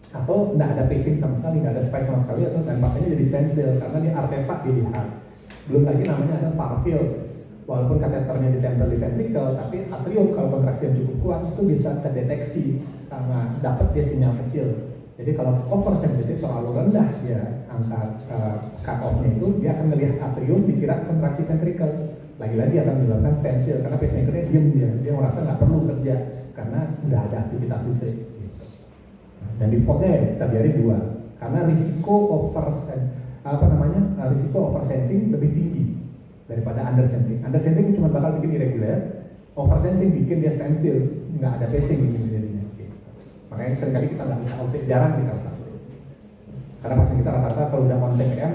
atau nggak ada pacing sama sekali, nggak ada spike sama sekali, atau dan pasiennya jadi standstill karena dia artefak dilihat. Belum lagi namanya ada far field. Walaupun kateternya ditempel di ventricle, tapi atrium kalau kontraksi yang cukup kuat itu bisa terdeteksi sama dapat dia sinyal kecil. Jadi kalau oversensitif terlalu rendah dia angka cut off-nya itu, dia akan melihat atrium dikira kontraksi ventricle. Lagi-lagi akan menyebabkan standstill karena pacemaker-nya diem dia merasa nggak perlu kerja karena udah ada aktivitas listrik. Dan default-nya kita biarin 2 karena risiko oversensing lebih tinggi daripada undersensing. Undersensing cuma bakal bikin irregular, oversensing bikin dia standstill, nggak ada pacing bikin jadinya. Makanya seringkali kita nggak bisa update, jarang kita update. Karena pasien kita rata-rata kalau udah on TPM,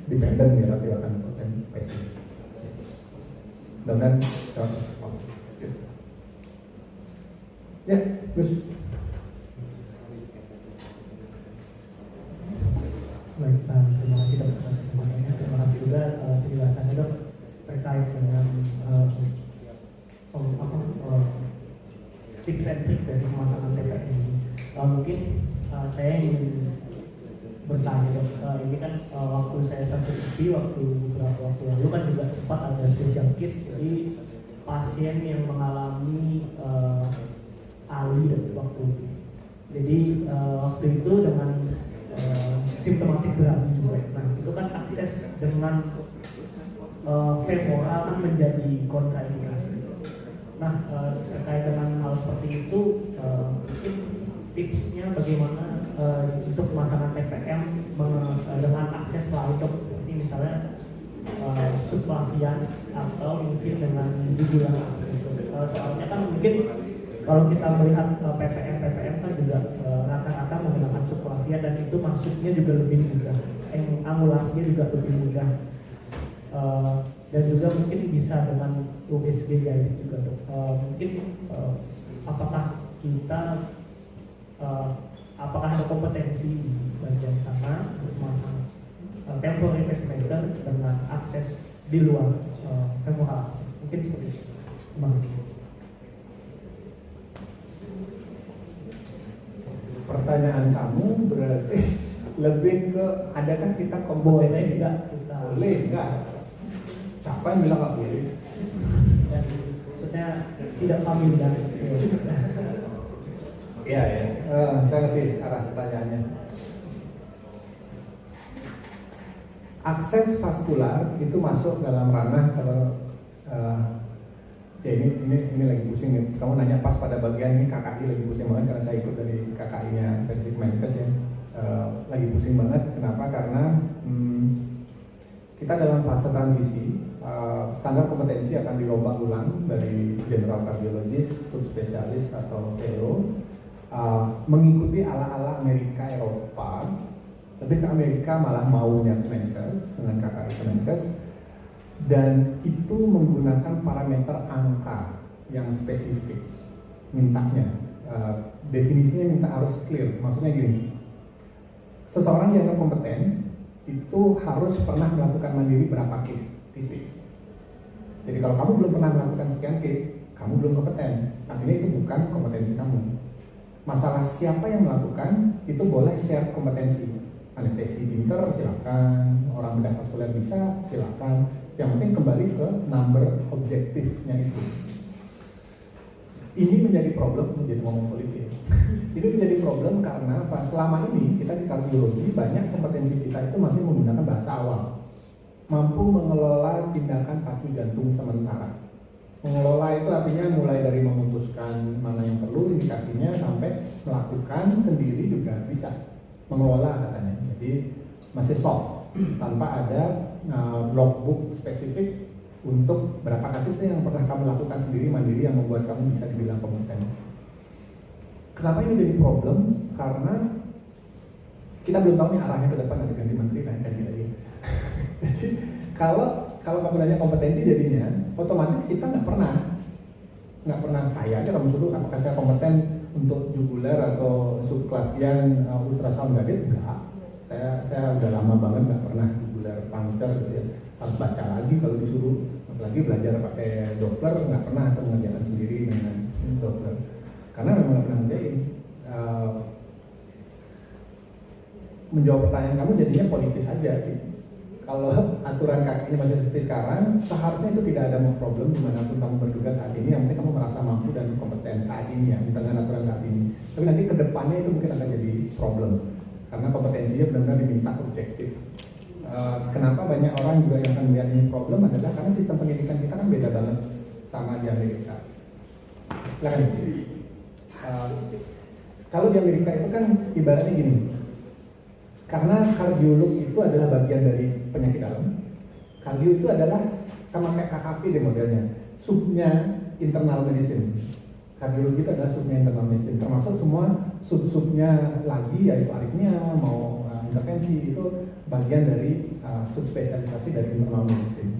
dependent dia pasti akan pacing. Dan ya, terus. Baik, terima kasih dok atas kesempatannya. Terima kasih juga penjelasannya dok terkait dengan tips and trick dari pemasangan TPM ini. Mungkin saya ingin bertanya dok, ini kan waktu saya sensitif beberapa waktu lalu kan juga sempat ada special case, jadi pasien yang mengalami ALI waktu itu. Jadi waktu itu dengan simptomatik berat juga. Nah itu kan akses dengan femoral kan menjadi kontraindikasi. Nah terkait dengan hal seperti itu, mungkin tipsnya bagaimana untuk pemasangan TPM dengan akses lain seperti misalnya subclavian atau mungkin dengan jugular. Soalnya kan mungkin kalau kita melihat PPM kan juga rata-rata menggunakan subclavian dan itu masuknya juga lebih mudah, angulasinya juga lebih mudah, dan juga mungkin bisa dengan USG juga dok. Mungkin apakah kita apakah ada kompetensi di bagian sana untuk memasang temporary pacemaker dengan akses di luar femoral? Mungkin seperti itu. Terima kasih. Pertanyaan kamu berarti lebih ke adakah kita kompetensi? Boleh enggak? Siapa yang bilang nggak boleh? Dan maksudnya tidak familiar. Iya ya, saya ngerti arah pertanyaannya. Akses vaskular itu masuk dalam ranah kalau ya ini lagi pusing nih. Kamu nanya pas pada bagian ini KKI lagi pusing banget karena saya ikut dari KKI-nya Patrick Menkes ya. Lagi pusing banget. Kenapa? Karena kita dalam fase transisi, standar kompetensi akan dirombak ulang dari general cardiologist, subspesialis atau fellow, mengikuti ala-ala Amerika Eropa. Lebih ke Amerika malah maunya Menkes dengan KKI Menkes. Dan itu menggunakan parameter angka yang spesifik mintanya. Definisinya minta harus clear. Maksudnya gini, seseorang yang kompeten itu harus pernah melakukan mandiri berapa case, titik. Jadi kalau kamu belum pernah melakukan sekian case, kamu belum kompeten. Artinya itu bukan kompetensi kamu. Masalah siapa yang melakukan itu boleh share kompetensi. Anestesi pinter silakan, orang bedah vaskuler bisa silakan. Yang penting kembali ke number objektifnya itu. Ini menjadi problem, menjadi ngomong politik. Ini menjadi problem karena selama ini kita di kardiologi banyak kompetensi kita itu masih menggunakan bahasa awam. mampu mengelola tindakan pacu jantung sementara. Mengelola itu artinya mulai dari memutuskan mana yang perlu indikasinya sampai melakukan sendiri juga bisa. Mengelola katanya. Jadi masih soft tanpa ada logbook spesifik untuk berapa kasus yang pernah kamu lakukan sendiri mandiri yang membuat kamu bisa dibilang kompeten. Kenapa ini jadi problem? Karena kita belum tahu nih arahnya ke depan, nanti ganti menteri dan ganti lagi. Jadi kalau kamu nanya kompetensi jadinya otomatis kita nggak pernah saya aja kamu suruh apakah saya kompeten untuk jugular atau subclavian ultrasound guided? Enggak. Saya udah lama banget nggak pernah jugular puncture gitu ya. Harus baca lagi kalau disuruh, apalagi belajar pakai Doppler nggak pernah atau mengerjakan sendiri dengan Doppler karena memang nggak pernah ngerjain. Menjawab pertanyaan kamu jadinya politis aja sih. Kalau aturan kakinya masih seperti sekarang, seharusnya itu tidak ada problem dimanapun kamu bertugas saat ini. Yang penting kamu merasa mampu dan kompeten saat ini ya, dengan aturan saat ini. Tapi nanti kedepannya itu mungkin akan jadi problem karena kompetensinya benar-benar diminta objektif. Kenapa banyak orang juga yang akan melihat ini problem adalah karena sistem pendidikan kita kan beda banget sama di Amerika. Silakan. Kalau di Amerika itu kan ibaratnya gini. Karena kardiolog itu adalah bagian dari penyakit dalam. Kardio itu adalah sama kayak KKP deh modelnya, subnya internal medicine. Kardiologi itu adalah subnya internal medicine, termasuk semua sub-subnya lagi yaitu aritmia, mau intervensi itu bagian dari subspesialisasi dari internal medicine.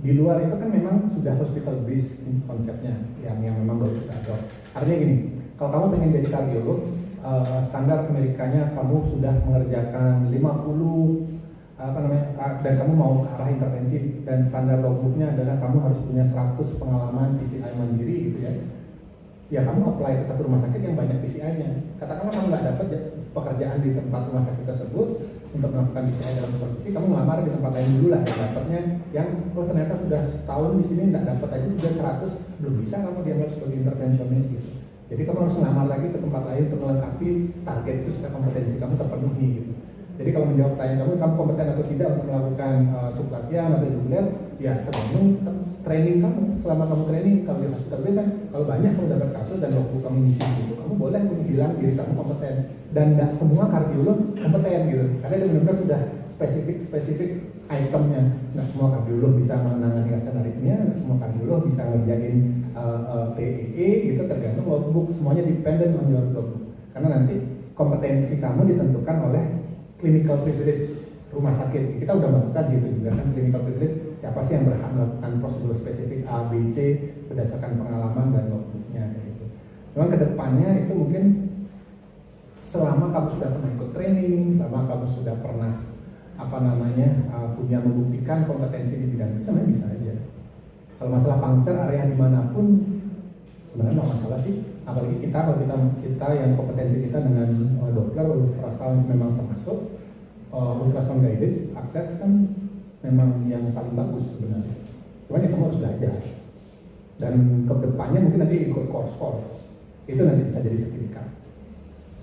Di luar itu kan memang sudah hospital based konsepnya yang memang baru kita adopt. Artinya gini, kalau kamu pengen jadi kardiolog, standar Amerikanya kamu sudah mengerjakan 50 dan kamu mau ke arah intervensi dan standar logbooknya adalah kamu harus punya 100 pengalaman PCI mandiri gitu ya. Ya kamu apply ke satu rumah sakit yang banyak PCI-nya. Katakanlah kamu nggak dapat pekerjaan di tempat rumah sakit tersebut untuk melakukan PCI dalam supervisi, kamu ngelamar di tempat lain dulu lah yang dapatnya yang ternyata sudah setahun di sini nggak dapat aja juga 100, belum bisa kamu dianggap sebagai intervensionis gitu. Jadi kamu harus ngelamar lagi ke tempat lain untuk melengkapi target itu supaya kompetensi kamu terpenuhi gitu. Jadi kalau menjawab pertanyaan kamu kompeten atau tidak untuk melakukan subclavian atau jugular, ya tergantung training kamu. Selama kamu training, kalau di hospital B kan, kalau banyak kamu dapat kasus dan waktu kamu ngisi gitu, kamu boleh bilang diri kamu kompeten. Dan nggak semua kardiolog kompeten gitu, karena dia benar-benar sudah spesifik itemnya. Nggak semua kardiolog bisa menangani asam aritmia, nggak semua kardiolog bisa ngerjain PEE gitu, tergantung logbook, semuanya dependent on your logbook. Karena nanti kompetensi kamu ditentukan oleh clinical privilege rumah sakit. Kita udah melakukan gitu juga kan, clinical privilege siapa sih yang berhak melakukan prosedur spesifik A, B, C berdasarkan pengalaman dan logbooknya gitu. Memang kedepannya itu mungkin selama kamu sudah pernah ikut training, selama kamu sudah pernah punya membuktikan kompetensi di bidang itu, sebenarnya bisa aja. Kalau masalah puncture area dimanapun sebenarnya nggak masalah sih. Apalagi kalau kita yang kompetensi kita dengan Doppler, ultrasound memang termasuk ultrasound guided, akses kan memang yang paling bagus sebenarnya. Cuman ya kamu harus belajar. Dan kedepannya mungkin nanti ikut course itu nanti bisa jadi sertifikat.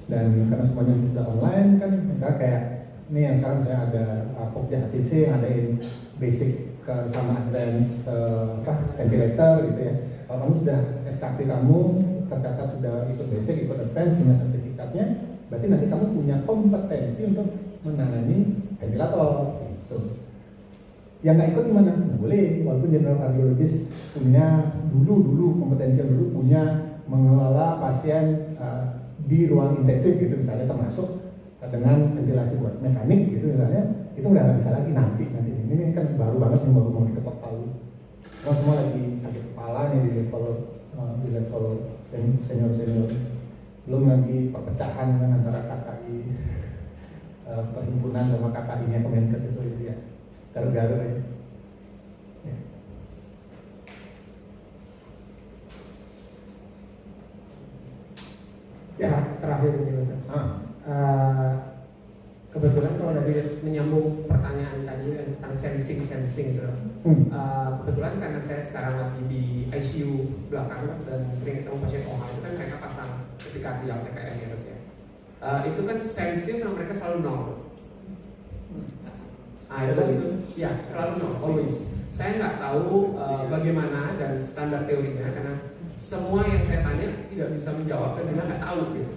Dan karena semuanya sudah online kan, misalnya kayak ini yang sekarang saya ada Pokja HCC yang adain basic sama advance ventilator gitu ya. Kalau kamu sudah SKP kamu tercatat sudah ikut basic, ikut advance, punya sertifikatnya, berarti nanti kamu punya kompetensi untuk menangani ventilator gitu. Yang nggak ikut gimana? Nggak boleh, walaupun general kardiologis punya dulu kompetensi yang dulu punya mengelola pasien di ruang intensif gitu misalnya, termasuk dengan ventilasi buat mekanik gitu misalnya, itu udah nggak bisa lagi nanti ini kan baru banget yang baru mau diketok palu. Kalau semua lagi sakit kepala nih di level senior, belum lagi perpecahan kan antara KKI perhimpunan sama KKI-nya Kemenkes itu ya, garuk-garuk ya. Ya, terakhir ini kebetulan kalau dari menyambung pertanyaan tadi tentang sensing gitu, kebetulan karena saya sekarang lagi di ICU belakang dan sering ketemu pasien OH itu kan mereka pasang ketika di TPN ya dok ya, itu kan sense-nya sama mereka selalu nol. Ya selalu no, always. Saya nggak tahu bagaimana dan standar teorinya karena semua yang saya tanya tidak bisa menjawab dan juga nggak tahu gitu.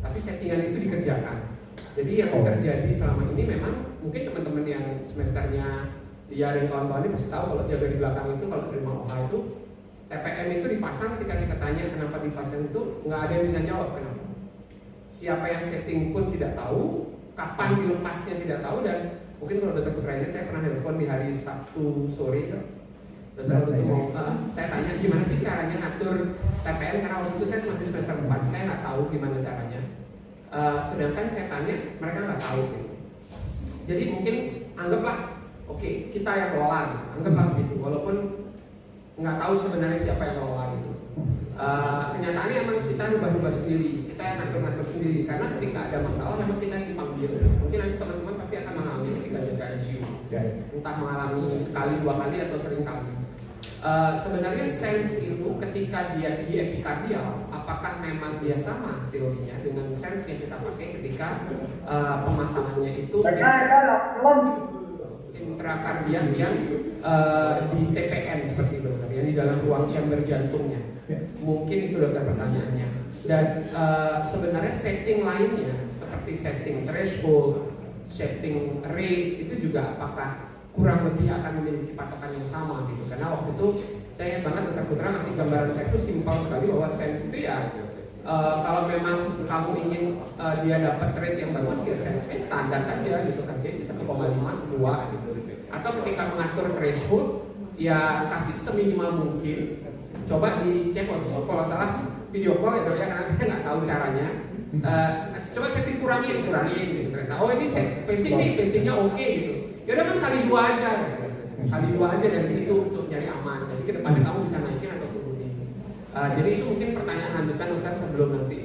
Tapi settingan itu dikerjakan. Jadi yang terjadi selama ini memang mungkin teman-teman yang semesternya dia dan kawan-kawannya pasti tahu kalau jaga di belakang itu kalau di rumah OHA itu TPM itu dipasang ketika kita tanya kenapa dipasang itu nggak ada yang bisa jawab kenapa. Siapa yang setting pun tidak tahu, kapan dilepasnya tidak tahu dan mungkin kalau Dr. Putra ingat saya pernah telepon di hari Sabtu sore itu. Dokter waktu itu mau saya tanya gimana sih caranya ngatur TPM karena waktu itu saya masih semester 4 saya nggak tahu gimana caranya. Sedangkan saya tanya mereka nggak tahu gitu. Jadi mungkin anggaplah oke, kita yang kelola gitu. Anggaplah begitu walaupun nggak tahu sebenarnya siapa yang kelola gitu. Kenyataannya emang kita rubah-rubah sendiri, kita yang ngatur-ngatur sendiri karena ketika ada masalah memang kita yang dipanggil. Mungkin nanti teman-teman pasti akan mengalami ketika jaga ICU, entah mengalami sekali, 2 kali atau sering kali. Sebenarnya sense itu ketika dia di epikardial, apakah memang dia sama teorinya dengan sense yang kita pakai ketika pemasangannya itu intrakardiak yang di TPM seperti itu, yang di dalam ruang chamber jantungnya. Mungkin itu dokter pertanyaannya. Dan sebenarnya setting lainnya seperti setting threshold, setting rate itu juga apakah kurang lebih akan memiliki patokan yang sama gitu. Karena waktu itu saya ingat banget Dr. Putra ngasih gambaran saya itu simpel sekali bahwa sense itu ya kalau memang kamu ingin dia dapat rate yang bagus ya sense standar aja gitu, kasih 1,5 2 gitu. Atau ketika mengatur threshold ya kasih seminimal mungkin. Coba dicek waktu itu kalau salah video call ya dok ya karena saya nggak tahu caranya. Coba setting kurangin gitu. Ternyata oh ini pacingnya oke gitu. Ya udah kan kali 2 aja, kali 2 aja dari situ untuk nyari aman. Jadi kedepannya kamu bisa naikin atau turunin. Jadi itu mungkin pertanyaan lanjutan dokter sebelum nanti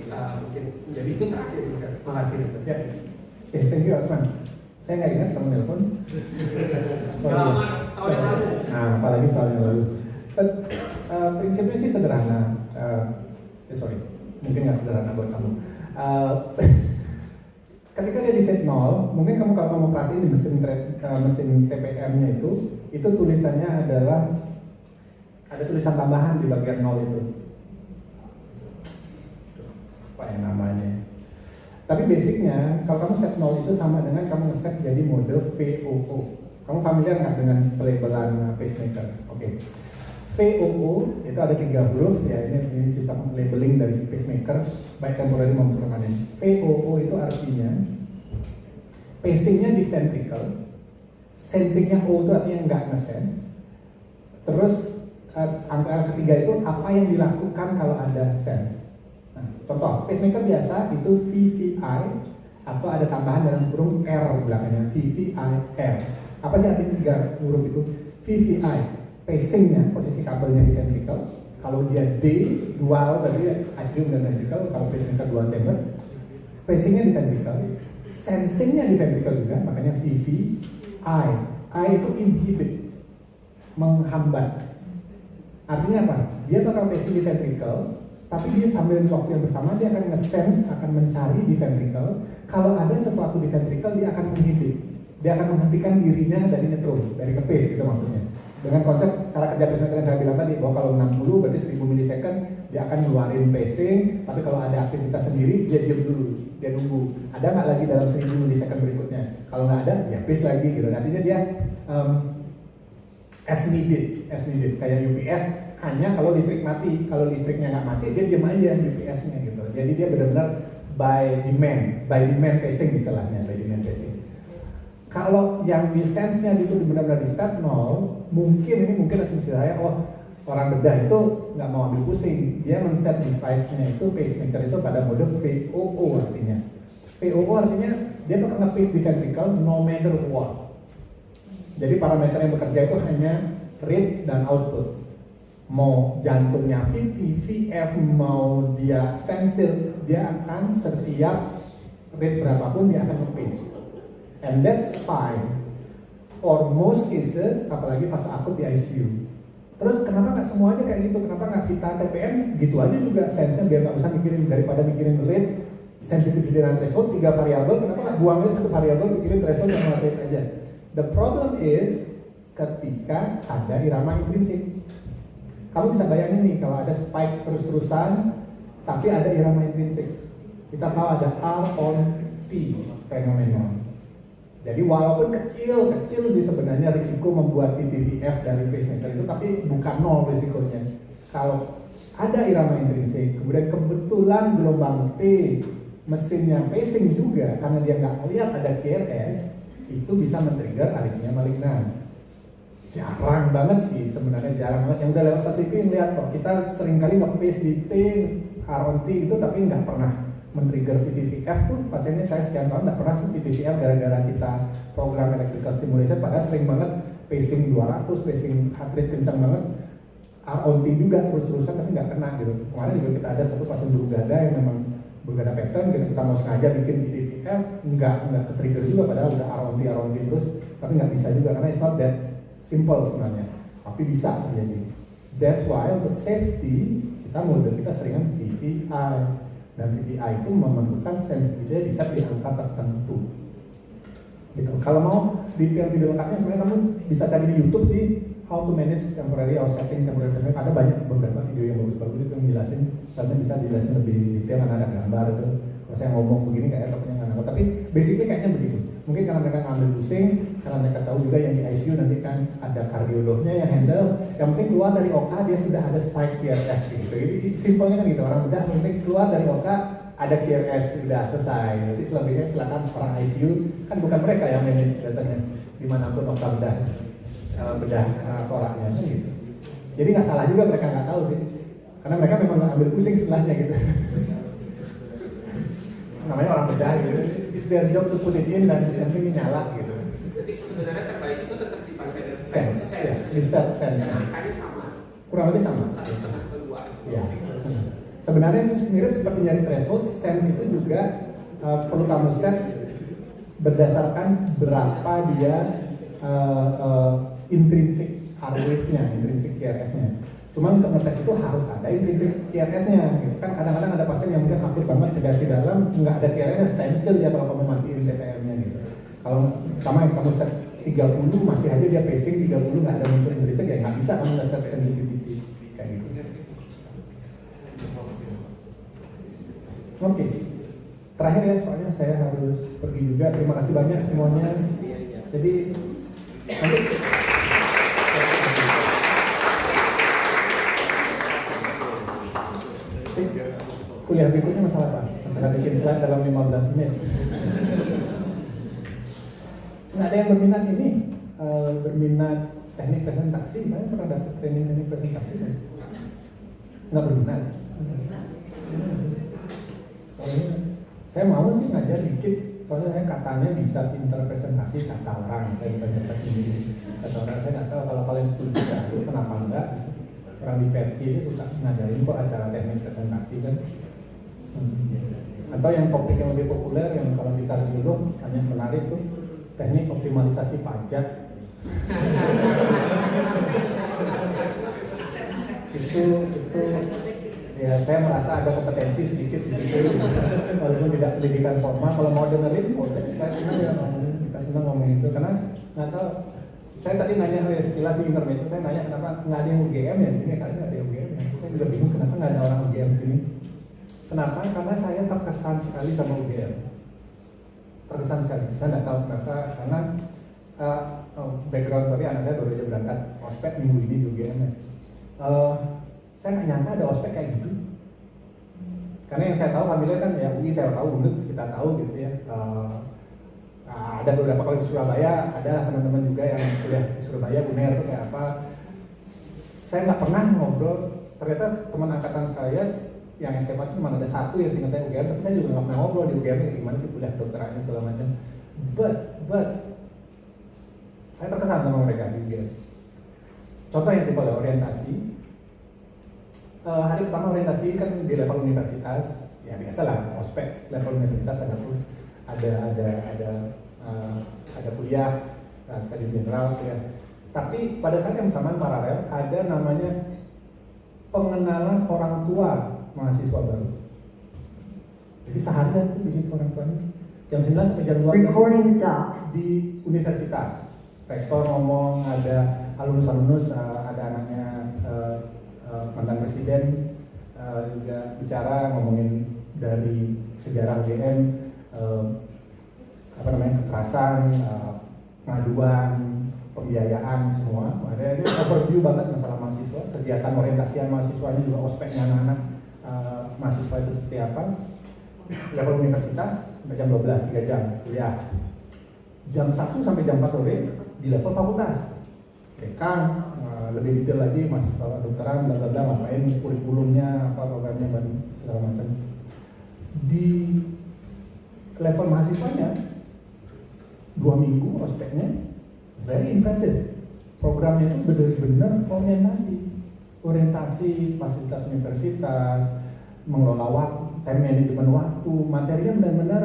mungkin menjadi itu terakhir. Terima kasih dokter. Ya, thank you Osman. Saya nggak ingat kamu nelpon. Lama, setahun yang lalu. Nah, apalagi setahun yang lalu. Prinsipnya sih sederhana. Mungkin nggak sederhana buat kamu. Ketika dia di set 0, mungkin kamu kalau kamu perhatiin di mesin TPM-nya itu tulisannya adalah ada tulisan tambahan di bagian 0 itu. Apa yang namanya? Tapi basicnya kalau kamu set 0 itu sama dengan kamu ngeset jadi mode VOO. Kamu familiar nggak dengan pelabelan pacemaker? Oke. VOO itu ada 3 huruf ya, ini sistem labeling dari pacemaker baik temporary maupun permanen. VOO itu artinya pacingnya di ventricle, sensingnya O itu artinya nggak nge-sense. Terus angka ketiga itu apa yang dilakukan kalau ada sense. Nah, contoh pacemaker biasa itu VVI atau ada tambahan dalam kurung R belakangnya VVI-R. Apa sih artinya 3 huruf itu? VVI pacingnya, posisi kabelnya di ventricle. Kalau dia D, dual tadi atrium dan ventricle, kalau pacemaker dual chamber, pacingnya di ventricle, sensingnya di ventricle juga, makanya VVI. I itu inhibit, menghambat. Artinya apa? Dia bakal pacing di ventricle, tapi dia sambil waktu yang bersama dia akan nge-sense, akan mencari di ventricle. Kalau ada sesuatu di ventricle, dia akan menghibit. Dia akan menghentikan dirinya dari netrum, dari ke-pace gitu maksudnya. Dengan konsep cara kerja pacemaker yang saya bilang tadi, bahwa kalau 60 berarti 1000 milisecond dia akan ngeluarin pacing, tapi kalau ada aktivitas sendiri dia diam dulu, dia nunggu. Ada nggak lagi dalam 1000 milisecond berikutnya? Kalau nggak ada, ya pace lagi gitu. Artinya dia as needed, kayak UPS hanya kalau listrik mati. Kalau listriknya nggak mati, dia diam aja UPS-nya gitu. Jadi dia benar-benar by demand pacing istilahnya, by demand pacing. Kalau yang di sense-nya itu benar-benar di step 0, mungkin asumsi saya, orang bedah itu nggak mau ambil pusing, dia men-set device-nya itu pacemaker itu pada mode VOO artinya. VOO artinya dia bakal nge-pace di ventricle no matter what. Jadi parameter yang bekerja itu hanya rate dan output. Mau jantungnya VF, mau dia standstill, dia akan setiap rate berapapun dia akan nge-pace. And that's fine for most cases, apalagi fase akut di ICU. Terus kenapa nggak semuanya kayak gitu? Kenapa nggak kita TPM gitu aja juga sense-nya biar nggak usah mikirin, daripada mikirin rate, sensitivity dan threshold 3 variabel, kenapa nggak buang aja 1 variabel, mikirin threshold sama rate aja? The problem is ketika ada irama intrinsik. Kamu bisa bayangin nih kalau ada spike terus-terusan tapi ada irama intrinsik. Kita tahu ada R on T fenomena. Jadi walaupun kecil sih sebenarnya risiko membuat VPVF dari pacemaker itu, tapi bukan nol risikonya. Kalau ada irama intrinsik, kemudian kebetulan gelombang T mesinnya pacing juga karena dia nggak melihat ada QRS, itu bisa men-trigger aritmia malignan. Jarang banget sih sebenarnya, jarang banget. Yang udah lewat stasiun lihat kok, kita seringkali nge-pace di T, R-on T itu tapi nggak pernah men-trigger VPVF tuh. Pasiennya saya sekian tahun nggak pernah sih VPVF gara-gara kita program electrical stimulation, padahal sering banget pacing 200, pacing heart rate kencang banget, R-on T juga terus-terusan tapi nggak kena gitu. Kemarin juga kita ada satu pasien berugada yang memang berugada pattern gitu, kita mau sengaja bikin VPVF nggak ke-trigger juga padahal udah R-on T terus, tapi nggak bisa juga karena it's not that simple sebenarnya, tapi bisa terjadi. That's why untuk safety kita seringan VVI, dan VVI itu memerlukan sensitivitasnya di set di angka tertentu. Gitu. Kalau mau detail video lengkapnya sebenarnya kamu bisa cari di YouTube sih, how to manage temporary or setting temporary pacemaker. Ada banyak beberapa video yang bagus-bagus itu yang jelasin, karena bisa dijelasin lebih detail karena ada gambar itu. Kalau saya ngomong begini kayak tokonya nggak nangkep, tapi basically kayaknya begitu. Mungkin karena mereka ngambil pusing, karena mereka tahu juga yang di ICU nanti kan ada kardiolognya yang handle. Yang penting keluar dari OK dia sudah ada spike QRS gitu. Jadi simpelnya kan gitu, orang bedah yang penting keluar dari OK ada QRS sudah selesai. Jadi selebihnya silakan orang ICU, kan bukan mereka yang manage biasanya dimanapun OK bedah toraknya kan gitu. Jadi nggak salah juga mereka nggak tahu sih, karena mereka memang nggak ambil pusing setelahnya gitu. Namanya orang bedah gitu, it's their job to put it in dan nanti nyala gitu. Jadi sebenarnya terbaik itu tetap di pasien Sense. Dan angkanya sama, kurang lebih sama. 1,5 ke 2. Ya. Sebenarnya mirip seperti nyari threshold, sense itu juga perlu kamu set berdasarkan berapa dia intrinsik heart rate-nya, intrinsik QRS-nya. Cuma untuk ngetes itu harus ada intrinsik QRS-nya gitu. Kan kadang-kadang ada pasien yang mungkin akut banget sedasi dalam nggak ada QRS-nya, standstill dia kalau kamu matiin CPM-nya gitu. Kalau sama yang kamu set 30 masih aja dia pacing 30 nggak ada muncul intrinsik, ya nggak bisa kamu nggak set sensitivity kayak gitu. Oke. Terakhir ya, soalnya saya harus pergi juga. Terima kasih banyak semuanya. Jadi nanti kuliah berikutnya masalah apa? Masalah bikin slide dalam 15 menit. Nggak ada yang berminat ini, berminat teknik presentasi. Saya pernah dapat training teknik presentasi kan? Nggak berminat. Saya mau sih ngajar dikit, soalnya saya katanya bisa pintar presentasi kata orang, saya bukan cerita sendiri. Kata orang saya nggak tahu, kalau kalian setuju itu kenapa enggak? Orang di PRK itu suka ngajarin kok acara teknik presentasi kan. Atau yang topik yang lebih populer yang kalau kita dulu hanya menarik tuh teknik optimalisasi pajak. itu ya saya merasa ada kompetensi sedikit di situ walaupun tidak pendidikan formal. Kalau mau dengerin boleh, saya senang ya ngomongin, kita senang ngomongin itu karena nggak tahu. Saya tadi nanya sekilas di internet, saya nanya kenapa nggak ada yang UGM ya di sini, kayaknya ada yang UGM ya. Saya juga bingung kenapa nggak ada orang UGM di sini. Kenapa? Karena saya terkesan sekali sama UGM. Terkesan sekali. Saya nggak tahu kenapa. Karena background sorry, anak saya baru aja berangkat ospek minggu ini di UGM ya. Saya nggak nyangka ada ospek kayak gitu. Karena yang saya tahu familiar kan ya UI saya tahu, UNUD kita tahu gitu ya. Ada beberapa kalau di Surabaya, ada teman-teman juga yang kuliah di Surabaya, UNER itu kayak apa. Saya nggak pernah ngobrol. Ternyata teman angkatan saya yang SMA itu cuma ada satu yang seingat saya UGM, tapi saya juga nggak pernah ngobrol di UGM kayak gimana sih kuliah kedokterannya segala macam. But saya terkesan sama mereka di UGM. Contoh yang simpel ya, orientasi. Hari pertama orientasi kan di level universitas, ya biasalah ospek level universitas ada kuliah studi general ya. Tapi pada saat yang bersamaan paralel ada namanya pengenalan orang tua mahasiswa baru. Jadi seharian tuh di situ orang tuanya jam 9 sampai jam 12 di universitas. rektor ngomong, ada alumnus, ada anaknya mantan presiden juga bicara ngomongin dari sejarah UGM, kekerasan, pengaduan, pembiayaan semua. Ada overview banget masalah mahasiswa, kegiatan orientasian mahasiswanya juga, ospeknya anak-anak mahasiswa itu seperti apa. Level universitas sampai jam 12, 3 jam kuliah. Jam 1 sampai jam 4 sore di level fakultas. Dekan, lebih detail lagi mahasiswa kedokteran, bla bla bla, ngapain kurikulumnya, apa programnya dan segala macam. Di level mahasiswanya 2 minggu ospeknya very impressive. Programnya itu benar-benar orientasi fasilitas universitas, mengelola waktu, time management waktu, materinya benar-benar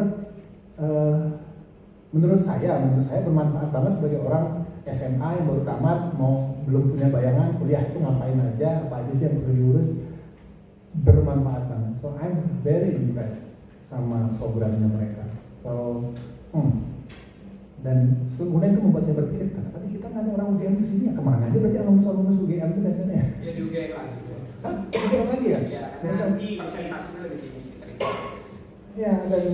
menurut saya bermanfaat banget sebagai orang SMA yang baru tamat, belum punya bayangan kuliah itu ngapain aja, apa aja sih yang perlu diurus, bermanfaat banget. So I'm very impressed sama programnya mereka. So dan kemudian itu membuat saya berpikir, kenapa kita nggak ada orang UGM di sini ya, kemana aja berarti alumnus UGM itu biasanya ya? Ya di UGM lagi. Hah? UGM lagi ya? Ya, karena di persentasenya lebih tinggi. Ya, dan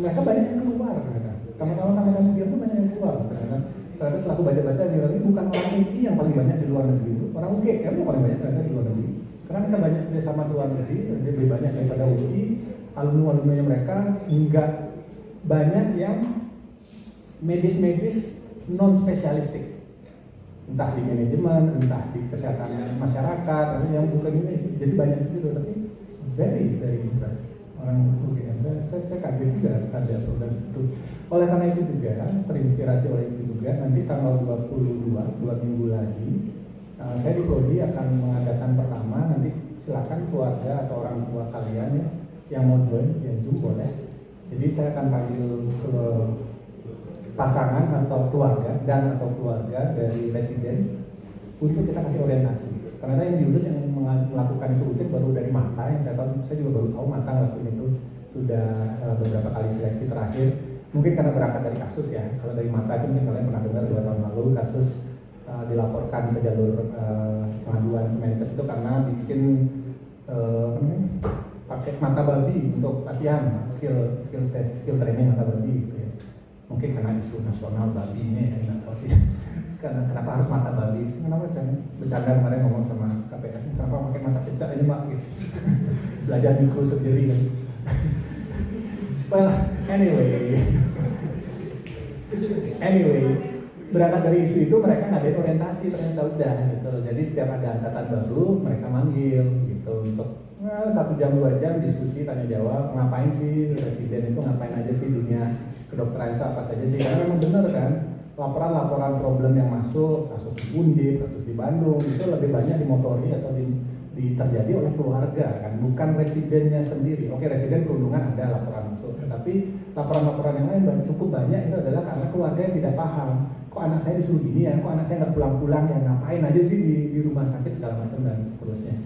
mereka banyak yang keluar mereka. Teman-teman UGM itu banyak yang keluar. Ternyata setelah aku baca-baca ini bukan orang UI yang paling banyak di luar negeri itu, orang UGM yang paling banyak ternyata di luar negeri. Karena kita banyak kerjasama di luar negeri, dia lebih banyak daripada UI. Alumni-alumninya mereka enggak banyak yang medis non spesialistik, entah di manajemen, entah di kesehatan masyarakat, atau yang bukan ini. Jadi banyak itu, tapi very impressed orang UGM. Saya kaget juga ada program itu. Oleh karena itu juga terinspirasi oleh itu juga, nanti tanggal 22, 2 minggu lagi, saya di Prodi akan mengadakan pertama. Nanti silakan keluarga atau orang tua kalian ya, yang mau join via Zoom boleh. Jadi saya akan panggil ke pasangan atau keluarga atau keluarga dari residen untuk kita kasih orientasi. Karena yang diurus yang melakukan itu rutin baru dari Mata, yang saya juga baru tahu Mata ngelakuin itu sudah beberapa kali seleksi terakhir. Mungkin karena berangkat dari kasus ya. Kalau dari Mata itu mungkin kalian pernah dengar 2 tahun lalu kasus dilaporkan ke jalur pengaduan Kemenkes itu karena bikin pakai mata babi untuk latihan skill training mata babi gitu ya. Mungkin karena isu nasional babi ini ya, nggak tahu sih. Kenapa harus mata babi? Kenapa bercanda kemarin ngomong sama KPS, kenapa pakai mata cecak ini Pak? Gitu. Belajar microsurgery kan. Well, anyway, berangkat dari isu itu mereka ngadain orientasi ternyata udah gitu. Jadi setiap ada angkatan baru mereka manggil gitu untuk 1 jam 2 jam diskusi tanya jawab, ngapain sih residen itu, ngapain aja sih dunia kedokteran itu apa saja sih, karena memang benar kan laporan problem yang masuk, kasus di Undip, kasus di Bandung itu lebih banyak dimotori atau terjadi oleh keluarga kan, bukan residennya sendiri. Oke, residen perundungan ada laporan masuk, tetapi laporan-laporan yang lain cukup banyak itu adalah karena keluarga yang tidak paham, kok anak saya disuruh gini ya, kok anak saya nggak pulang-pulang ya, ngapain aja sih di rumah sakit segala macam dan seterusnya.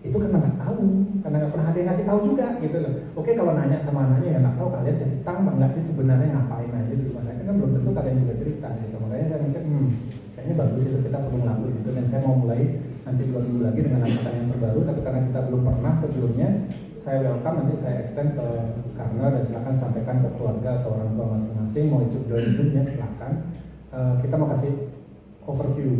Itu karena nggak tahu, karena nggak pernah ada yang ngasih tahu juga gitu loh. Oke, kalau nanya sama anaknya ya nggak tahu, kalian cerita nggak sih sebenarnya ngapain aja di rumah sakit, kan belum tentu kalian juga cerita gitu. Makanya saya mikir kayaknya bagus sih kita perlu ngelakuin gitu, dan saya mau mulai nanti 2 minggu lagi dengan angkatan yang terbaru. Tapi karena kita belum pernah sebelumnya, saya welcome, nanti saya extend ke Karner dan silakan sampaikan ke keluarga atau orang tua masing-masing mau ikut join Zoom-nya silakan. Kita mau kasih overview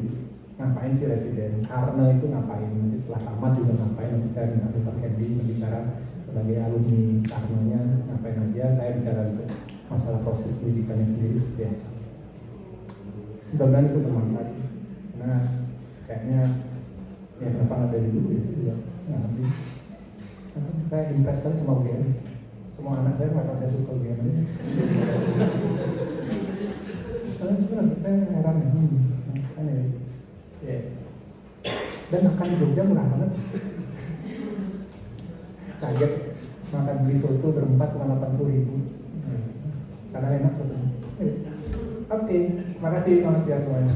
ngapain sih residen, karena itu ngapain, nanti setelah tamat juga ngapain, nanti saya minta Dr. Hendy berbicara sebagai alumni karnanya ngapain aja, saya bicara untuk masalah proses pendidikannya sendiri seperti apa. Mudah-mudahan itu bermanfaat sih, karena kayaknya ya kenapa nggak dari dulu ya sih juga nggak ngerti. Saya impress sekali sama UGM, semua anak saya kenapa saya suka UGM ini. Saya heran ya. Dan makan di Jogja murah banget. Kaget makan beli soto berempat cuma 80.000. Karena enak soto. Oke, makasih, selamat siang semuanya.